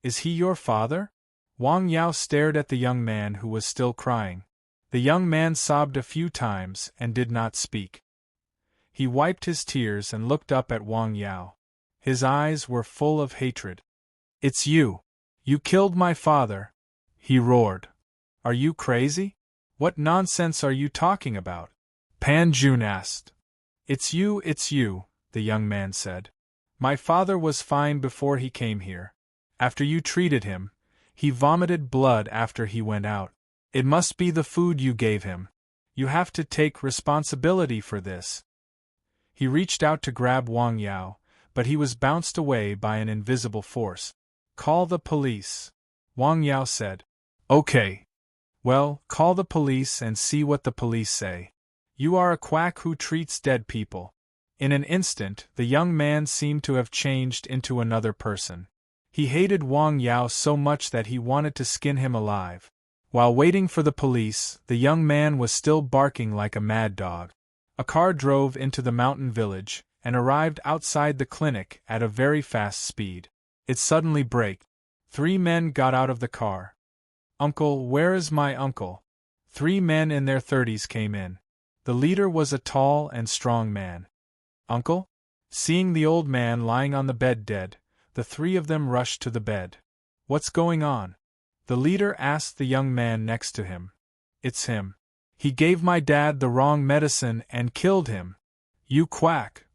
Is he your father? Wang Yao stared at the young man who was still crying. The young man sobbed a few times and did not speak. He wiped his tears and looked up at Wang Yao. His eyes were full of hatred. It's you! You killed my father! He roared. Are you crazy? What nonsense are you talking about? Pan Jun asked. It's you, the young man said. My father was fine before he came here. After you treated him, he vomited blood after he went out. It must be the food you gave him. You have to take responsibility for this. He reached out to grab Wang Yao, but he was bounced away by an invisible force. Call the police, Wang Yao said. Okay. Well, call the police and see what the police say. You are a quack who treats dead people. In an instant, the young man seemed to have changed into another person. He hated Wang Yao so much that he wanted to skin him alive. While waiting for the police, the young man was still barking like a mad dog. A car drove into the mountain village, and arrived outside the clinic at a very fast speed. It suddenly braked. 3 men got out of the car. Uncle, where is my uncle? 3 men in their 30s came in. The leader was a tall and strong man. Uncle? Seeing the old man lying on the bed dead, the 3 of them rushed to the bed. What's going on? The leader asked the young man next to him. It's him. He gave my dad the wrong medicine and killed him. You quack!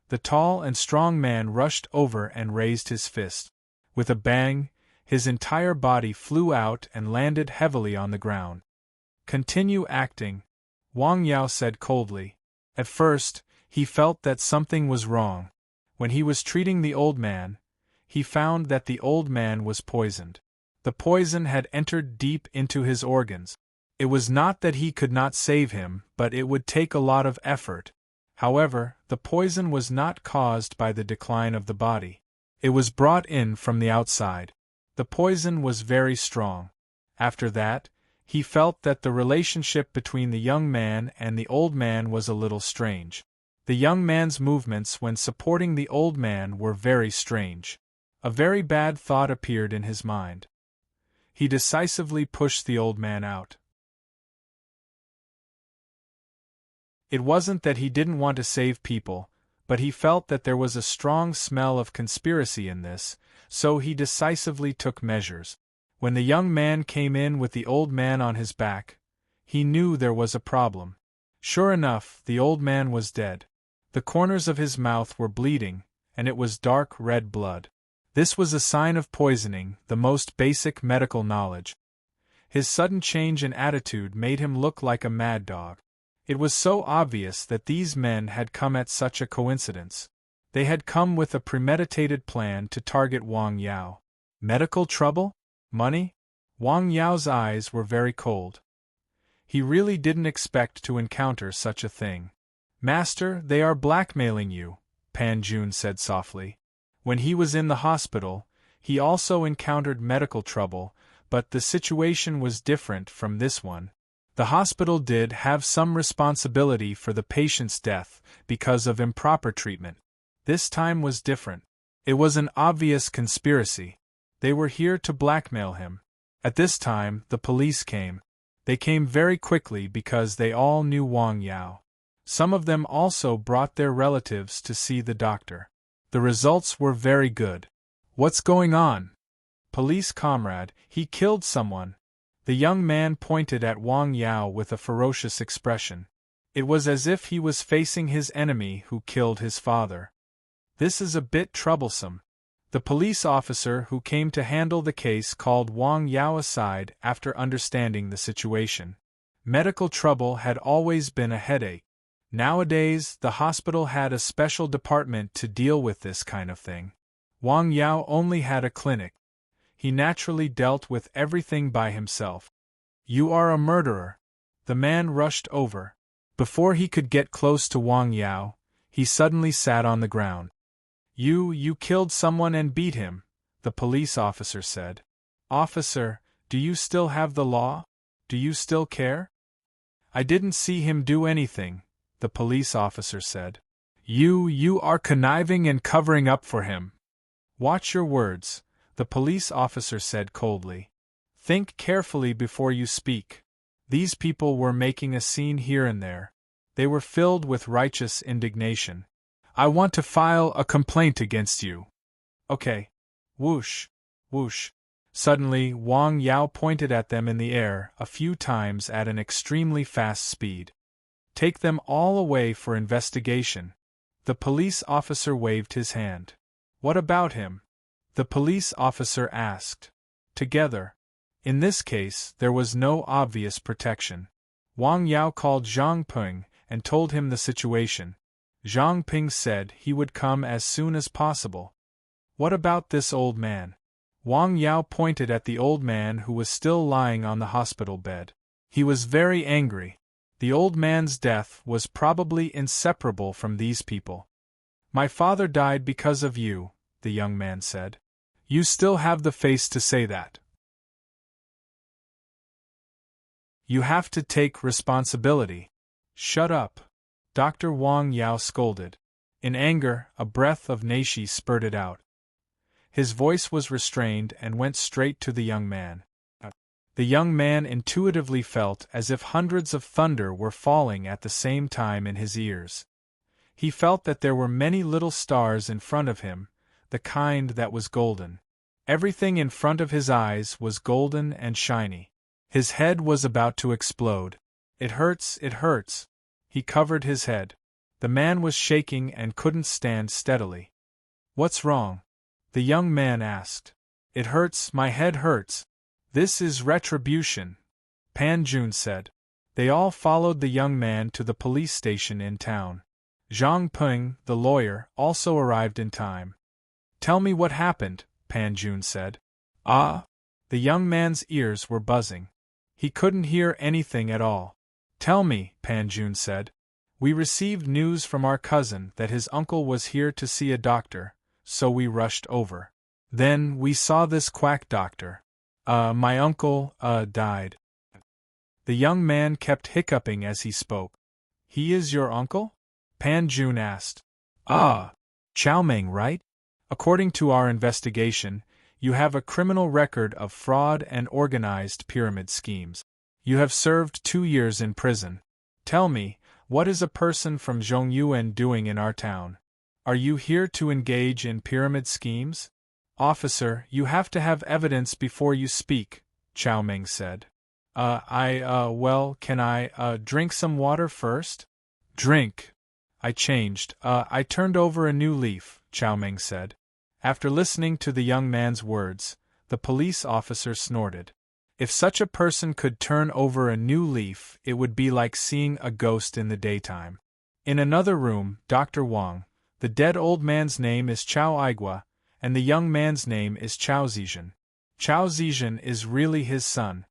The tall and strong man rushed over and raised his fist. With a bang, his entire body flew out and landed heavily on the ground. Continue acting, Wang Yao said coldly. At first, he felt that something was wrong. When he was treating the old man, he found that the old man was poisoned. The poison had entered deep into his organs. It was not that he could not save him, but it would take a lot of effort. However, the poison was not caused by the decline of the body. It was brought in from the outside. The poison was very strong. After that, he felt that the relationship between the young man and the old man was a little strange. The young man's movements when supporting the old man were very strange. A very bad thought appeared in his mind. He decisively pushed the old man out. It wasn't that he didn't want to save people, but he felt that there was a strong smell of conspiracy in this, so he decisively took measures. When the young man came in with the old man on his back, he knew there was a problem. Sure enough, the old man was dead. The corners of his mouth were bleeding, and it was dark red blood. This was a sign of poisoning, the most basic medical knowledge. His sudden change in attitude made him look like a mad dog. It was so obvious that these men had come at such a coincidence. They had come with a premeditated plan to target Wang Yao. Medical trouble? Money? Wang Yao's eyes were very cold. He really didn't expect to encounter such a thing. Master, they are blackmailing you, Pan Jun said softly. When he was in the hospital, he also encountered medical trouble, but the situation was different from this one. The hospital did have some responsibility for the patient's death because of improper treatment. This time was different. It was an obvious conspiracy. They were here to blackmail him. At this time, the police came. They came very quickly because they all knew Wang Yao. Some of them also brought their relatives to see the doctor. The results were very good. What's going on? Police comrade, he killed someone. The young man pointed at Wang Yao with a ferocious expression. It was as if he was facing his enemy who killed his father. This is a bit troublesome. The police officer who came to handle the case called Wang Yao aside after understanding the situation. Medical trouble had always been a headache. Nowadays, the hospital had a special department to deal with this kind of thing. Wang Yao only had a clinic. He naturally dealt with everything by himself. You are a murderer. The man rushed over. Before he could get close to Wang Yao, he suddenly sat on the ground. You killed someone and beat him, the police officer said. Officer, Do you still have the law? Do you still care? I didn't see him do anything, the police officer said. You are conniving and covering up for him. Watch your words, the police officer said coldly. Think carefully before you speak. These people were making a scene here and there. They were filled with righteous indignation. I want to file a complaint against you. Okay. Whoosh, whoosh. Suddenly, Wang Yao pointed at them in the air a few times at an extremely fast speed. Take them all away for investigation. The police officer waved his hand. What about him? The police officer asked. Together. In this case, there was no obvious protection. Wang Yao called Zhang Ping and told him the situation. Zhang Ping said he would come as soon as possible. What about this old man? Wang Yao pointed at the old man who was still lying on the hospital bed. He was very angry. The old man's death was probably inseparable from these people. My father died because of you, the young man said. You still have the face to say that. You have to take responsibility. Shut up. Dr. Wang Yao scolded. In anger, a breath of nashi spurted out. His voice was restrained and went straight to the young man. The young man intuitively felt as if hundreds of thunder were falling at the same time in his ears. He felt that there were many little stars in front of him, the kind that was golden. Everything in front of his eyes was golden and shiny. His head was about to explode. It hurts, it hurts. He covered his head. The man was shaking and couldn't stand steadily. What's wrong? The young man asked. It hurts, my head hurts. This is retribution, Pan Jun said. They all followed the young man to the police station in town. Zhang Ping, the lawyer, also arrived in time. Tell me what happened, Pan Jun said. Ah? The young man's ears were buzzing. He couldn't hear anything at all. Tell me, Pan Jun said. We received news from our cousin that his uncle was here to see a doctor, so we rushed over. Then we saw this quack doctor. My uncle, died. The young man kept hiccuping as he spoke. He is your uncle? Pan Jun asked. Chow Meng, right? According to our investigation, you have a criminal record of fraud and organized pyramid schemes. You have served 2 years in prison. Tell me, what is a person from Zhongyuan doing in our town? Are you here to engage in pyramid schemes? Officer, you have to have evidence before you speak, Chow Meng said. Well, can I, drink some water first? Drink. I changed. I turned over a new leaf, Chow Meng said. After listening to the young man's words, the police officer snorted. If such a person could turn over a new leaf, it would be like seeing a ghost in the daytime. In another room, Dr. Wang, the dead old man's name is Chao Aigua, and the young man's name is Chao Zizhen. Chao Zizhen is really his son.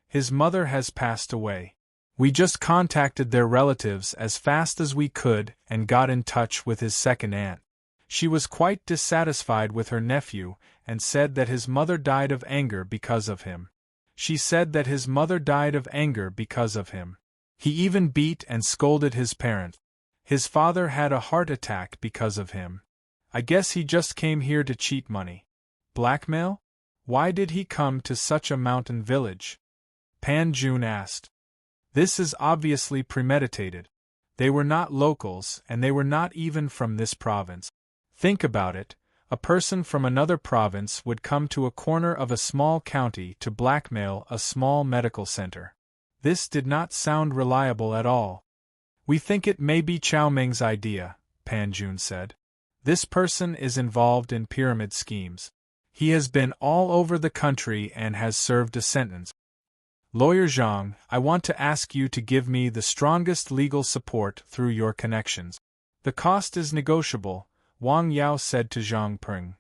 His mother has passed away. We just contacted their relatives as fast as we could and got in touch with his second aunt. She was quite dissatisfied with her nephew and said that his mother died of anger because of him. She said that his mother died of anger because of him. He even beat and scolded his parent. His father had a heart attack because of him. I guess he just came here to cheat money. Blackmail? Why did he come to such a mountain village? Pan Jun asked. This is obviously premeditated. They were not locals, and they were not even from this province. Think about it, a person from another province would come to a corner of a small county to blackmail a small medical center. This did not sound reliable at all. We think it may be Chow Meng's idea, Pan Jun said. This person is involved in pyramid schemes. He has been all over the country and has served a sentence. Lawyer Zhang, I want to ask you to give me the strongest legal support through your connections. The cost is negotiable, Wang Yao said to Zhang Ping.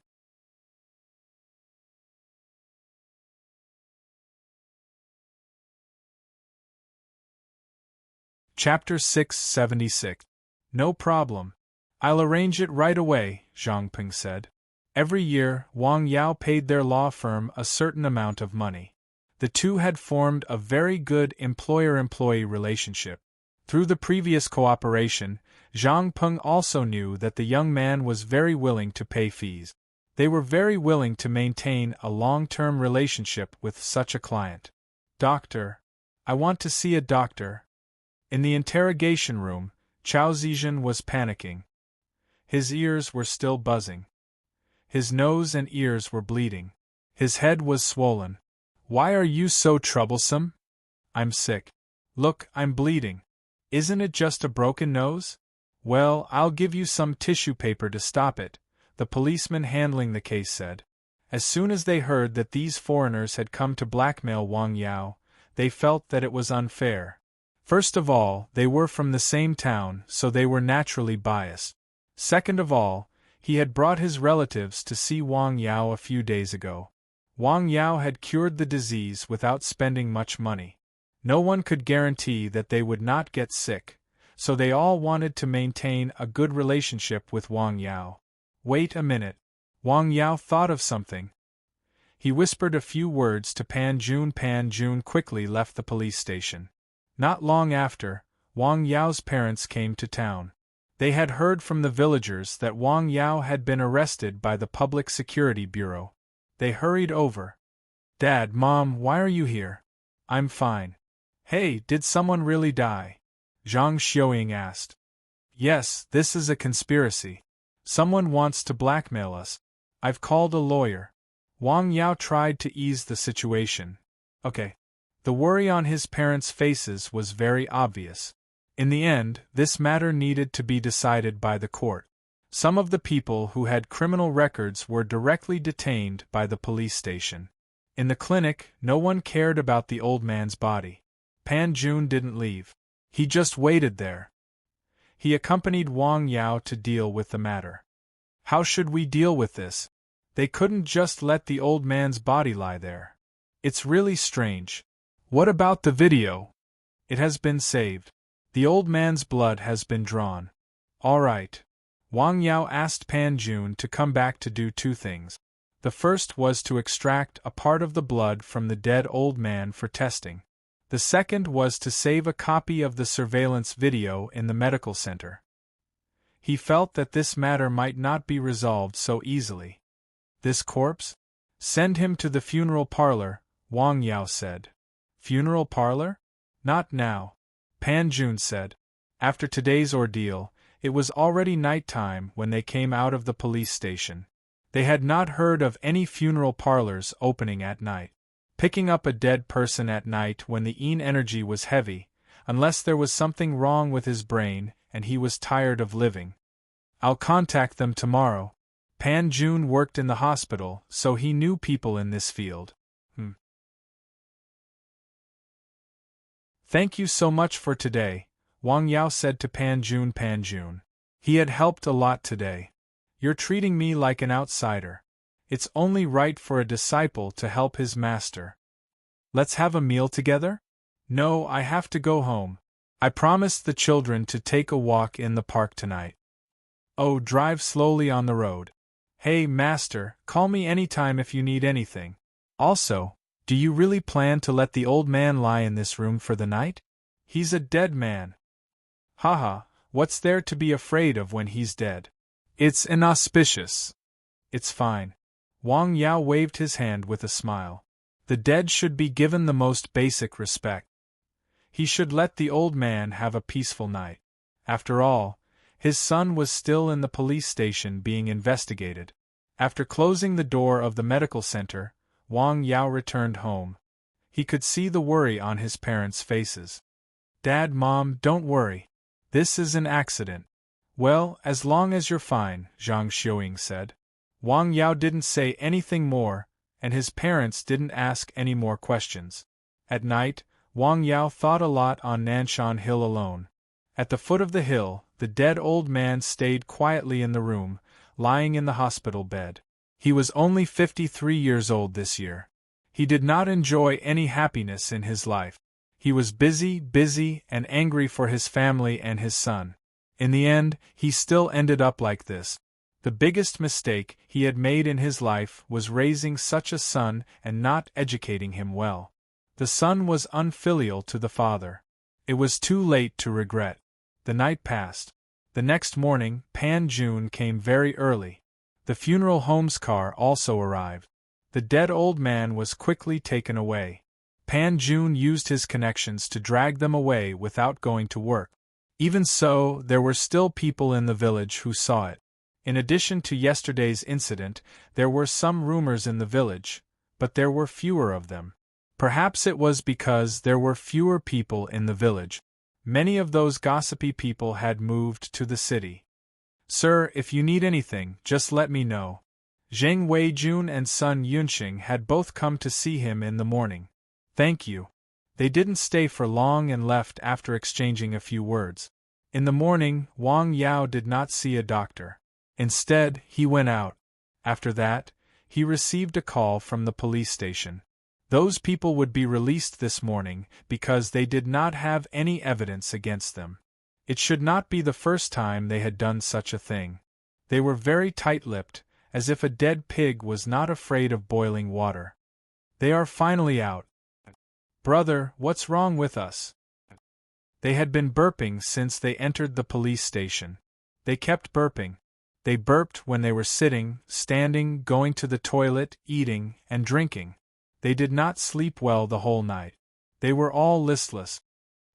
Chapter 676. No problem. I'll arrange it right away, Zhang Ping said. Every year, Wang Yao paid their law firm a certain amount of money. The two had formed a very good employer-employee relationship. Through the previous cooperation, Zhang Peng also knew that the young man was very willing to pay fees. They were very willing to maintain a long-term relationship with such a client. "Doctor, I want to see a doctor." In the interrogation room, Chao Zizhen was panicking. His ears were still buzzing. His nose and ears were bleeding. His head was swollen. "Why are you so troublesome?" "I'm sick. Look, I'm bleeding." "Isn't it just a broken nose?" "Well, I'll give you some tissue paper to stop it," the policeman handling the case said. As soon as they heard that these foreigners had come to blackmail Wang Yao, they felt that it was unfair. First of all, they were from the same town, so they were naturally biased. Second of all, he had brought his relatives to see Wang Yao a few days ago. Wang Yao had cured the disease without spending much money. No one could guarantee that they would not get sick, so they all wanted to maintain a good relationship with Wang Yao. "Wait a minute." Wang Yao thought of something. He whispered a few words to Pan Jun. Pan Jun quickly left the police station. Not long after, Wang Yao's parents came to town. They had heard from the villagers that Wang Yao had been arrested by the Public Security Bureau. They hurried over. "Dad, Mom, why are you here?" "I'm fine." "Hey, did someone really die?" Zhang Xiuying asked. "Yes, this is a conspiracy. Someone wants to blackmail us. I've called a lawyer." Wang Yao tried to ease the situation. "Okay." The worry on his parents' faces was very obvious. In the end, this matter needed to be decided by the court. Some of the people who had criminal records were directly detained by the police station. In the clinic, no one cared about the old man's body. Pan Jun didn't leave. He just waited there. He accompanied Wang Yao to deal with the matter. "How should we deal with this? They couldn't just let the old man's body lie there. It's really strange." "What about the video?" "It has been saved. The old man's blood has been drawn." "All right." Wang Yao asked Pan Jun to come back to do two things. The first was to extract a part of the blood from the dead old man for testing. The second was to save a copy of the surveillance video in the medical center. He felt that this matter might not be resolved so easily. "This corpse? Send him to the funeral parlor," Wang Yao said. "Funeral parlor? Not now," Pan Jun said. After today's ordeal, it was already nighttime when they came out of the police station. They had not heard of any funeral parlors opening at night. Picking up a dead person at night when the yin energy was heavy, unless there was something wrong with his brain and he was tired of living. "I'll contact them tomorrow." Pan Jun worked in the hospital, so he knew people in this field. "Thank you so much for today," Wang Yao said to Pan Jun. "Pan Jun, he had helped a lot today. You're treating me like an outsider. It's only right for a disciple to help his master. Let's have a meal together?" "No, I have to go home. I promised the children to take a walk in the park tonight." "Oh, drive slowly on the road." "Hey, master, call me anytime if you need anything. Also, do you really plan to let the old man lie in this room for the night? He's a dead man." "Haha, what's there to be afraid of when he's dead? It's inauspicious." "It's fine." Wang Yao waved his hand with a smile. The dead should be given the most basic respect. He should let the old man have a peaceful night. After all, his son was still in the police station being investigated. After closing the door of the medical center, Wang Yao returned home. He could see the worry on his parents' faces. "Dad, Mom, don't worry. This is an accident." "Well, as long as you're fine," Zhang Xiuying said. Wang Yao didn't say anything more, and his parents didn't ask any more questions. At night, Wang Yao thought a lot on Nanshan Hill alone. At the foot of the hill, the dead old man stayed quietly in the room, lying in the hospital bed. He was only 53 years old this year. He did not enjoy any happiness in his life. He was busy, and angry for his family and his son. In the end, he still ended up like this. The biggest mistake he had made in his life was raising such a son and not educating him well. The son was unfilial to the father. It was too late to regret. The night passed. The next morning, Pan June came very early. The funeral home's car also arrived. The dead old man was quickly taken away. Pan June used his connections to drag them away without going to work. Even so, there were still people in the village who saw it. In addition to yesterday's incident, there were some rumors in the village, but there were fewer of them. Perhaps it was because there were fewer people in the village. Many of those gossipy people had moved to the city. Sir, if you need anything, just let me know. Zheng Weijun and son Yunxing had both come to see him in the morning. Thank you. They didn't stay for long and left after exchanging a few words. In the morning, Wang Yao did not see a doctor. Instead, he went out. After that, he received a call from the police station. Those people would be released this morning because they did not have any evidence against them. It should not be the first time they had done such a thing. They were very tight-lipped, as if a dead pig was not afraid of boiling water. They are finally out. Brother, what's wrong with us? They had been burping since they entered the police station. They kept burping. They burped when they were sitting, standing, going to the toilet, eating, and drinking. They did not sleep well the whole night. They were all listless.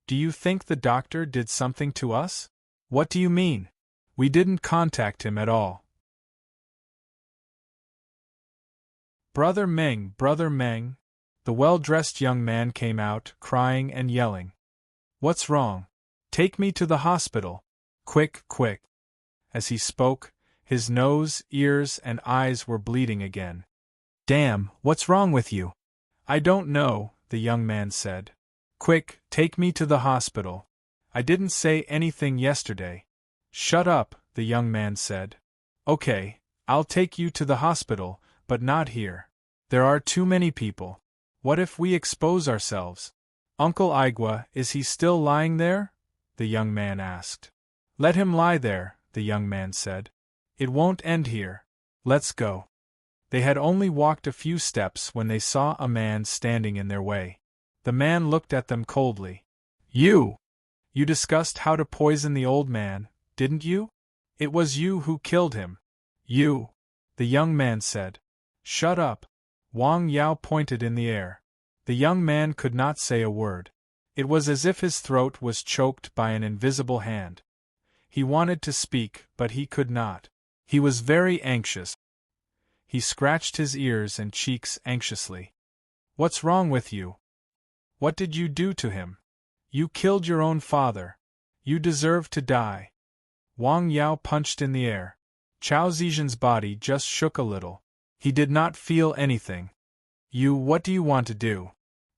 Do you think the doctor did something to us? What do you mean? We didn't contact him at all. Brother Meng, Brother Meng. The well-dressed young man came out, crying and yelling. What's wrong? Take me to the hospital. Quick, quick. As he spoke, his nose, ears, and eyes were bleeding again. Damn, what's wrong with you? I don't know, the young man said. Quick, take me to the hospital. I didn't say anything yesterday. Shut up, the young man said. Okay, I'll take you to the hospital, but not here. There are too many people. What if we expose ourselves? Uncle Igua, is he still lying there? The young man asked. Let him lie there, the young man said. It won't end here. Let's go. They had only walked a few steps when they saw a man standing in their way. The man looked at them coldly. You discussed how to poison the old man, didn't you? It was you who killed him. You, the young man said. Shut up. Wang Yao pointed in the air. The young man could not say a word. It was as if his throat was choked by an invisible hand. He wanted to speak, but he could not. He was very anxious. He scratched his ears and cheeks anxiously. What's wrong with you? What did you do to him? You killed your own father. You deserve to die. Wang Yao punched in the air. Chao Zizhen's body just shook a little. He did not feel anything. What do you want to do?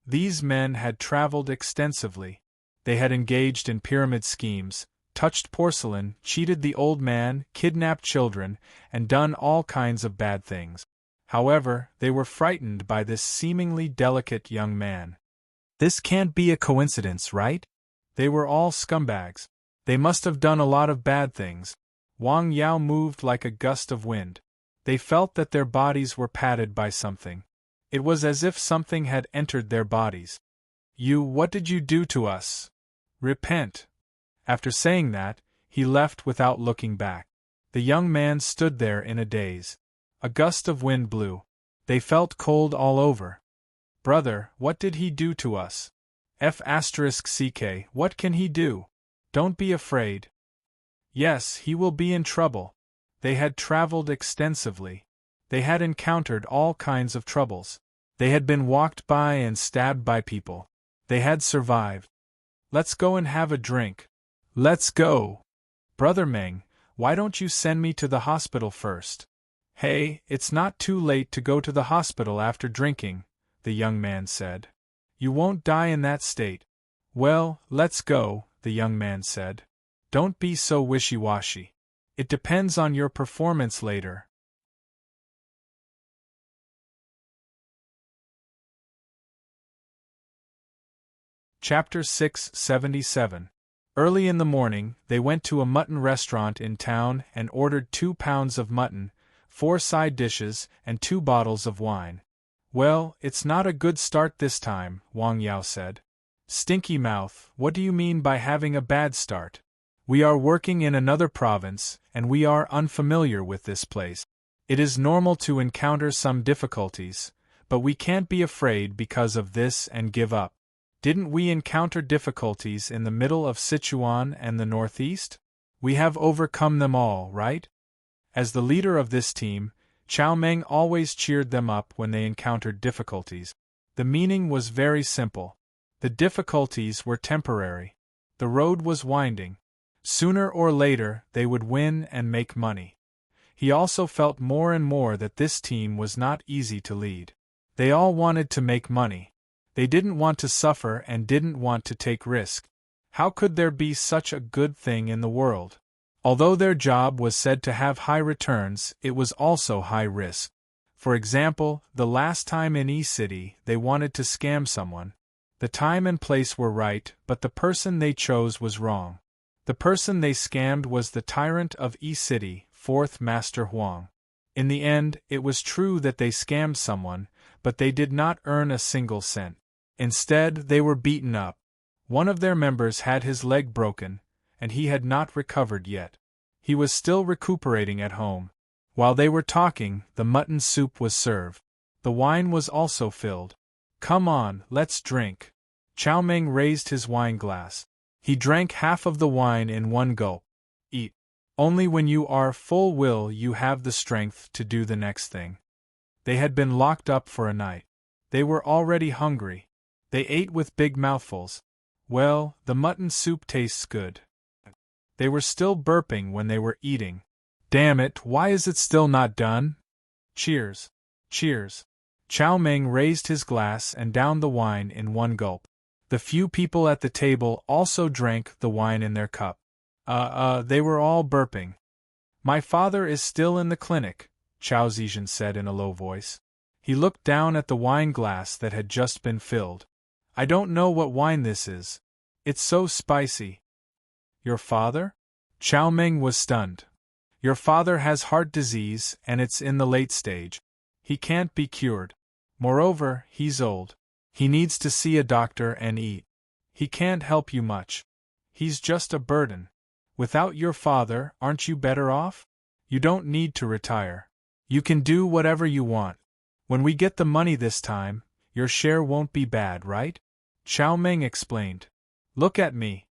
These men had traveled extensively. They had engaged in pyramid schemes, touched porcelain, cheated the old man, kidnapped children, and done all kinds of bad things. However, they were frightened by this seemingly delicate young man. This can't be a coincidence, right? They were all scumbags. They must have done a lot of bad things. Wang Yao moved like a gust of wind. They felt that their bodies were padded by something. It was as if something had entered their bodies. What did you do to us? Repent. After saying that, he left without looking back. The young man stood there in a daze. A gust of wind blew. They felt cold all over. Brother, what did he do to us? F***ck, what can he do? Don't be afraid. Yes, he will be in trouble. They had traveled extensively. They had encountered all kinds of troubles. They had been walked by and stabbed by people. They had survived. Let's go and have a drink. Let's go. Brother Meng, why don't you send me to the hospital first? Hey, it's not too late to go to the hospital after drinking, the young man said. You won't die in that state. Well, let's go, the young man said. Don't be so wishy-washy. It depends on your performance later. Chapter 677. Early in the morning, they went to a mutton restaurant in town and ordered 2 pounds of mutton, 4 side dishes, and 2 bottles of wine. Well, it's not a good start this time, Wang Yao said. Stinky mouth, what do you mean by having a bad start? We are working in another province, and we are unfamiliar with this place. It is normal to encounter some difficulties, but we can't be afraid because of this and give up. Didn't we encounter difficulties in the middle of Sichuan and the northeast? We have overcome them all, right? As the leader of this team, Chao Meng always cheered them up when they encountered difficulties. The meaning was very simple. The difficulties were temporary. The road was winding. Sooner or later, they would win and make money. He also felt more and more that this team was not easy to lead. They all wanted to make money. They didn't want to suffer and didn't want to take risk. How could there be such a good thing in the world? Although their job was said to have high returns, it was also high risk. For example, the last time in E-City they wanted to scam someone. The time and place were right, but the person they chose was wrong. The person they scammed was the tyrant of E-City, 4th Master Huang. In the end, it was true that they scammed someone, but they did not earn a single cent. Instead, they were beaten up. One of their members had his leg broken, and he had not recovered yet. He was still recuperating at home. While they were talking, the mutton soup was served. The wine was also filled. Come on, let's drink. Chao Meng raised his wine glass. He drank half of the wine in one gulp. Eat. Only when you are full will you have the strength to do the next thing. They had been locked up for a night. They were already hungry. They ate with big mouthfuls. Well, the mutton soup tastes good. They were still burping when they were eating. Damn it, why is it still not done? Cheers. Cheers. Chao Meng raised his glass and downed the wine in one gulp. The few people at the table also drank the wine in their cup. They were all burping. My father is still in the clinic, Chao Zizhen said in a low voice. He looked down at the wine glass that had just been filled. I don't know what wine this is. It's so spicy. Your father? Chao Meng was stunned. Your father has heart disease and it's in the late stage. He can't be cured. Moreover, he's old. He needs to see a doctor and eat. He can't help you much. He's just a burden. Without your father, aren't you better off? You don't need to retire. You can do whatever you want. When we get the money this time, your share won't be bad, right? Chao Meng explained. Look at me.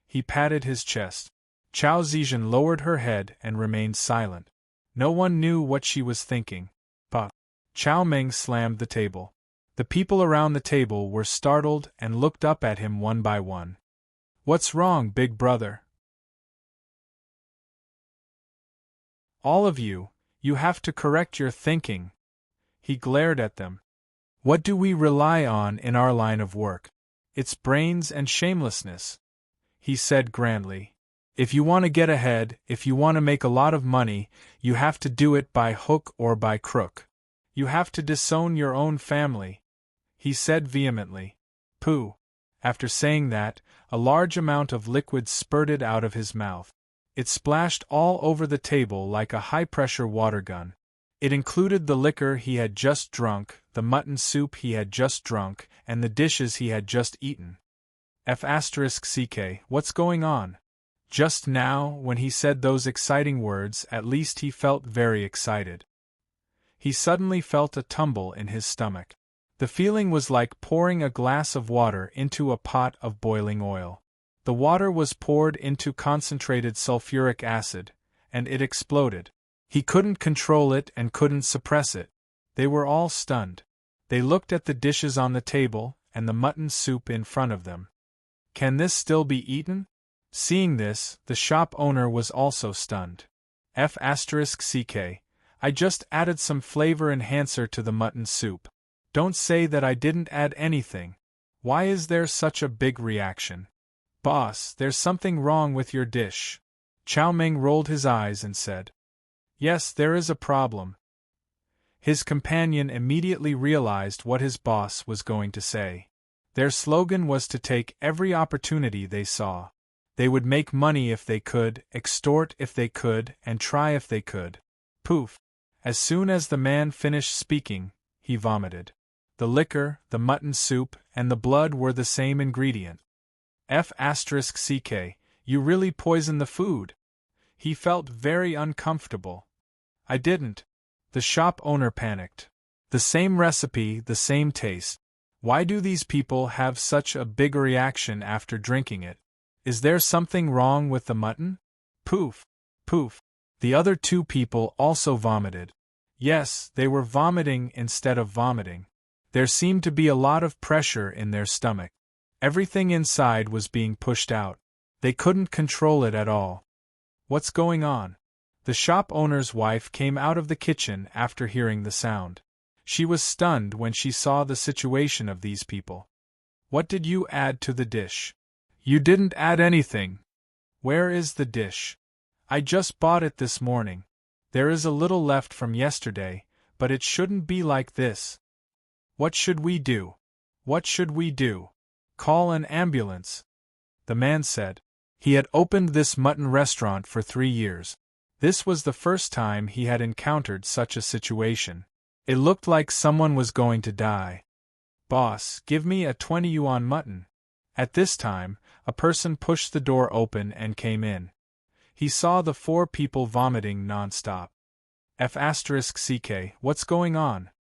He patted his chest. Chao Zizhen lowered her head and remained silent. No one knew what she was thinking. But Chao Meng slammed the table. The people around the table were startled and looked up at him one by one. What's wrong, big brother? All of you, you have to correct your thinking. He glared at them. What do we rely on in our line of work? It's brains and shamelessness. He said grandly. If you want to get ahead, if you want to make a lot of money, you have to do it by hook or by crook. You have to disown your own family. He said vehemently. Pooh. After saying that, a large amount of liquid spurted out of his mouth. It splashed all over the table like a high-pressure water gun. It included the liquor he had just drunk, the mutton soup he had just drunk, and the dishes he had just eaten. F***ck, what's going on? Just now, when he said those exciting words, at least he felt very excited. He suddenly felt a tumble in his stomach. The feeling was like pouring a glass of water into a pot of boiling oil. The water was poured into concentrated sulfuric acid, and it exploded. He couldn't control it and couldn't suppress it. They were all stunned. They looked at the dishes on the table and the mutton soup in front of them. Can this still be eaten? Seeing this, the shop owner was also stunned. F***ck, I just added some flavor enhancer to the mutton soup. Don't say that I didn't add anything. Why is there such a big reaction? Boss, there's something wrong with your dish. Chao Meng rolled his eyes and said. Yes, there is a problem. His companion immediately realized what his boss was going to say. Their slogan was to take every opportunity they saw. They would make money if they could, extort if they could, and try if they could. Poof! As soon as the man finished speaking, he vomited. the liquor, the mutton soup, and the blood were the same ingredient. F***ck, you really poisoned the food. He felt very uncomfortable. I didn't. The shop owner panicked. The same recipe, the same taste. Why do these people have such a big reaction after drinking it? Is there something wrong with the mutton? Poof. Poof. The other two people also vomited. Yes, they were vomiting instead of vomiting. There seemed to be a lot of pressure in their stomach. Everything inside was being pushed out. They couldn't control it at all. What's going on? The shop owner's wife came out of the kitchen after hearing the sound. She was stunned when she saw the situation of these people. What did you add to the dish? You didn't add anything. Where is the dish? I just bought it this morning. There is a little left from yesterday, but it shouldn't be like this. What should we do? What should we do? Call an ambulance. The man said. He had opened this mutton restaurant for 3 years. This was the first time he had encountered such a situation. It looked like someone was going to die. Boss, give me a 20 yuan mutton. At this time, a person pushed the door open and came in. He saw the 4 people vomiting non-stop. F***ck, what's going on?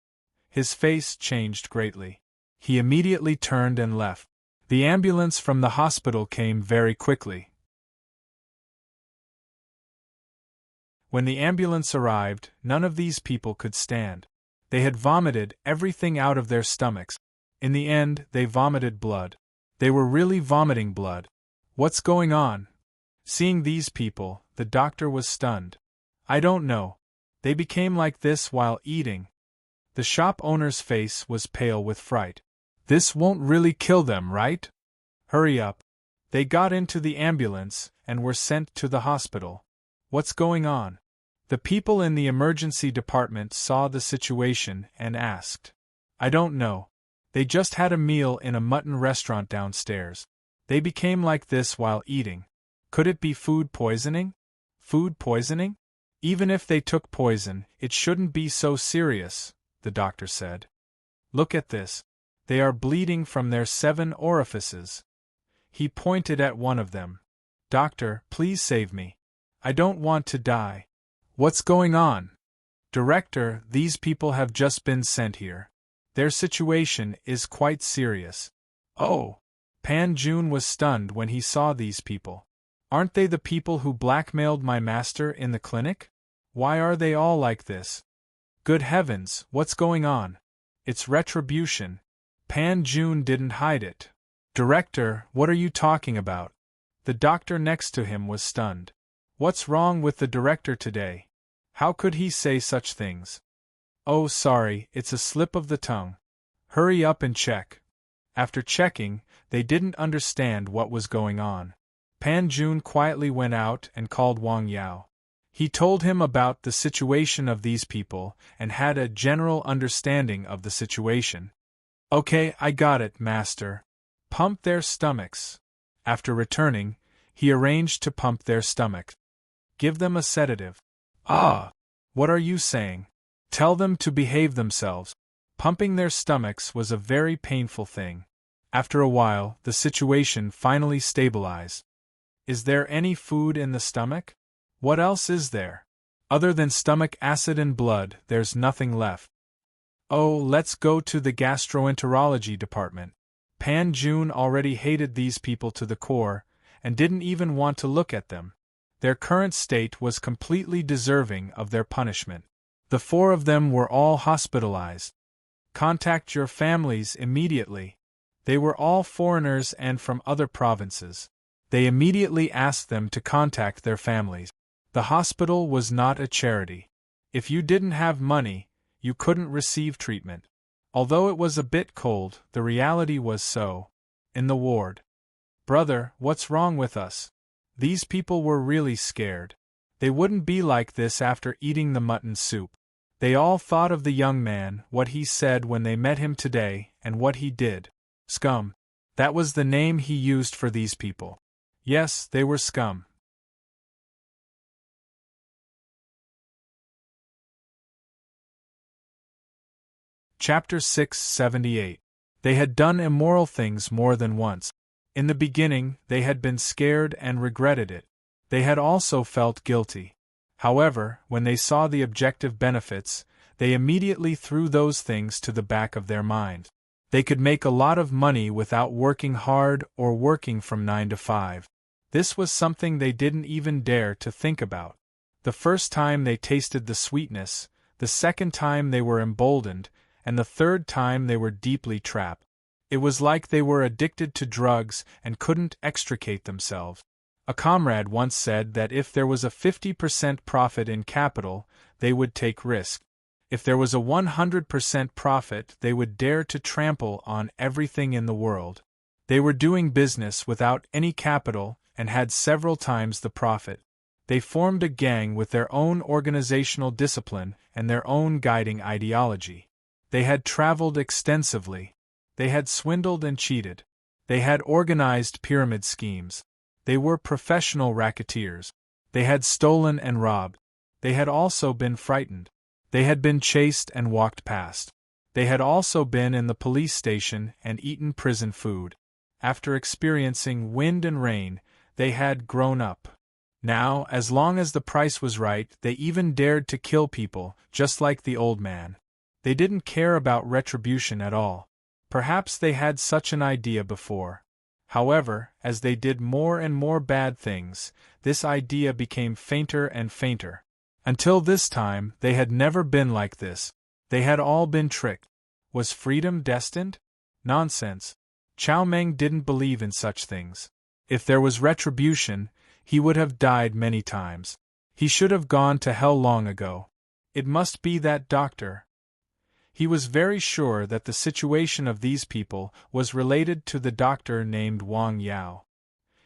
His face changed greatly. He immediately turned and left. The ambulance from the hospital came very quickly. When the ambulance arrived, none of these people could stand. They had vomited everything out of their stomachs. In the end, they vomited blood. They were really vomiting blood. What's going on? Seeing these people, the doctor was stunned. I don't know. They became like this while eating. The shop owner's face was pale with fright. This won't really kill them, right? Hurry up. They got into the ambulance and were sent to the hospital. What's going on? The people in the emergency department saw the situation and asked. I don't know. They just had a meal in a mutton restaurant downstairs. They became like this while eating. Could it be food poisoning? Food poisoning? Even if they took poison, it shouldn't be so serious, the doctor said. Look at this. They are bleeding from their 7 orifices. He pointed at one of them. Doctor, please save me. I don't want to die. What's going on? Director, these people have just been sent here. Their situation is quite serious. Oh! Pan Jun was stunned when he saw these people. Aren't they the people who blackmailed my master in the clinic? Why are they all like this? Good heavens, what's going on? It's retribution. Pan Jun didn't hide it. Director, what are you talking about? The doctor next to him was stunned. What's wrong with the director today? How could he say such things? Oh, sorry, it's a slip of the tongue. Hurry up and check. After checking, they didn't understand what was going on. Pan Jun quietly went out and called Wang Yao. He told him about the situation of these people and had a general understanding of the situation. Okay, I got it, master. Pump their stomachs. After returning, he arranged to pump their stomachs. Give them a sedative. Ah! What are you saying? Tell them to behave themselves. Pumping their stomachs was a very painful thing. After a while, the situation finally stabilized. Is there any food in the stomach? What else is there? Other than stomach acid and blood, there's nothing left. Oh, let's go to the gastroenterology department. Pan Jun already hated these people to the core, and didn't even want to look at them. Their current state was completely deserving of their punishment. The 4 of them were all hospitalized. Contact your families immediately. They were all foreigners and from other provinces. They immediately asked them to contact their families. The hospital was not a charity. If you didn't have money, you couldn't receive treatment. Although it was a bit cold, the reality was so. In the ward. Brother, what's wrong with us? These people were really scared. They wouldn't be like this after eating the mutton soup. They all thought of the young man, what he said when they met him today, and what he did. Scum. That was the name he used for these people. Yes, they were scum. Chapter 678. They had done immoral things more than once. In the beginning, they had been scared and regretted it. They had also felt guilty. However, when they saw the objective benefits, they immediately threw those things to the back of their mind. They could make a lot of money without working hard or working from 9 to 5. This was something they didn't even dare to think about. The first time they tasted the sweetness, the second time they were emboldened, and the third time they were deeply trapped. It was like they were addicted to drugs and couldn't extricate themselves. A comrade once said that if there was a 50% profit in capital, they would take risk. If there was a 100% profit, they would dare to trample on everything in the world. They were doing business without any capital and had several times the profit. They formed a gang with their own organizational discipline and their own guiding ideology. They had traveled extensively. They had swindled and cheated. They had organized pyramid schemes. They were professional racketeers. They had stolen and robbed. They had also been frightened. They had been chased and walked past. They had also been in the police station and eaten prison food. After experiencing wind and rain, they had grown up. Now, as long as the price was right, they even dared to kill people, just like the old man. They didn't care about retribution at all. Perhaps they had such an idea before. However, as they did more and more bad things, this idea became fainter and fainter. Until this time, they had never been like this. They had all been tricked. Was freedom destined? Nonsense. Chow Meng didn't believe in such things. If there was retribution, he would have died many times. He should have gone to hell long ago. It must be that doctor. He was very sure that the situation of these people was related to the doctor named Wang Yao.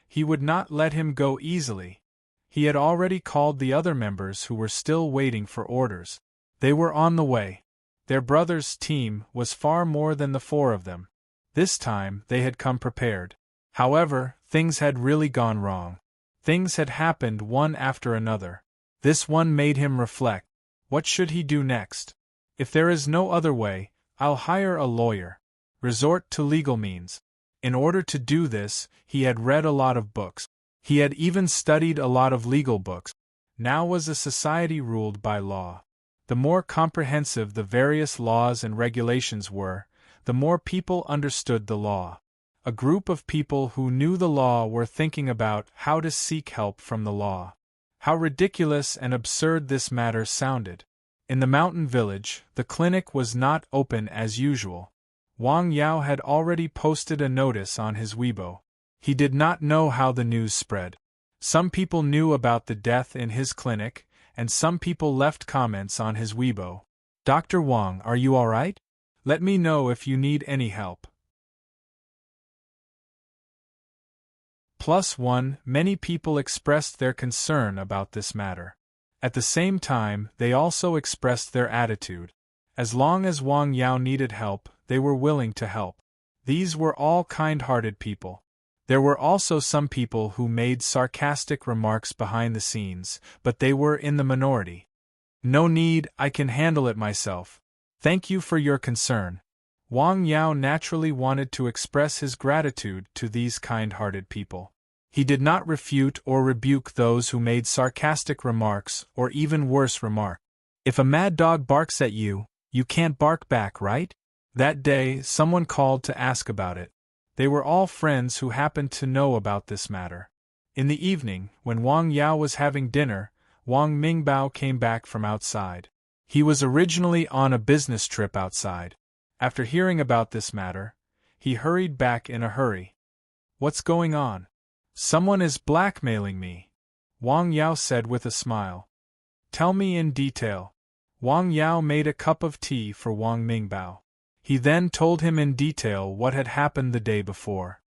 He would not let him go easily. He had already called the other members who were still waiting for orders. They were on the way. Their brother's team was far more than the 4 of them. This time they had come prepared. However, things had really gone wrong. Things had happened one after another. This one made him reflect. What should he do next? If there is no other way, I'll hire a lawyer. Resort to legal means. In order to do this, he had read a lot of books. He had even studied a lot of legal books. Now was a society ruled by law. The more comprehensive the various laws and regulations were, the more people understood the law. A group of people who knew the law were thinking about how to seek help from the law. How ridiculous and absurd this matter sounded. In the mountain village, the clinic was not open as usual. Wang Yao had already posted a notice on his Weibo. He did not know how the news spread. Some people knew about the death in his clinic, and some people left comments on his Weibo. Dr. Wang, are you alright? Let me know if you need any help. +1 Many people expressed their concern about this matter. At the same time, they also expressed their attitude. As long as Wang Yao needed help, they were willing to help. These were all kind-hearted people. There were also some people who made sarcastic remarks behind the scenes, but they were in the minority. No need, I can handle it myself. Thank you for your concern. Wang Yao naturally wanted to express his gratitude to these kind-hearted people. He did not refute or rebuke those who made sarcastic remarks or even worse remarks. If a mad dog barks at you, you can't bark back, right? That day, someone called to ask about it. They were all friends who happened to know about this matter. In the evening, when Wang Yao was having dinner, Wang Mingbao came back from outside. He was originally on a business trip outside. After hearing about this matter, he hurried back in a hurry. What's going on? Someone is blackmailing me, Wang Yao said with a smile. Tell me in detail. Wang Yao made a cup of tea for Wang Mingbao. He then told him in detail what had happened the day before.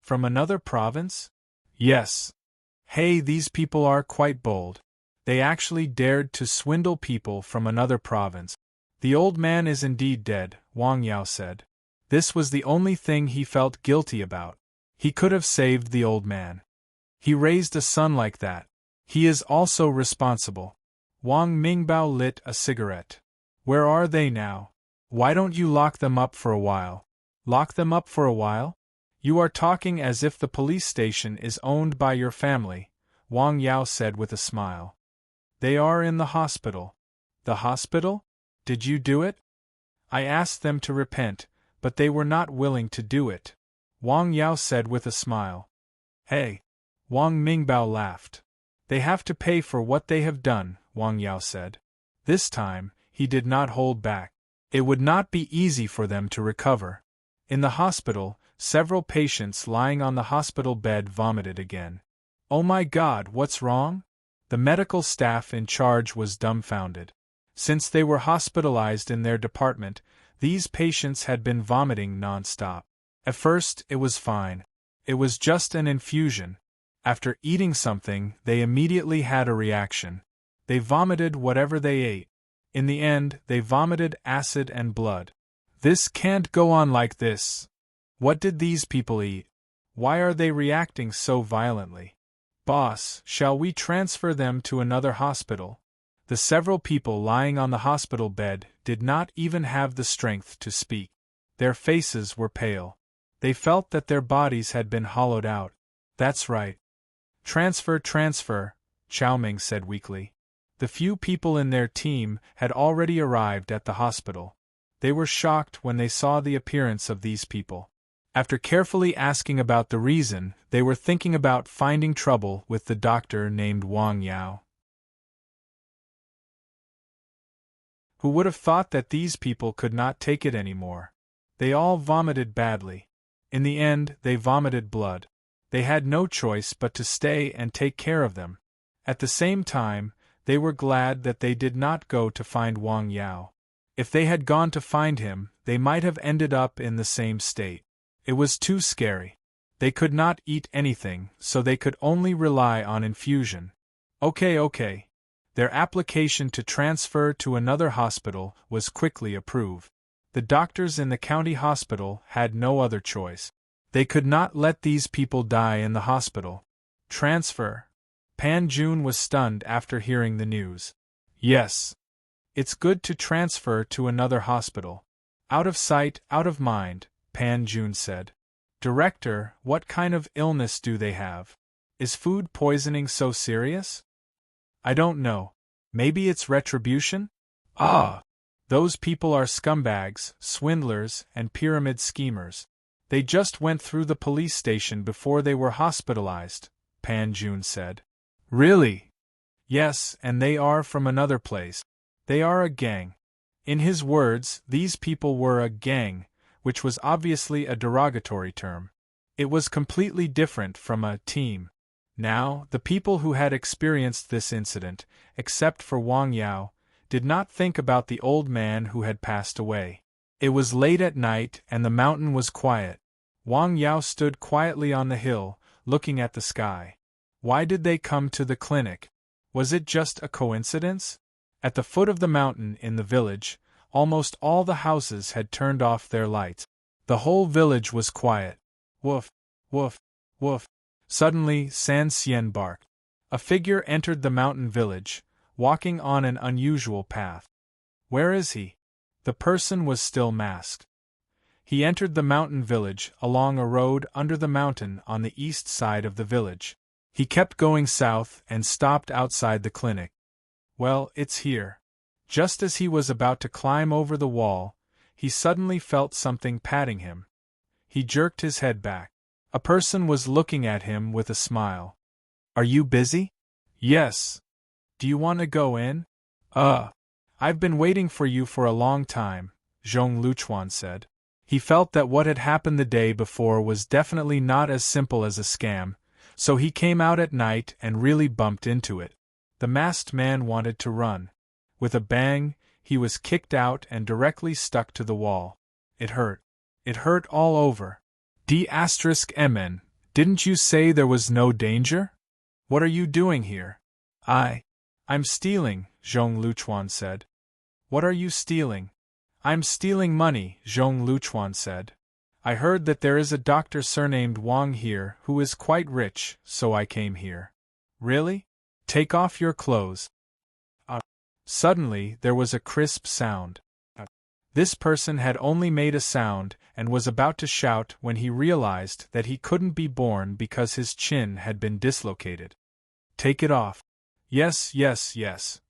From another province? Yes. Hey, these people are quite bold. They actually dared to swindle people from another province. The old man is indeed dead, Wang Yao said. This was the only thing he felt guilty about. He could have saved the old man. He raised a son like that. He is also responsible. Wang Mingbao lit a cigarette. Where are they now? Why don't you lock them up for a while? Lock them up for a while? You are talking as if the police station is owned by your family, Wang Yao said with a smile. They are in the hospital. The hospital? Did you do it? I asked them to repent, but they were not willing to do it, Wang Yao said with a smile. Hey! Wang Mingbao laughed. They have to pay for what they have done, Wang Yao said. This time, he did not hold back. It would not be easy for them to recover. In the hospital, several patients lying on the hospital bed vomited again. Oh my God, what's wrong? The medical staff in charge was dumbfounded. Since they were hospitalized in their department, these patients had been vomiting non-stop. At first, it was fine. It was just an infusion. After eating something, they immediately had a reaction. They vomited whatever they ate. In the end, they vomited acid and blood. This can't go on like this. What did these people eat? Why are they reacting so violently? Boss, shall we transfer them to another hospital? The several people lying on the hospital bed did not even have the strength to speak. Their faces were pale. They felt that their bodies had been hollowed out. That's right. Transfer, Chao Ming said weakly. The few people in their team had already arrived at the hospital. They were shocked when they saw the appearance of these people. After carefully asking about the reason, they were thinking about finding trouble with the doctor named Wang Yao. Who would have thought that these people could not take it anymore? They all vomited badly. In the end, they vomited blood. They had no choice but to stay and take care of them. At the same time, they were glad that they did not go to find Wang Yao. If they had gone to find him, they might have ended up in the same state. It was too scary. They could not eat anything, so they could only rely on infusion. Okay. Their application to transfer to another hospital was quickly approved. The doctors in the county hospital had no other choice. They could not let these people die in the hospital. Transfer. Pan Jun was stunned after hearing the news. Yes. It's good to transfer to another hospital. Out of sight, out of mind, Pan Jun said. Director, what kind of illness do they have? Is food poisoning so serious? I don't know. Maybe it's retribution? Ah! Those people are scumbags, swindlers, and pyramid schemers. They just went through the police station before they were hospitalized, Pan Jun said. Really? Yes, and they are from another place. They are a gang. In his words, these people were a gang, which was obviously a derogatory term. It was completely different from a team. Now, the people who had experienced this incident, except for Wang Yao, did not think about the old man who had passed away. It was late at night and the mountain was quiet. Wang Yao stood quietly on the hill, looking at the sky. Why did they come to the clinic? Was it just a coincidence? At the foot of the mountain in the village, almost all the houses had turned off their lights. The whole village was quiet. Woof, woof, woof. Suddenly, San Xian barked. A figure entered the mountain village, walking on an unusual path. Where is he? The person was still masked. He entered the mountain village along a road under the mountain on the east side of the village. He kept going south and stopped outside the clinic. Well, it's here. Just as he was about to climb over the wall, he suddenly felt something patting him. He jerked his head back. A person was looking at him with a smile. Are you busy? Yes. Do you want to go in? I've been waiting for you for a long time, Zhong Luchuan said. He felt that what had happened the day before was definitely not as simple as a scam, so he came out at night and really bumped into it. The masked man wanted to run. With a bang, he was kicked out and directly stuck to the wall. It hurt. It hurt all over. D*MN, didn't you say there was no danger? What are you doing here? I'm stealing, Zhong Luchuan said. What are you stealing? I'm stealing money, Zhong Luchuan said. I heard that there is a doctor surnamed Wang here who is quite rich, so I came here. Really? Take off your clothes. Suddenly, there was a crisp sound. This person had only made a sound and was about to shout when he realized that he couldn't be born because his chin had been dislocated. Take it off. Yes, yes, yes.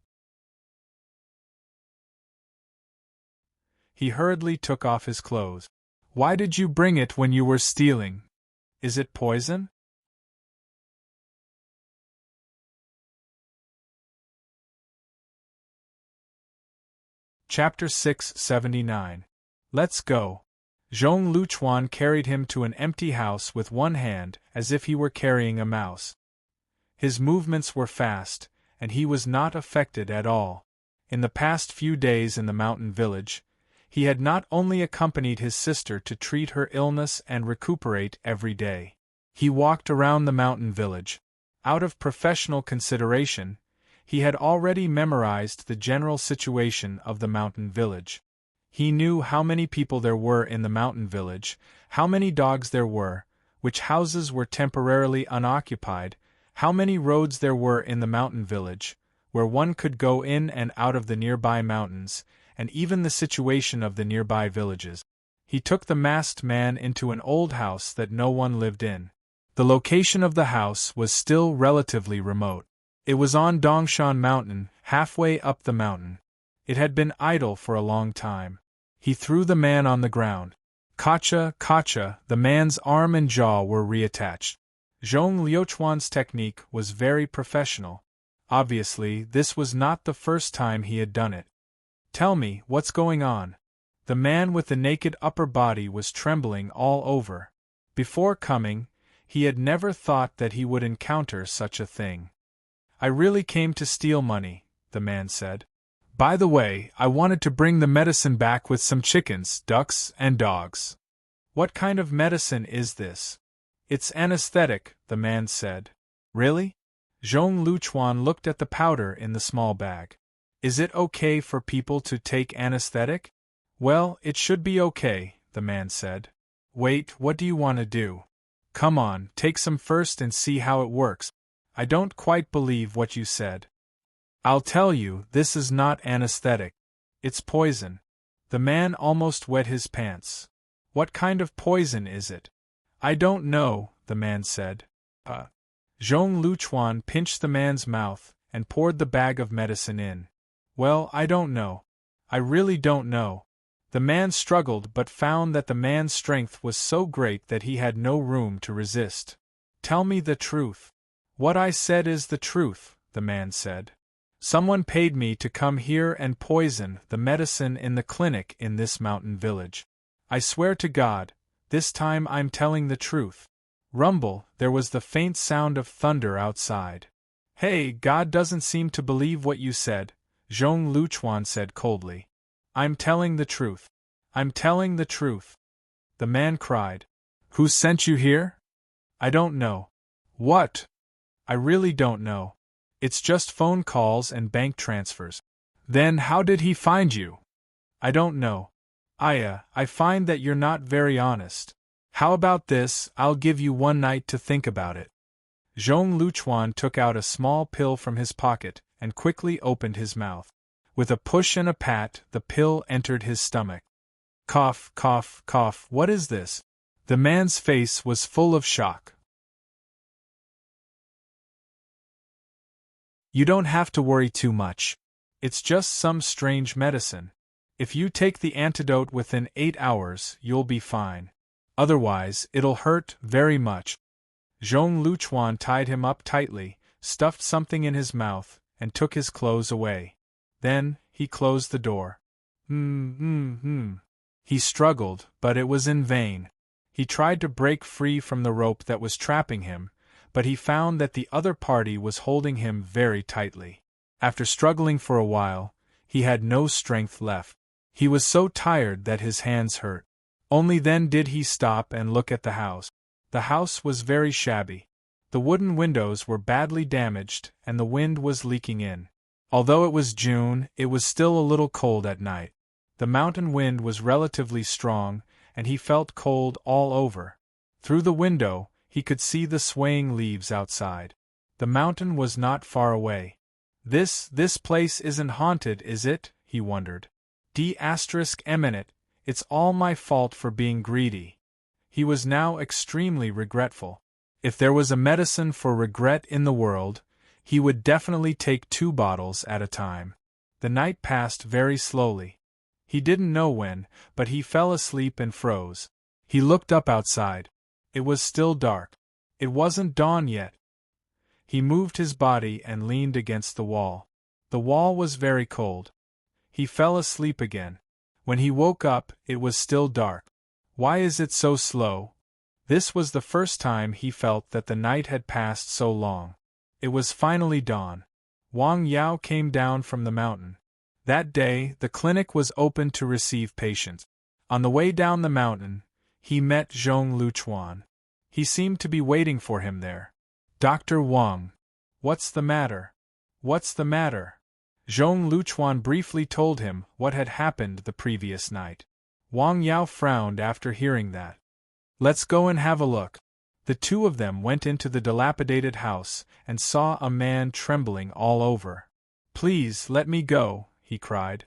He hurriedly took off his clothes. Why did you bring it when you were stealing? Is it poison? Chapter 679. Let's go. Zhong Luchuan carried him to an empty house with one hand as if he were carrying a mouse. His movements were fast, and he was not affected at all. In the past few days in the mountain village, he had not only accompanied his sister to treat her illness and recuperate every day. He walked around the mountain village. Out of professional consideration, he had already memorized the general situation of the mountain village. He knew how many people there were in the mountain village, how many dogs there were, which houses were temporarily unoccupied, how many roads there were in the mountain village, where one could go in and out of the nearby mountains, and even the situation of the nearby villages. He took the masked man into an old house that no one lived in. The location of the house was still relatively remote. It was on Dongshan Mountain, halfway up the mountain. It had been idle for a long time. He threw the man on the ground. Kacha, kacha, the man's arm and jaw were reattached. Zhong Liuchuan's technique was very professional. Obviously, this was not the first time he had done it. Tell me, what's going on? The man with the naked upper body was trembling all over. Before coming, he had never thought that he would encounter such a thing. I really came to steal money, the man said. By the way, I wanted to bring the medicine back with some chickens, ducks, and dogs. What kind of medicine is this? It's anesthetic, the man said. Really? Zhong Luchuan looked at the powder in the small bag. Is it okay for people to take anesthetic? Well, it should be okay, the man said. Wait, what do you want to do? Come on, take some first and see how it works. I don't quite believe what you said. I'll tell you, this is not anesthetic. It's poison. The man almost wet his pants. What kind of poison is it? I don't know, the man said. Zhong Luchuan pinched the man's mouth and poured the bag of medicine in. Well, I don't know. I really don't know. The man struggled but found that the man's strength was so great that he had no room to resist. Tell me the truth. What I said is the truth, the man said. Someone paid me to come here and poison the medicine in the clinic in this mountain village. I swear to God, this time I'm telling the truth. Rumble, there was the faint sound of thunder outside. Hey, God doesn't seem to believe what you said, Zhong Luchuan said coldly. I'm telling the truth. I'm telling the truth. The man cried. Who sent you here? I don't know. What? I really don't know. It's just phone calls and bank transfers. Then how did he find you? I don't know. I find that you're not very honest. How about this, I'll give you one night to think about it. Zhong Luchuan took out a small pill from his pocket and quickly opened his mouth. With a push and a pat, the pill entered his stomach. Cough, cough, cough, what is this? The man's face was full of shock. You don't have to worry too much. It's just some strange medicine. If you take the antidote within 8 hours, you'll be fine. Otherwise, it'll hurt very much. Zhong Luchuan tied him up tightly, stuffed something in his mouth, and took his clothes away. Then, he closed the door. He struggled, but it was in vain. He tried to break free from the rope that was trapping him, but he found that the other party was holding him very tightly. After struggling for a while, he had no strength left. He was so tired that his hands hurt. Only then did he stop and look at the house. The house was very shabby. The wooden windows were badly damaged, and the wind was leaking in. Although it was June, it was still a little cold at night. The mountain wind was relatively strong, and he felt cold all over. Through the window, he could see the swaying leaves outside. The mountain was not far away. This place isn't haunted, is it? He wondered. Eminent, it's all my fault for being greedy. He was now extremely regretful. If there was a medicine for regret in the world, he would definitely take 2 bottles at a time. The night passed very slowly. He didn't know when, but he fell asleep and froze. He looked up outside. It was still dark. It wasn't dawn yet. He moved his body and leaned against the wall. The wall was very cold. He fell asleep again. When he woke up, it was still dark. Why is it so slow? This was the first time he felt that the night had passed so long. It was finally dawn. Wang Yao came down from the mountain. That day, the clinic was open to receive patients. On the way down the mountain, he met Zhong Luchuan. He seemed to be waiting for him there. Dr. Wang. What's the matter? What's the matter? Zhong Luchuan briefly told him what had happened the previous night. Wang Yao frowned after hearing that. Let's go and have a look. The 2 of them went into the dilapidated house and saw a man trembling all over. Please let me go, he cried.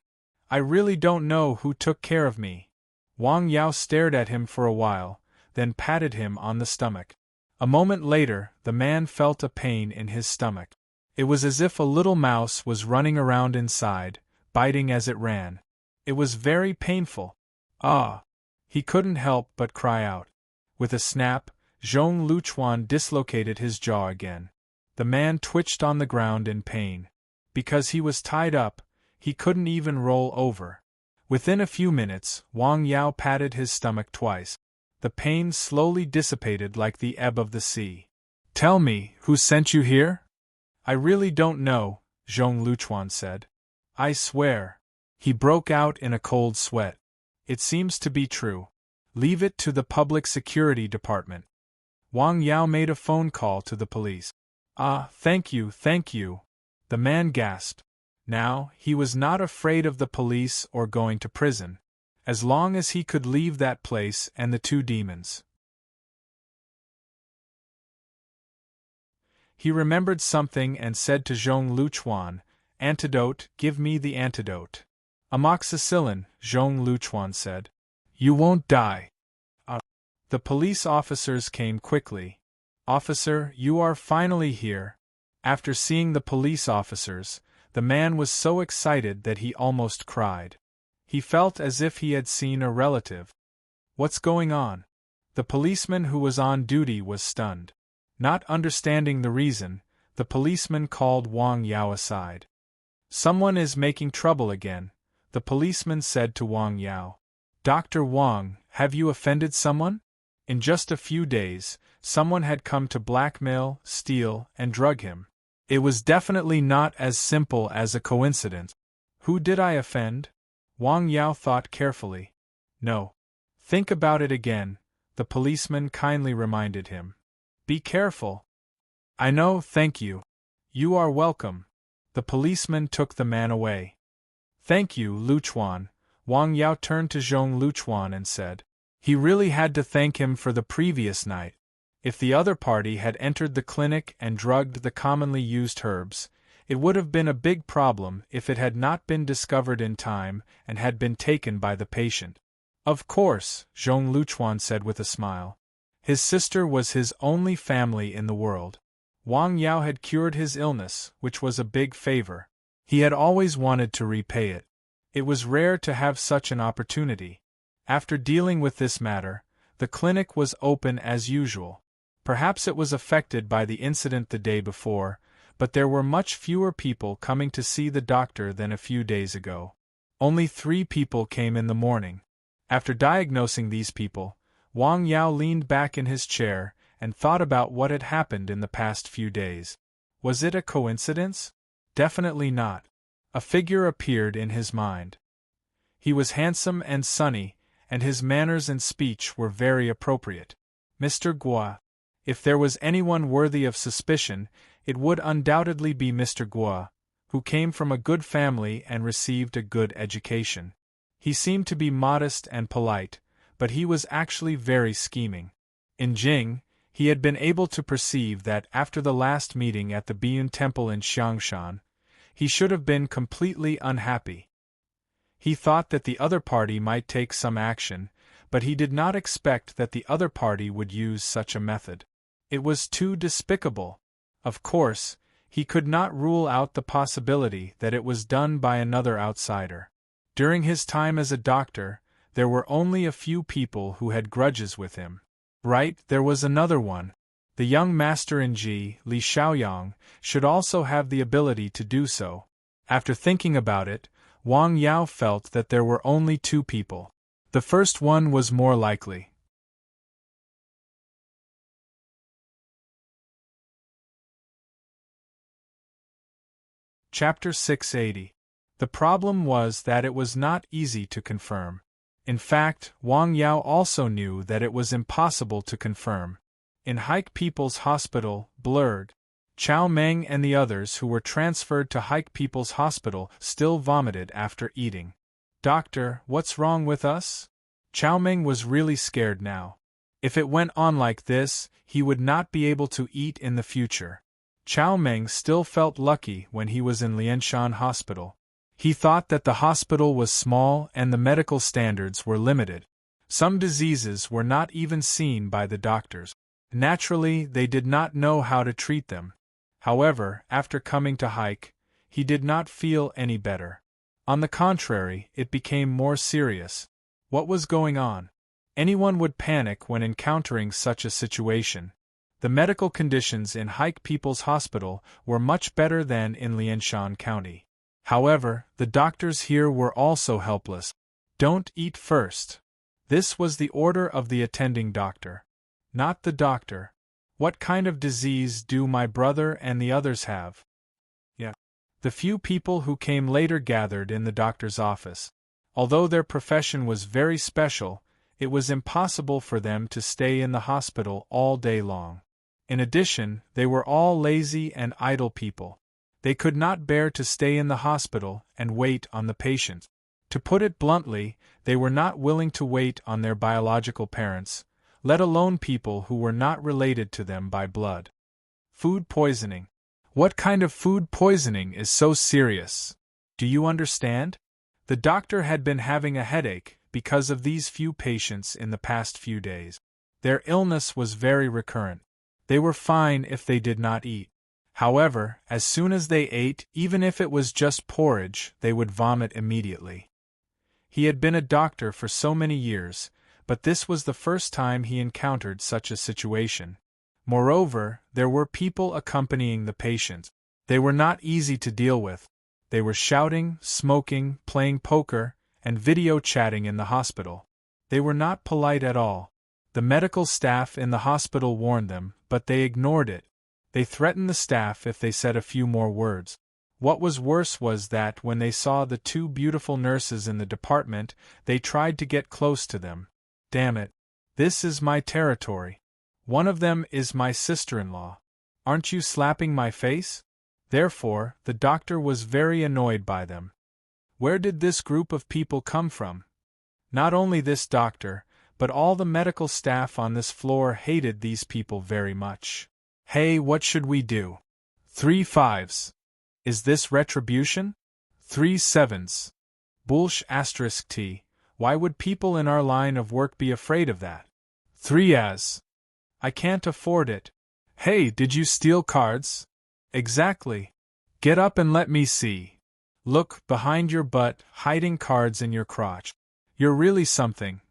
I really don't know who took care of me. Wang Yao stared at him for a while, then patted him on the stomach. A moment later, the man felt a pain in his stomach. It was as if a little mouse was running around inside, biting as it ran. It was very painful. Ah! He couldn't help but cry out. With a snap, Zhong Luchuan dislocated his jaw again. The man twitched on the ground in pain. Because he was tied up, he couldn't even roll over. Within a few minutes, Wang Yao patted his stomach twice. The pain slowly dissipated like the ebb of the sea. Tell me, who sent you here? I really don't know, Zhong Luchuan said. I swear. He broke out in a cold sweat. It seems to be true. Leave it to the public security department. Wang Yao made a phone call to the police. Ah, thank you, the man gasped. Now, he was not afraid of the police or going to prison, as long as he could leave that place and the 2 demons. He remembered something and said to Zhong Luchuan, Antidote, give me the antidote. Amoxicillin, Zhong Luchuan said. You won't die. The police officers came quickly. Officer, you are finally here. After seeing the police officers, the man was so excited that he almost cried. He felt as if he had seen a relative. What's going on? The policeman who was on duty was stunned. Not understanding the reason, the policeman called Wang Yao aside. Someone is making trouble again, the policeman said to Wang Yao. Dr. Wang, have you offended someone? In just a few days, someone had come to blackmail, steal, and drug him. It was definitely not as simple as a coincidence. Who did I offend? Wang Yao thought carefully. No. Think about it again, the policeman kindly reminded him. Be careful. I know, thank you. You are welcome. The policeman took the man away. Thank you, Luchuan. Wang Yao turned to Zhong Luchuan and said. He really had to thank him for the previous night. If the other party had entered the clinic and drugged the commonly used herbs, it would have been a big problem if it had not been discovered in time and had been taken by the patient. Of course, Zhong Luchuan said with a smile. His sister was his only family in the world. Wang Yao had cured his illness, which was a big favor. He had always wanted to repay it. It was rare to have such an opportunity. After dealing with this matter, the clinic was open as usual. Perhaps it was affected by the incident the day before, but there were much fewer people coming to see the doctor than a few days ago. Only 3 people came in the morning. After diagnosing these people, Wang Yao leaned back in his chair and thought about what had happened in the past few days. Was it a coincidence? Definitely not. A figure appeared in his mind. He was handsome and sunny, and his manners and speech were very appropriate. Mr. Guo. If there was anyone worthy of suspicion, it would undoubtedly be Mr. Guo, who came from a good family and received a good education. He seemed to be modest and polite, but he was actually very scheming. In Jing, he had been able to perceive that after the last meeting at the Biyun Temple in Xiangshan, he should have been completely unhappy. He thought that the other party might take some action, but he did not expect that the other party would use such a method. It was too despicable. Of course, he could not rule out the possibility that it was done by another outsider. During his time as a doctor, there were only a few people who had grudges with him. Right, there was another one. The young master in Li Xiaoyang, should also have the ability to do so. After thinking about it, Wang Yao felt that there were only two people. The first one was more likely. Chapter 680. The problem was that it was not easy to confirm. In fact, Wang Yao also knew that it was impossible to confirm. In Haik People's Hospital, blurred. Chow Meng and the others who were transferred to Haik People's Hospital still vomited after eating. "Doctor, what's wrong with us?" Chow Meng was really scared now. If it went on like this, he would not be able to eat in the future. Chow Meng still felt lucky when he was in Lianshan Hospital. He thought that the hospital was small and the medical standards were limited. Some diseases were not even seen by the doctors. Naturally, they did not know how to treat them. However, after coming to Haik, he did not feel any better. On the contrary, it became more serious. What was going on? Anyone would panic when encountering such a situation. The medical conditions in Haik People's Hospital were much better than in Lianshan County. However, the doctors here were also helpless. "Don't eat first." This was the order of the attending doctor. Not the doctor. "What kind of disease do my brother and the others have?" Yeah. The few people who came later gathered in the doctor's office. Although their profession was very special, it was impossible for them to stay in the hospital all day long. In addition, they were all lazy and idle people. They could not bear to stay in the hospital and wait on the patient. To put it bluntly, they were not willing to wait on their biological parents, let alone people who were not related to them by blood. Food poisoning. What kind of food poisoning is so serious? Do you understand? The doctor had been having a headache because of these few patients in the past few days. Their illness was very recurrent. They were fine if they did not eat. However, as soon as they ate, even if it was just porridge, they would vomit immediately. He had been a doctor for so many years, but this was the first time he encountered such a situation. Moreover, there were people accompanying the patient. They were not easy to deal with. They were shouting, smoking, playing poker, and video chatting in the hospital. They were not polite at all. The medical staff in the hospital warned them, but they ignored it. They threatened the staff if they said a few more words. What was worse was that when they saw the two beautiful nurses in the department, they tried to get close to them. "Damn it. This is my territory. One of them is my sister-in-law. Aren't you slapping my face?" Therefore, the doctor was very annoyed by them. Where did this group of people come from? Not only this doctor, but all the medical staff on this floor hated these people very much. "Hey, what should we do?" 3 5s. "Is this retribution?" 3 7s. "Bullsh asterisk t. Why would people in our line of work be afraid of that?" 3 as. "I can't afford it." "Hey, did you steal cards?" "Exactly. Get up and let me see." "Look, behind your butt, hiding cards in your crotch. You're really something."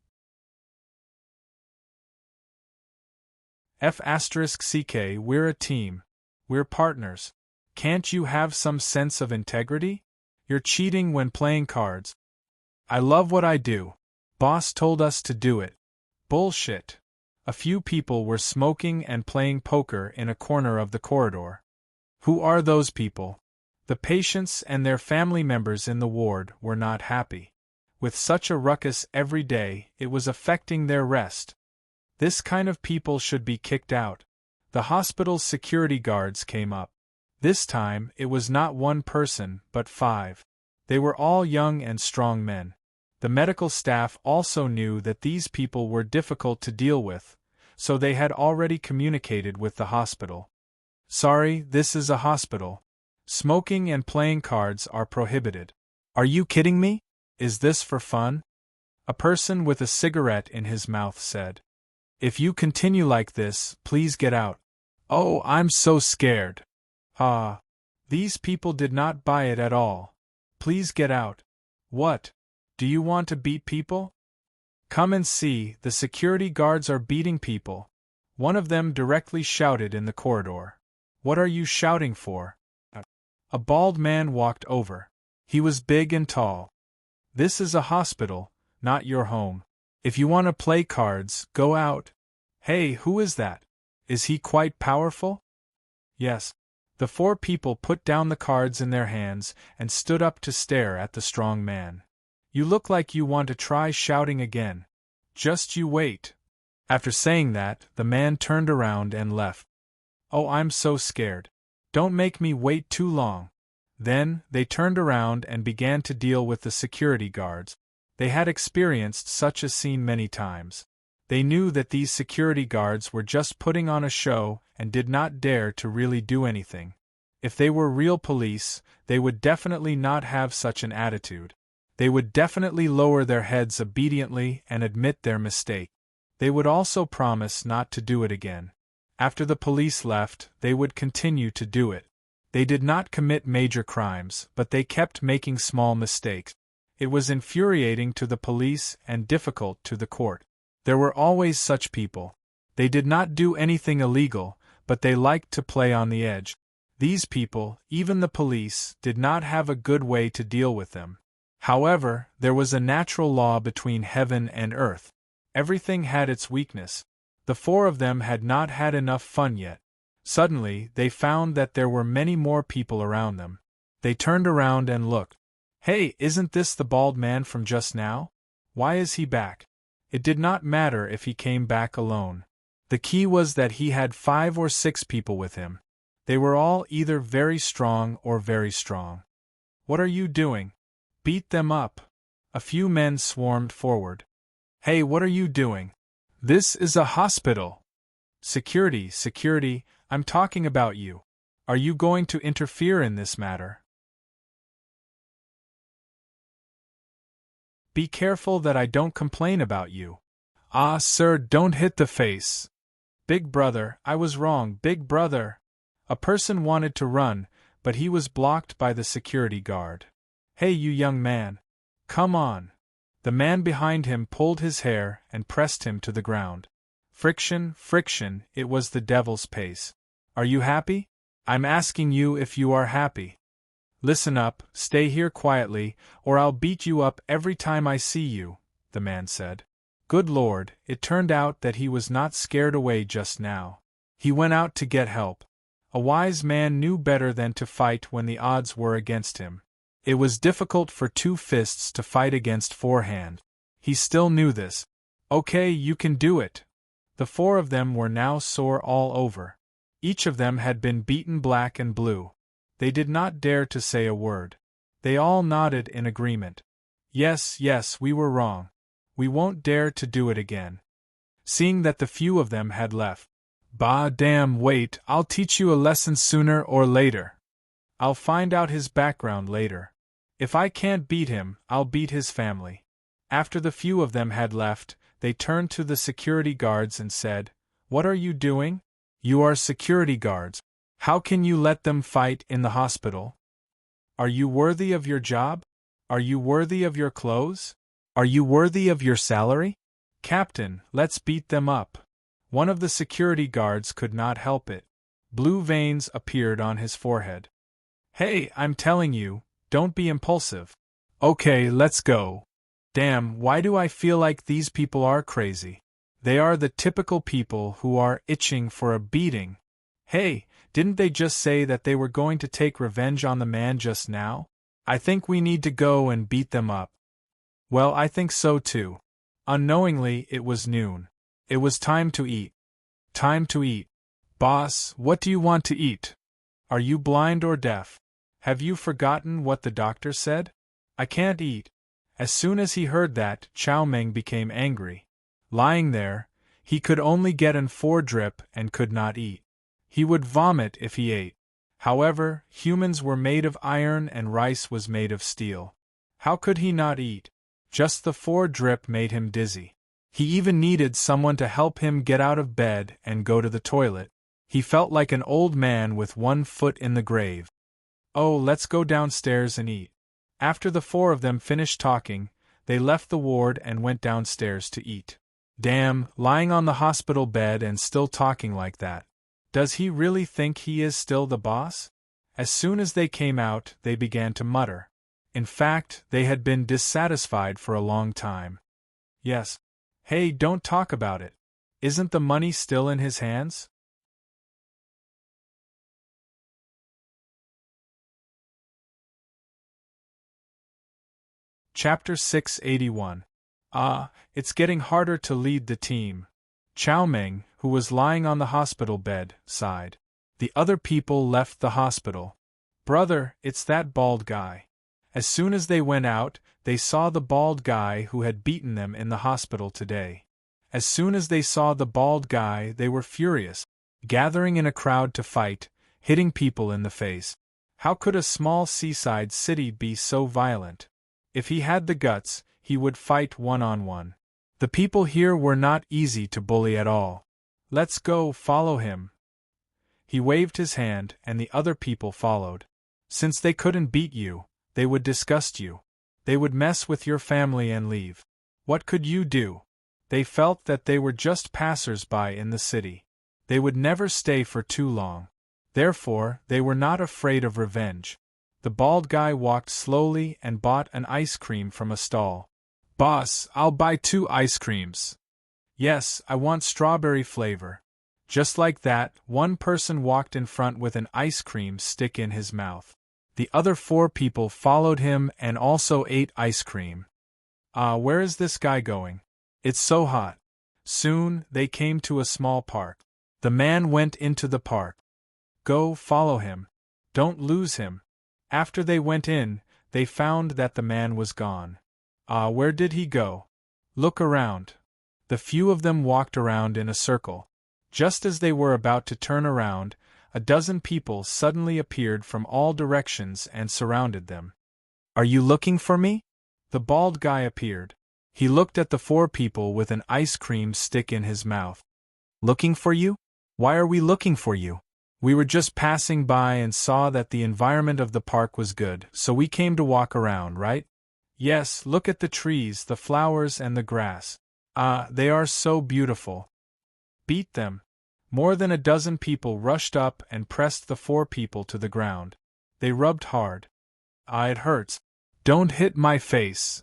F*ck, we're a team. We're partners. Can't you have some sense of integrity? You're cheating when playing cards. I love what I do. Boss told us to do it. Bullshit. A few people were smoking and playing poker in a corner of the corridor. Who are those people? The patients and their family members in the ward were not happy. With such a ruckus every day, it was affecting their rest. This kind of people should be kicked out. The hospital's security guards came up. This time, it was not one person, but 5. They were all young and strong men. The medical staff also knew that these people were difficult to deal with, so they had already communicated with the hospital. "Sorry, this is a hospital. Smoking and playing cards are prohibited." "Are you kidding me? Is this for fun? A person with a cigarette in his mouth said. If you continue like this, please get out. Oh, I'm so scared. Ah. These people did not buy it at all. Please get out. What? Do you want to beat people? Come and see, the security guards are beating people. One of them directly shouted in the corridor. What are you shouting for? A bald man walked over. He was big and tall. This is a hospital, not your home. If you want to play cards, go out. Hey, who is that? Is he quite powerful? Yes. The four people put down the cards in their hands and stood up to stare at the strong man. You look like you want to try shouting again. Just you wait. After saying that, the man turned around and left. Oh, I'm so scared. Don't make me wait too long. Then, they turned around and began to deal with the security guards. They had experienced such a scene many times. They knew that these security guards were just putting on a show and did not dare to really do anything. If they were real police, they would definitely not have such an attitude. They would definitely lower their heads obediently and admit their mistake. They would also promise not to do it again. After the police left, they would continue to do it. They did not commit major crimes, but they kept making small mistakes. It was infuriating to the police and difficult to the court. There were always such people. They did not do anything illegal, but they liked to play on the edge. These people, even the police, did not have a good way to deal with them. However, there was a natural law between heaven and earth. Everything had its weakness. The four of them had not had enough fun yet. Suddenly, they found that there were many more people around them. They turned around and looked. Hey, isn't this the bald man from just now? Why is he back? It did not matter if he came back alone. The key was that he had 5 or 6 people with him. They were all either very strong or very strong. What are you doing? Beat them up. A few men swarmed forward. Hey, what are you doing? This is a hospital. Security, security, I'm talking about you. Are you going to interfere in this matter? Be careful that I don't complain about you. Ah, sir, don't hit the face. Big brother, I was wrong, big brother. A person wanted to run, but he was blocked by the security guard. Hey, you young man. Come on. The man behind him pulled his hair and pressed him to the ground. Friction, friction, it was the devil's pace. Are you happy? I'm asking you if you are happy. Listen up, stay here quietly, or I'll beat you up every time I see you, the man said. Good Lord, it turned out that he was not scared away just now. He went out to get help. A wise man knew better than to fight when the odds were against him. It was difficult for 2 fists to fight against 4 hands. He still knew this. Okay, you can do it. The 4 of them were now sore all over. Each of them had been beaten black and blue. They did not dare to say a word. They all nodded in agreement. Yes, yes, we were wrong. We won't dare to do it again. Seeing that the few of them had left. Bah damn, wait, I'll teach you a lesson sooner or later. I'll find out his background later. If I can't beat him, I'll beat his family. After the few of them had left, they turned to the security guards and said, What are you doing? You are security guards. How can you let them fight in the hospital? Are you worthy of your job? Are you worthy of your clothes? Are you worthy of your salary? Captain, let's beat them up. One of the security guards could not help it. Blue veins appeared on his forehead. Hey, I'm telling you, don't be impulsive. Okay, let's go. Damn, why do I feel like these people are crazy? They are the typical people who are itching for a beating. Hey, didn't they just say that they were going to take revenge on the man just now? I think we need to go and beat them up. Well, I think so too. Unknowingly, it was noon. It was time to eat. Time to eat. Boss, what do you want to eat? Are you blind or deaf? Have you forgotten what the doctor said? I can't eat. As soon as he heard that, Chow Meng became angry. Lying there, he could only get an 4 drip and could not eat. He would vomit if he ate. However, humans were made of iron and rice was made of steel. How could he not eat? Just the 4 drip made him dizzy. He even needed someone to help him get out of bed and go to the toilet. He felt like an old man with 1 foot in the grave. Oh, let's go downstairs and eat. After the 4 of them finished talking, they left the ward and went downstairs to eat. Damn, lying on the hospital bed and still talking like that. Does he really think he is still the boss? As soon as they came out, they began to mutter. In fact, they had been dissatisfied for a long time. Yes. Hey, don't talk about it. Isn't the money still in his hands? Chapter 681. Ah, it's getting harder to lead the team. Chow Meng, who was lying on the hospital bed, sighed. The other people left the hospital. Brother, it's that bald guy. As soon as they went out, they saw the bald guy who had beaten them in the hospital today. As soon as they saw the bald guy, they were furious, gathering in a crowd to fight, hitting people in the face. How could a small seaside city be so violent? If he had the guts, he would fight one-on-one. The people here were not easy to bully at all. Let's go, follow him. He waved his hand, and the other people followed. Since they couldn't beat you, they would disgust you. They would mess with your family and leave. What could you do? They felt that they were just passers-by in the city. They would never stay for too long. Therefore, they were not afraid of revenge. The bald guy walked slowly and bought an ice cream from a stall. Boss, I'll buy 2 ice creams. Yes, I want strawberry flavor. Just like that, one person walked in front with an ice cream stick in his mouth. The other 4 people followed him and also ate ice cream. Where is this guy going? It's so hot. Soon, they came to a small park. The man went into the park. Go, follow him. Don't lose him. After they went in, they found that the man was gone. Where did he go? Look around. The few of them walked around in a circle. Just as they were about to turn around, a dozen people suddenly appeared from all directions and surrounded them. Are you looking for me? The bald guy appeared. He looked at the 4 people with an ice cream stick in his mouth. Looking for you? Why are we looking for you? We were just passing by and saw that the environment of the park was good, so we came to walk around, right? Yes, look at the trees, the flowers and the grass. They are so beautiful. Beat them. More than a dozen people rushed up and pressed the 4 people to the ground. They rubbed hard. It hurts. Don't hit my face.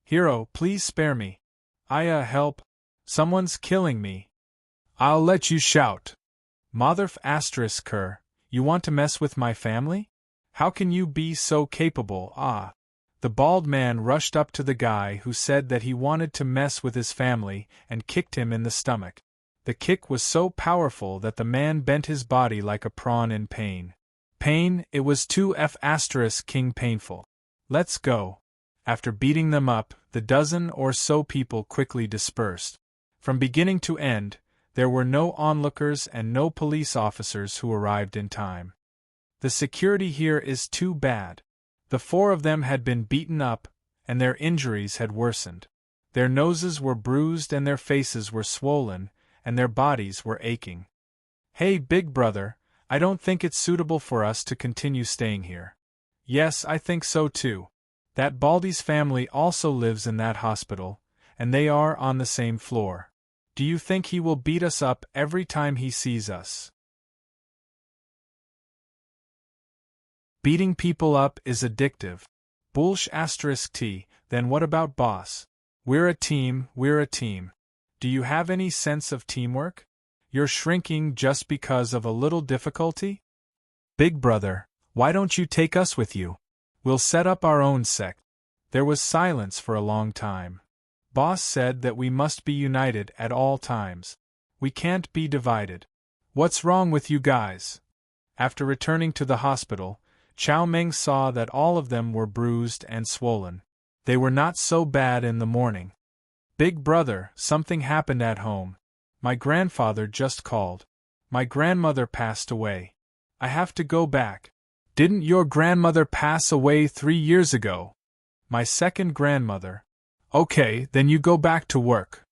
Hero, please spare me. Help. Someone's killing me. I'll let you shout. Motherf asterisk her, you want to mess with my family? How can you be so capable? The bald man rushed up to the guy who said that he wanted to mess with his family and kicked him in the stomach. The kick was so powerful that the man bent his body like a prawn in pain. Pain, it was 2F asterisk king painful. Let's go. After beating them up, the dozen or so people quickly dispersed. From beginning to end, there were no onlookers and no police officers who arrived in time. The security here is too bad. The 4 of them had been beaten up, and their injuries had worsened. Their noses were bruised and their faces were swollen, and their bodies were aching. Hey, big brother, I don't think it's suitable for us to continue staying here. Yes, I think so too. That Baldy's family also lives in that hospital, and they are on the same floor. Do you think he will beat us up every time he sees us? Beating people up is addictive. Bullsh asterisk T, then what about boss? We're a team, we're a team. Do you have any sense of teamwork? You're shrinking just because of a little difficulty? Big brother, why don't you take us with you? We'll set up our own sect. There was silence for a long time. Boss said that we must be united at all times. We can't be divided. What's wrong with you guys? After returning to the hospital, Chow Meng saw that all of them were bruised and swollen. They were not so bad in the morning. Big brother, something happened at home. My grandfather just called. My grandmother passed away. I have to go back. Didn't your grandmother pass away 3 years ago? My second grandmother. Okay, then you go back to work.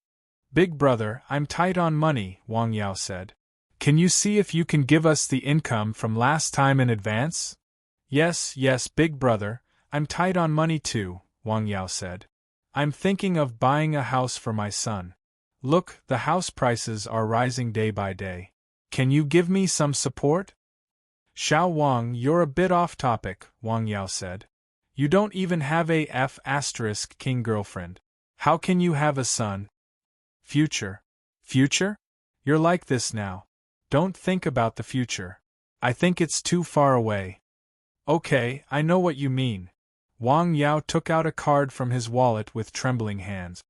Big brother, I'm tight on money, Wang Yao said. Can you see if you can give us the income from last time in advance? Yes, big brother, I'm tight on money too, Wang Yao said. I'm thinking of buying a house for my son. Look, the house prices are rising day by day. Can you give me some support? Xiao Wang, you're a bit off topic, Wang Yao said. You don't even have a F***king girlfriend. How can you have a son? Future? You're like this now. Don't think about the future. I think it's too far away. Okay, I know what you mean. Wang Yao took out a card from his wallet with trembling hands.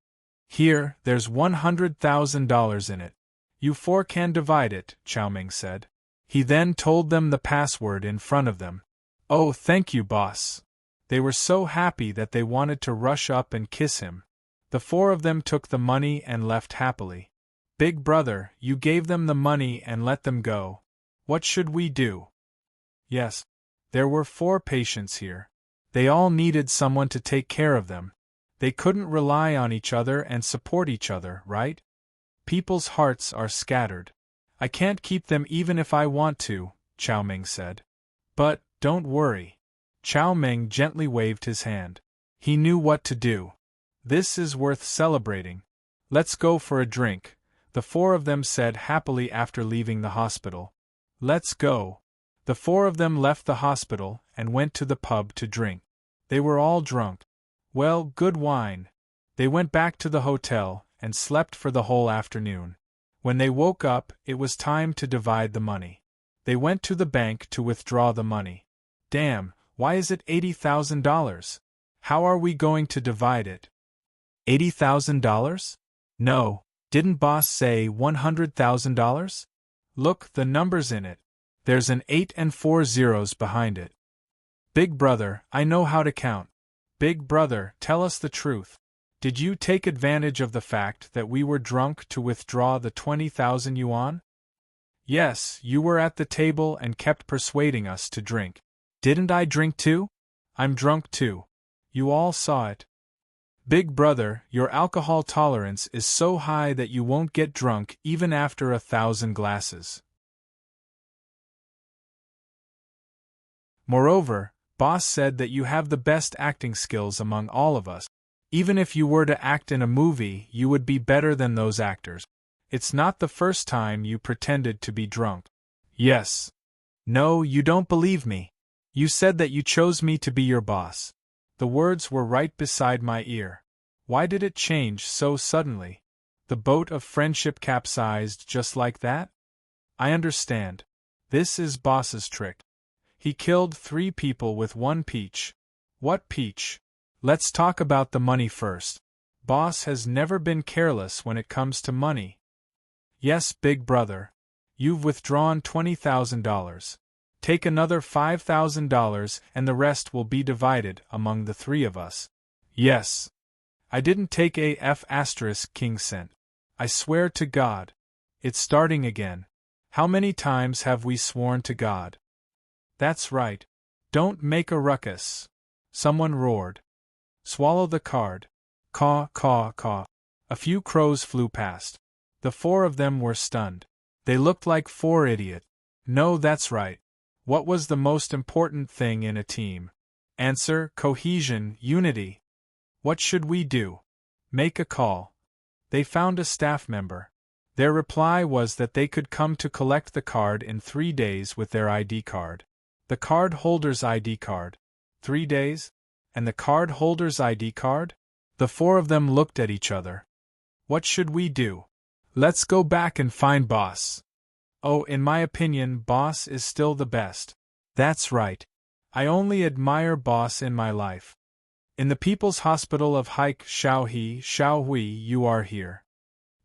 Here, there's $100,000 in it. You four can divide it, Xiaoming said. He then told them the password in front of them. Oh, thank you, boss. They were so happy that they wanted to rush up and kiss him. The four of them took the money and left happily. Big brother, you gave them the money and let them go. What should we do? Yes. There were 4 patients here. They all needed someone to take care of them. They couldn't rely on each other and support each other, right? People's hearts are scattered. I can't keep them even if I want to, Xiaoming said. But, don't worry. Xiaoming gently waved his hand. He knew what to do. This is worth celebrating. Let's go for a drink, the 4 of them said happily after leaving the hospital. Let's go. The 4 of them left the hospital and went to the pub to drink. They were all drunk. Well, good wine. They went back to the hotel and slept for the whole afternoon. When they woke up, it was time to divide the money. They went to the bank to withdraw the money. Damn, why is it $80,000? How are we going to divide it? $80,000? No, didn't boss say $100,000? Look, the numbers in it. There's an 8 and 4 zeros behind it. Big brother, I know how to count. Big brother, tell us the truth. Did you take advantage of the fact that we were drunk to withdraw the 20,000 yuan? Yes, you were at the table and kept persuading us to drink. Didn't I drink too? I'm drunk too. You all saw it. Big brother, your alcohol tolerance is so high that you won't get drunk even after 1,000 glasses. Moreover, boss said that you have the best acting skills among all of us. Even if you were to act in a movie, you would be better than those actors. It's not the first time you pretended to be drunk. Yes. No, you don't believe me. You said that you chose me to be your boss. The words were right beside my ear. Why did it change so suddenly? The boat of friendship capsized just like that? I understand. This is boss's trick. He killed 3 people with 1 peach. What peach? Let's talk about the money first. Boss has never been careless when it comes to money. Yes, big brother. You've withdrawn $20,000. Take another $5,000 and the rest will be divided among the 3 of us. Yes. I didn't take a F***king cent. I swear to God. It's starting again. How many times have we sworn to God? That's right. Don't make a ruckus. Someone roared. Swallow the card. Caw, caw, caw. A few crows flew past. The 4 of them were stunned. They looked like 4 idiots. No, that's right. What was the most important thing in a team? Answer: cohesion, unity. What should we do? Make a call. They found a staff member. Their reply was that they could come to collect the card in 3 days with their ID card. The card holder's ID card. 3 days? And the card holder's ID card? The 4 of them looked at each other. What should we do? Let's go back and find boss. Oh, in my opinion, boss is still the best. That's right. I only admire boss in my life. In the People's Hospital of Haik Xiaohui, you are here.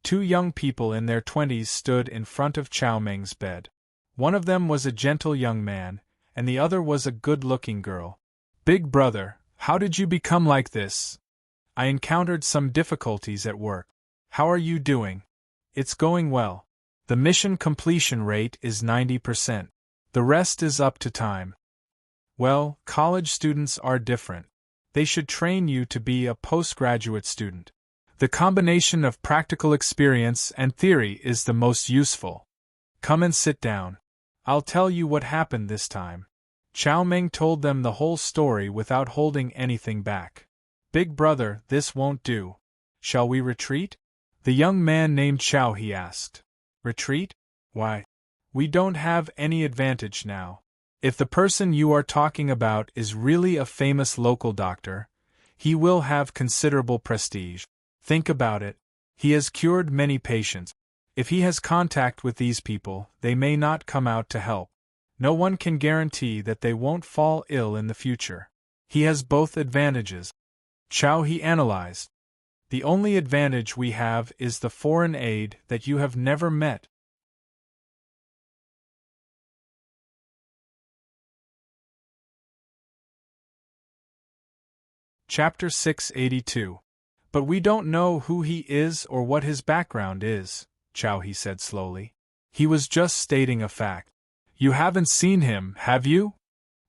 2 young people in their 20s stood in front of Xiaoming's bed. One of them was a gentle young man, and the other was a good-looking girl. Big brother, how did you become like this? I encountered some difficulties at work. How are you doing? It's going well. The mission completion rate is 90%. The rest is up to time. Well, college students are different. They should train you to be a postgraduate student. The combination of practical experience and theory is the most useful. Come and sit down. I'll tell you what happened this time. Chow Meng told them the whole story without holding anything back. Big brother, this won't do. Shall we retreat? The young man named Chow, he asked. Retreat? Why? We don't have any advantage now. If the person you are talking about is really a famous local doctor, he will have considerable prestige. Think about it. He has cured many patients. If he has contact with these people, they may not come out to help. No one can guarantee that they won't fall ill in the future. He has both advantages. Chow, he analyzed. The only advantage we have is the foreign aid that you have never met. Chapter 682. But we don't know who he is or what his background is, Chow, he said slowly. He was just stating a fact. You haven't seen him, have you?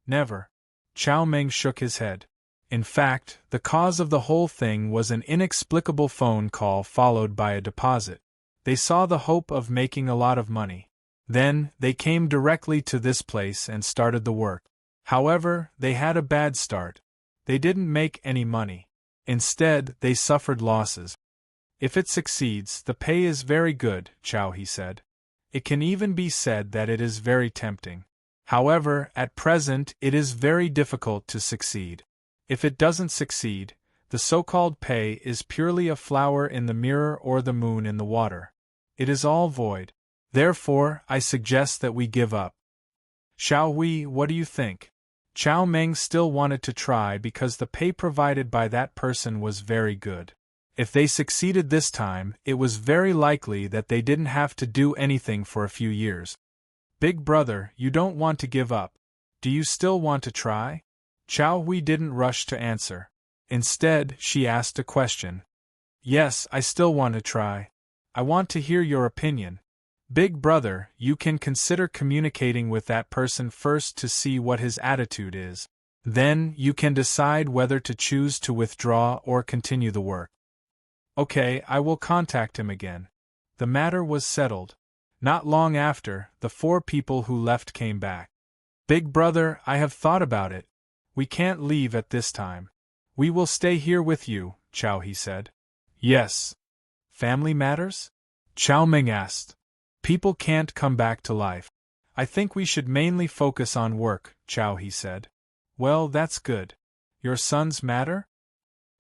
Never. Chow Meng shook his head. In fact, the cause of the whole thing was an inexplicable phone call followed by a deposit. They saw the hope of making a lot of money. Then, they came directly to this place and started the work. However, they had a bad start. They didn't make any money. Instead, they suffered losses. If it succeeds, the pay is very good, Chow, he said. It can even be said that it is very tempting. However, at present, it is very difficult to succeed. If it doesn't succeed, the so-called pay is purely a flower in the mirror or the moon in the water. It is all void. Therefore, I suggest that we give up. Shall we? What do you think? Chow Meng still wanted to try because the pay provided by that person was very good. If they succeeded this time, it was very likely that they didn't have to do anything for a few years. Big brother, you don't want to give up. Do you still want to try? Chow Hui didn't rush to answer. Instead, she asked a question. Yes, I still want to try. I want to hear your opinion. Big brother, you can consider communicating with that person first to see what his attitude is. Then, you can decide whether to choose to withdraw or continue the work. Okay, I will contact him again. The matter was settled. Not long after, the 4 people who left came back. Big brother, I have thought about it. We can't leave at this time. We will stay here with you, Chow, he said. Yes. Family matters? Chow Meng asked. People can't come back to life. I think we should mainly focus on work, Chow, he said. Well, that's good. Your sons matter?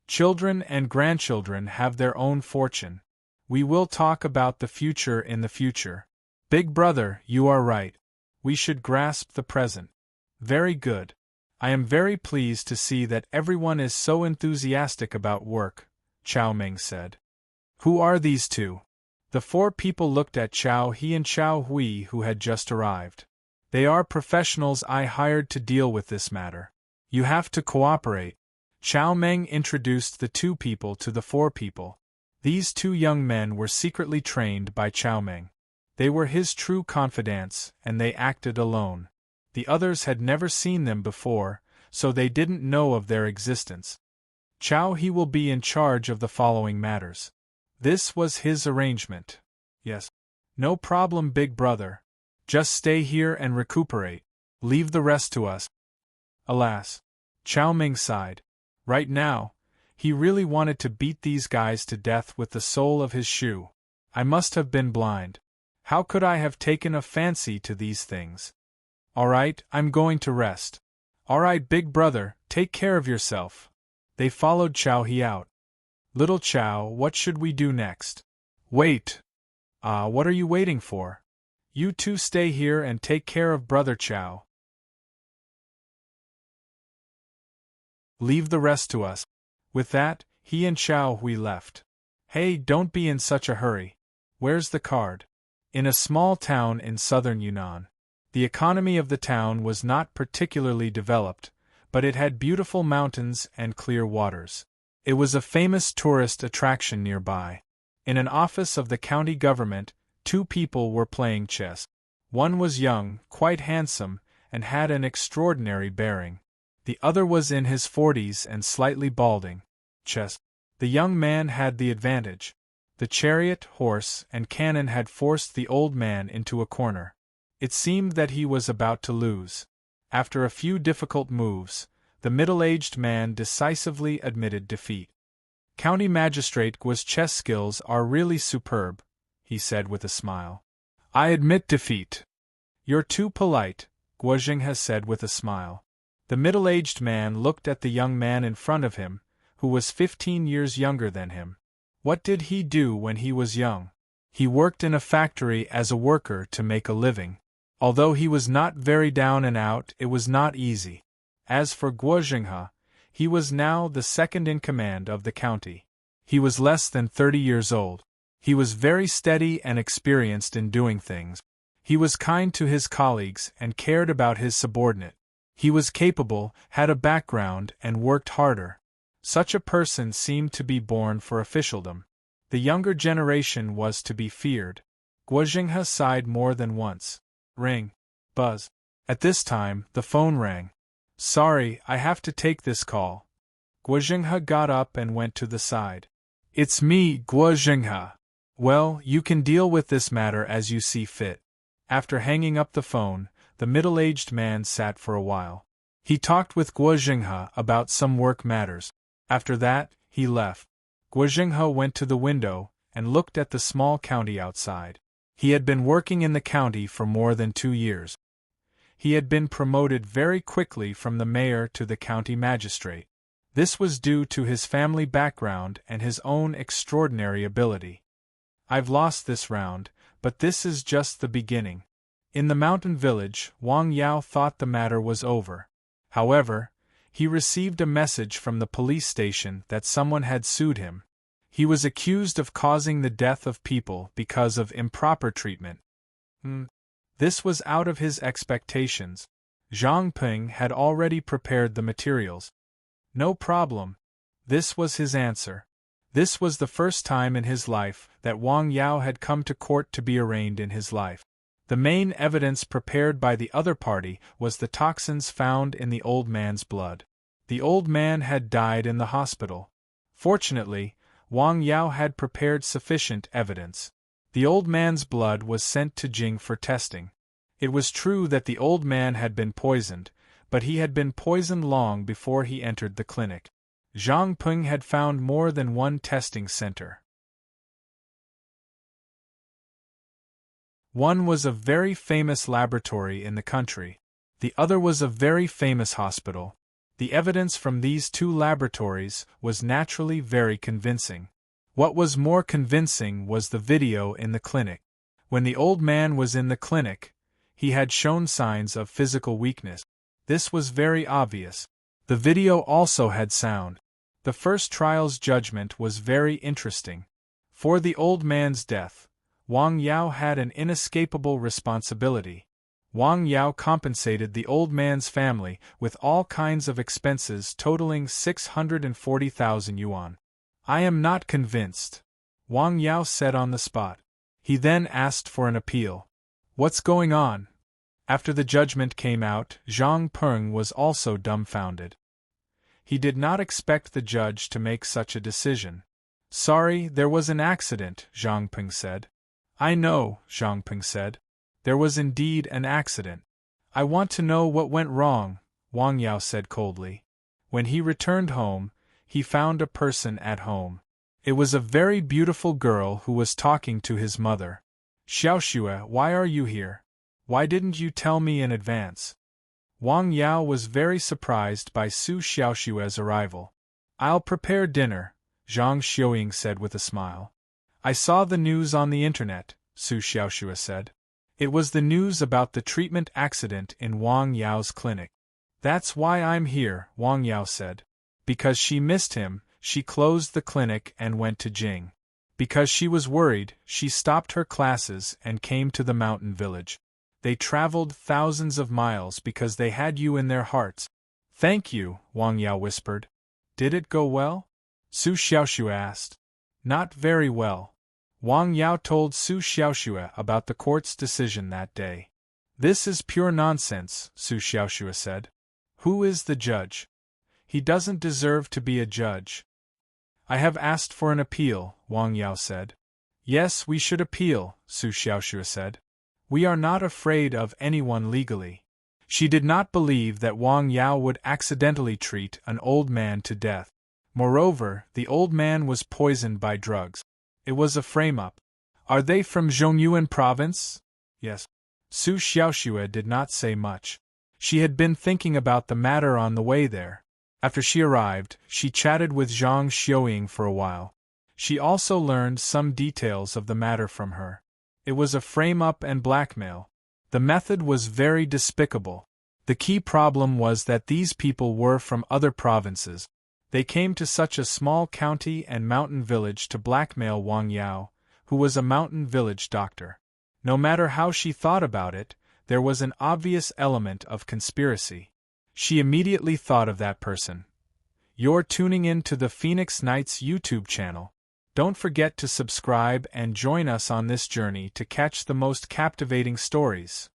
Children and grandchildren have their own fortune. We will talk about the future in the future. Big brother, you are right. We should grasp the present. Very good. I am very pleased to see that everyone is so enthusiastic about work, Chow Meng said. Who are these 2? The 4 people looked at Chow He and Chow Hui who had just arrived. They are professionals I hired to deal with this matter. You have to cooperate. Chow Meng introduced the 2 people to the 4 people. These 2 young men were secretly trained by Chow Meng. They were his true confidants, and they acted alone. The others had never seen them before, so they didn't know of their existence. Chow He will be in charge of the following matters. This was his arrangement. Yes. No problem, big brother. Just stay here and recuperate. Leave the rest to us. Alas. Chow Meng sighed. Right now, he really wanted to beat these guys to death with the sole of his shoe. I must have been blind. How could I have taken a fancy to these things? Alright, I'm going to rest. Alright, big brother, take care of yourself. They followed Chow He out. Little Chow, what should we do next? Wait. What are you waiting for? You 2 stay here and take care of brother Chow. Leave the rest to us. With that, he and Chow Hui left. Hey, don't be in such a hurry. Where's the card? In a small town in southern Yunnan. The economy of the town was not particularly developed, but it had beautiful mountains and clear waters. It was a famous tourist attraction nearby. In an office of the county government, 2 people were playing chess. One was young, quite handsome, and had an extraordinary bearing. The other was in his 40s and slightly balding. Chest. The young man had the advantage. The chariot, horse, and cannon had forced the old man into a corner. It seemed that he was about to lose. After a few difficult moves, the middle-aged man decisively admitted defeat. County Magistrate Guo's chess skills are really superb, he said with a smile. I admit defeat. You're too polite, Guo Jinghe said with a smile. The middle-aged man looked at the young man in front of him, who was 15 years younger than him. What did he do when he was young? He worked in a factory as a worker to make a living. Although he was not very down and out, it was not easy. As for Guo Jinghe, he was now the second in command of the county. He was less than 30 years old. He was very steady and experienced in doing things. He was kind to his colleagues and cared about his subordinate. He was capable, had a background, and worked harder. Such a person seemed to be born for officialdom. The younger generation was to be feared. Guo Jinghe sighed more than once. Ring. Buzz. At this time, the phone rang. Sorry, I have to take this call. Guo Jinghe got up and went to the side. It's me, Guo Jinghe. Well, you can deal with this matter as you see fit. After hanging up the phone, the middle-aged man sat for a while. He talked with Guo Jinghe about some work matters. After that, he left. Guo Jinghe went to the window and looked at the small county outside. He had been working in the county for more than 2 years. He had been promoted very quickly from the mayor to the county magistrate. This was due to his family background and his own extraordinary ability. I've lost this round, but this is just the beginning. In the mountain village, Wang Yao thought the matter was over. However, he received a message from the police station that someone had sued him. He was accused of causing the death of people because of improper treatment. This was out of his expectations. Zhang Ping had already prepared the materials. No problem. This was his answer. This was the first time in his life that Wang Yao had come to court to be arraigned in his life. The main evidence prepared by the other party was the toxins found in the old man's blood. The old man had died in the hospital. Fortunately, Wang Yao had prepared sufficient evidence. The old man's blood was sent to Jing for testing. It was true that the old man had been poisoned, but he had been poisoned long before he entered the clinic. Zhang Ping had found more than one testing center. One was a very famous laboratory in the country. The other was a very famous hospital. The evidence from these 2 laboratories was naturally very convincing. What was more convincing was the video in the clinic. When the old man was in the clinic, he had shown signs of physical weakness. This was very obvious. The video also had sound. The first trial's judgment was very interesting. For the old man's death, Wang Yao had an inescapable responsibility. Wang Yao compensated the old man's family with all kinds of expenses totaling 640,000 yuan. I am not convinced, Wang Yao said on the spot. He then asked for an appeal. What's going on? After the judgment came out, Zhang Peng was also dumbfounded. He did not expect the judge to make such a decision. Sorry, there was an accident, Zhang Peng said. I know, Zhang Peng said. There was indeed an accident. I want to know what went wrong, Wang Yao said coldly. When he returned home, he found a person at home. It was a very beautiful girl who was talking to his mother. Xiaoxue, why are you here? Why didn't you tell me in advance? Wang Yao was very surprised by Su Xiaoxue's arrival. I'll prepare dinner, Zhang Xiaoying said with a smile. I saw the news on the internet, Su Xiaoxue said. It was the news about the treatment accident in Wang Yao's clinic. That's why I'm here, Wang Yao said. Because she missed him, she closed the clinic and went to Jing. Because she was worried, she stopped her classes and came to the mountain village. They traveled thousands of miles because they had you in their hearts. Thank you, Wang Yao whispered. Did it go well? Su Xiaoxue asked. Not very well. Wang Yao told Su Xiaoxue about the court's decision that day. This is pure nonsense, Su Xiaoxue said. Who is the judge? He doesn't deserve to be a judge. I have asked for an appeal, Wang Yao said. Yes, we should appeal, Su Xiaoxue said. We are not afraid of anyone legally. She did not believe that Wang Yao would accidentally treat an old man to death. Moreover, the old man was poisoned by drugs. It was a frame-up. Are they from Zhongyuan province? Yes. Su Xiaoxue did not say much. She had been thinking about the matter on the way there. After she arrived, she chatted with Zhang Xiuying for a while. She also learned some details of the matter from her. It was a frame-up and blackmail. The method was very despicable. The key problem was that these people were from other provinces. They came to such a small county and mountain village to blackmail Wang Yao, who was a mountain village doctor. No matter how she thought about it, there was an obvious element of conspiracy. She immediately thought of that person. You're tuning in to the Phoenix Nights YouTube channel. Don't forget to subscribe and join us on this journey to catch the most captivating stories.